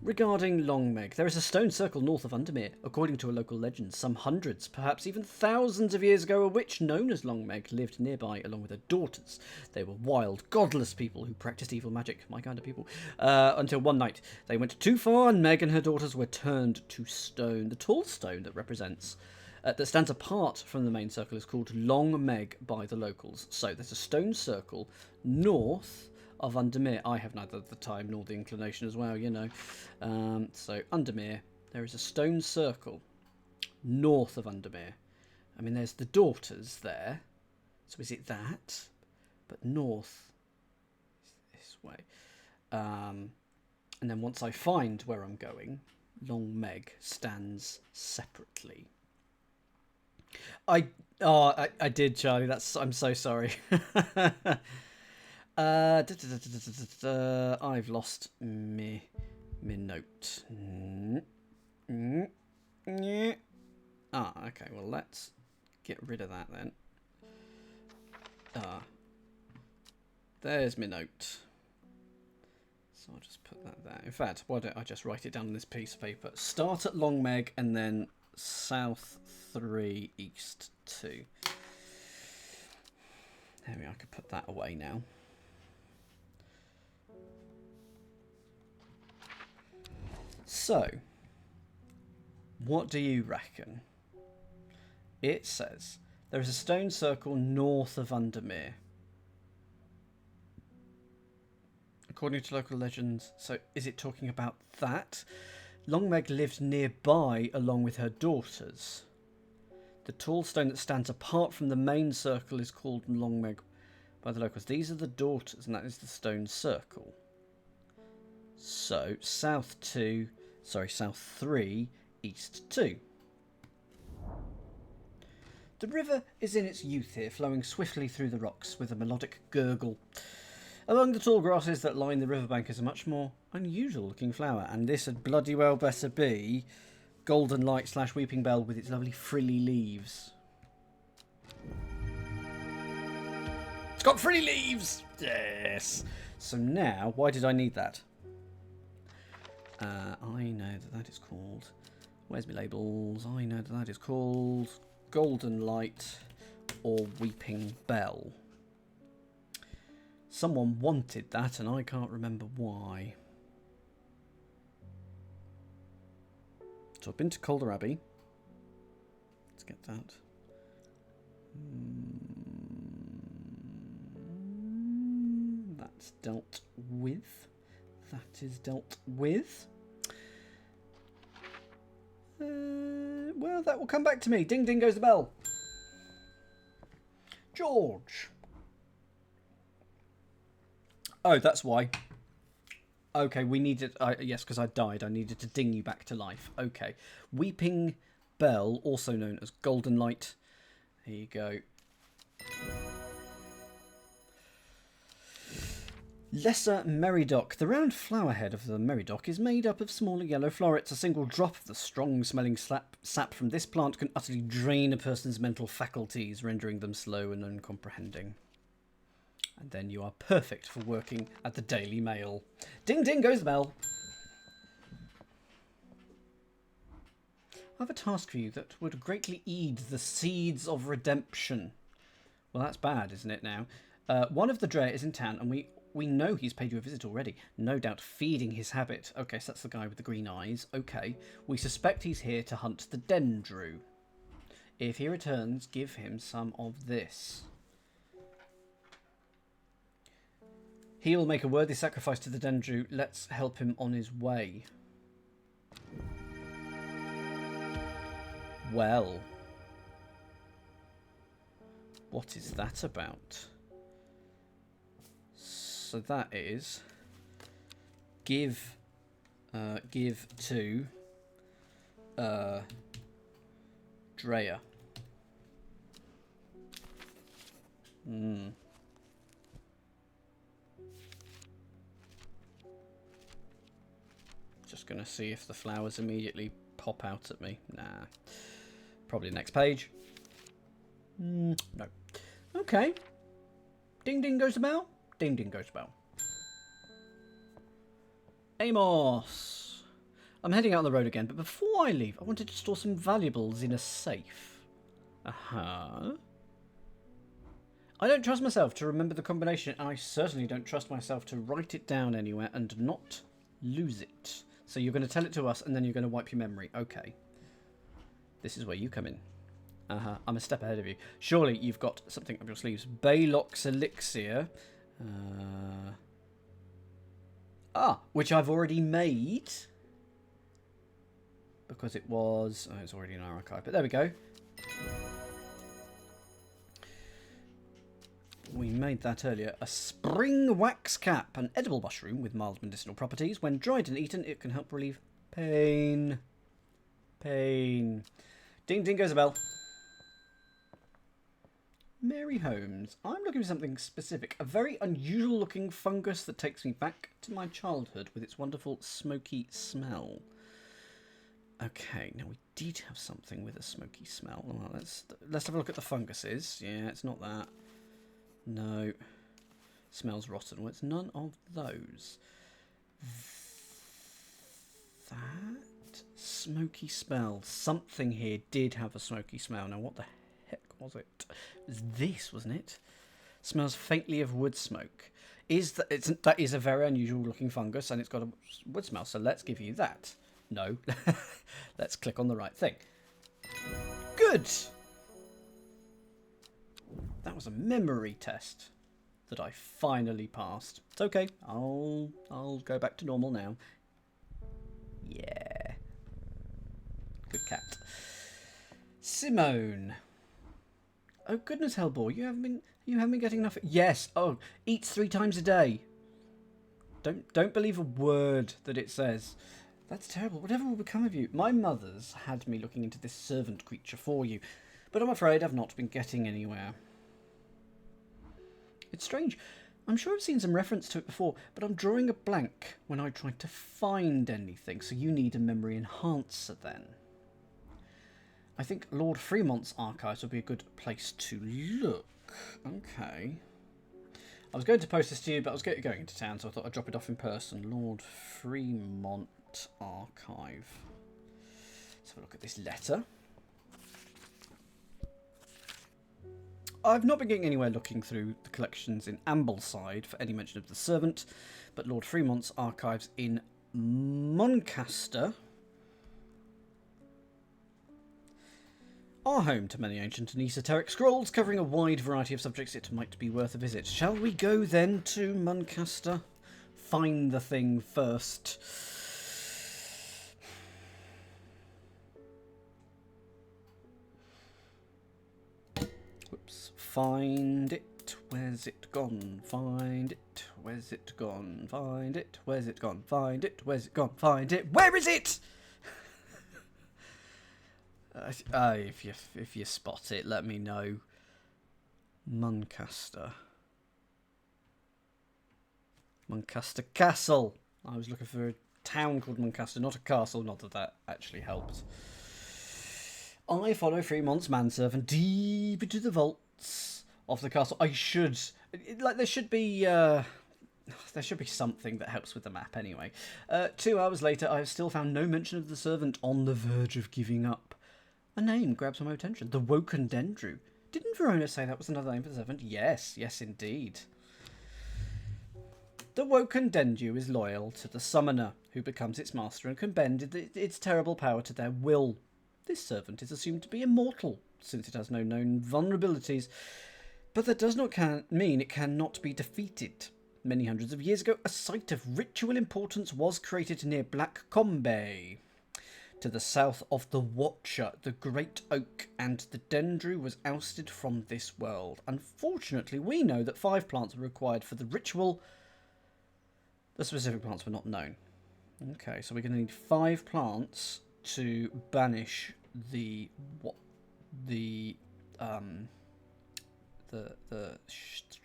Regarding Longmeg, there is a stone circle north of Undermere. According to a local legend, some hundreds, perhaps even thousands of years ago, a witch known as Longmeg lived nearby along with her daughters. They were wild, godless people who practiced evil magic, my kind of people, until one night they went too far and Meg and her daughters were turned to stone. The tall stone that stands apart from the main circle is called Longmeg by the locals. So there's a stone circle north of Undermere. I have neither the time nor the inclination as well, you know. So Undermere, there is a stone circle north of Undermere. I mean, there's the daughters there. So is it that? But north is this way. And then once I find where I'm going, Longmeg stands separately. I did, Charlie. I'm so sorry. I've lost me note. Okay. Well, let's get rid of that then. There's my note. So I'll just put that there. In fact, why don't I just write it down on this piece of paper? Start at Longmeg and then south 3, east 2. There we are. I could put that away now. So, what do you reckon? It says there is a stone circle north of Undermere. According to local legends, so is it talking about that? Longmeg lived nearby along with her daughters. The tall stone that stands apart from the main circle is called Longmeg by the locals. These are the daughters, and that is the stone circle. So, south 3, east 2. The river is in its youth here, flowing swiftly through the rocks with a melodic gurgle. Among the tall grasses that line the riverbank is a much more unusual looking flower, and this had bloody well better be Golden Light / Weeping Bell with its lovely frilly leaves. It's got frilly leaves! Yes! So now, why did I need that? I know that is called... Where's my labels? I know that is called Golden Light or Weeping Bell. Someone wanted that and I can't remember why. So I've been to Calder Abbey. Let's get that. That's dealt with. That is dealt with. Well, that will come back to me. Ding, ding goes the bell. George. Oh, that's why. Okay, we needed... yes, because I died. I needed to ding you back to life. Okay. Weeping Bell, also known as Golden Light. Here you go. Lesser Meridoc. The round flower head of the Meridoc is made up of smaller yellow florets. A single drop of the strong-smelling sap from this plant can utterly drain a person's mental faculties, rendering them slow and uncomprehending. And then you are perfect for working at the Daily Mail. Ding, ding goes the bell. I have a task for you that would greatly aid the seeds of redemption. Well, that's bad, isn't it now? One of the Dre is in town, and we know he's paid you a visit already. No doubt feeding his habit. Okay, so that's the guy with the green eyes. Okay. We suspect he's here to hunt the Dendru. If he returns, give him some of this. He will make a worthy sacrifice to the Dendru. Let's help him on his way. Well. What is that about? So that is give to Drea. Just gonna see if the flowers immediately pop out at me. Nah. Probably next page. No. Okay. Ding ding goes the bell. Ding ding goes the bell. Amos. I'm heading out on the road again, but before I leave, I wanted to store some valuables in a safe. Uh-huh. I don't trust myself to remember the combination, and I certainly don't trust myself to write it down anywhere and not lose it. So you're going to tell it to us, and then you're going to wipe your memory. Okay. This is where you come in. Uh-huh. I'm a step ahead of you. Surely you've got something up your sleeves. Baylock's Elixir. Which I've already made. Because it was... Oh, it's already in our archive. But there we go. We made that earlier. A spring wax cap. An edible mushroom with mild medicinal properties. When dried and eaten, it can help relieve pain. Pain. Ding ding goes a bell. Mary Holmes. I'm looking for something specific. A very unusual looking fungus that takes me back to my childhood with its wonderful smoky smell. Okay, now we did have something with a smoky smell. Well, let's have a look at the funguses. Yeah, it's not that. No. Smells rotten. Well, it's none of those. That smoky smell. Something here did have a smoky smell. Now, what the heck was it? It was this, wasn't it? Smells faintly of wood smoke. That is a very unusual looking fungus, and it's got a wood smell. So let's give you that. No. Let's click on the right thing. Good. That was a memory test that I finally passed. It's okay. I'll go back to normal now. Yeah. Good cat. Simone. Oh goodness, Hellboy, you haven't been getting enough. Yes. Oh, eats 3 times a day. Don't believe a word that it says. That's terrible. Whatever will become of you? My mother's had me looking into this servant creature for you, but I'm afraid I've not been getting anywhere. It's strange. I'm sure I've seen some reference to it before, but I'm drawing a blank when I try to find anything, so you need a memory enhancer then. I think Lord Fremont's archives would be a good place to look. Okay. I was going to post this to you, but I was going into town, so I thought I'd drop it off in person. Lord Fremont archive. Let's have a look at this letter. I've not been getting anywhere looking through the collections in Ambleside for any mention of the servant, but Lord Fremont's archives in Muncaster are home to many ancient and esoteric scrolls covering a wide variety of subjects. It might be worth a visit. Shall we go then to Muncaster? Find the thing first. Whoops. Find it. Where's it gone? Find it. Where's it gone? Find it. Where's it gone? Find it. Where's it gone? Find it. Where is it? If you spot it, let me know. Muncaster. Muncaster Castle. I was looking for a town called Muncaster, not a castle. Not that that actually helped. I follow Fremont's manservant deep into the vaults of the castle. I should... Like, there should be something that helps with the map anyway. 2 hours later, I have still found no mention of the servant, on the verge of giving up. A name grabs my attention. The Woken Dendru. Didn't Verona say that was another name for the servant? Yes, yes indeed. The Woken Dendru is loyal to the summoner, who becomes its master and can bend its terrible power to their will. This servant is assumed to be immortal, since it has no known vulnerabilities, but that does not mean it cannot be defeated. Many hundreds of years ago, a site of ritual importance was created near Black Combe, to the south of the Watcher, the Great Oak, and the Dendru was ousted from this world. Unfortunately, we know that 5 plants were required for the ritual. The specific plants were not known. Okay, so we're going to need 5 plants to banish the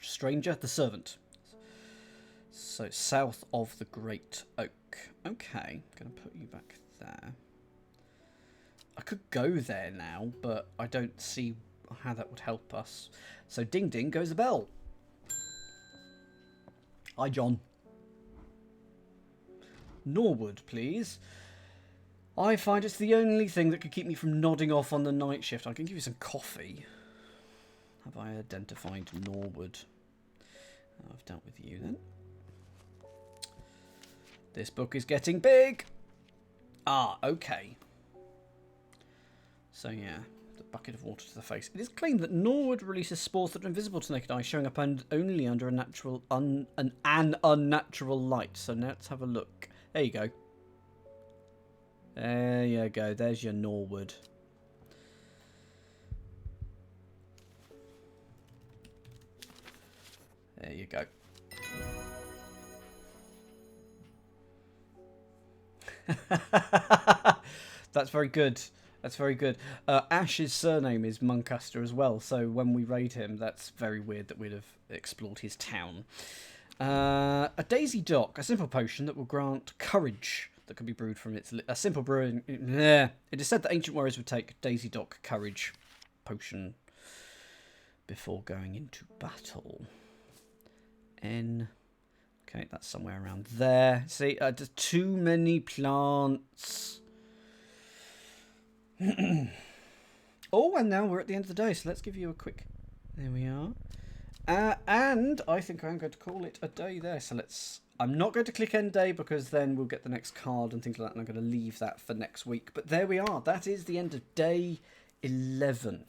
stranger, the servant. So south of the Great Oak. Okay, I'm going to put you back there. I could go there now, but I don't see how that would help us. So ding ding goes the bell. Hi, John. Norwood, please. I find it's the only thing that could keep me from nodding off on the night shift. I can give you some coffee. Have I identified Norwood? I've dealt with you then. This book is getting big. Ah, okay. So yeah, the bucket of water to the face. It is claimed that Norwood releases spores that are invisible to the naked eye, showing up only under a natural, an unnatural light. So now let's have a look. There you go. There you go. There's your Norwood. There you go. That's very good. That's very good. Ash's surname is Muncaster as well, so when we raid him, that's very weird that we'd have explored his town. A Daisy Dock, a simple potion that will grant courage that can be brewed from its... A simple brewing... Yeah. It is said that ancient warriors would take Daisy Dock courage potion before going into battle. Okay, that's somewhere around there. See, there's too many plants. Oh, and now we're at the end of the day, so let's give you a quick... There we are. And I think I'm going to call it a day there. So let's... I'm not going to click end day because then we'll get the next card and things like that, and I'm going to leave that for next week. But there we are. That is the end of day 11.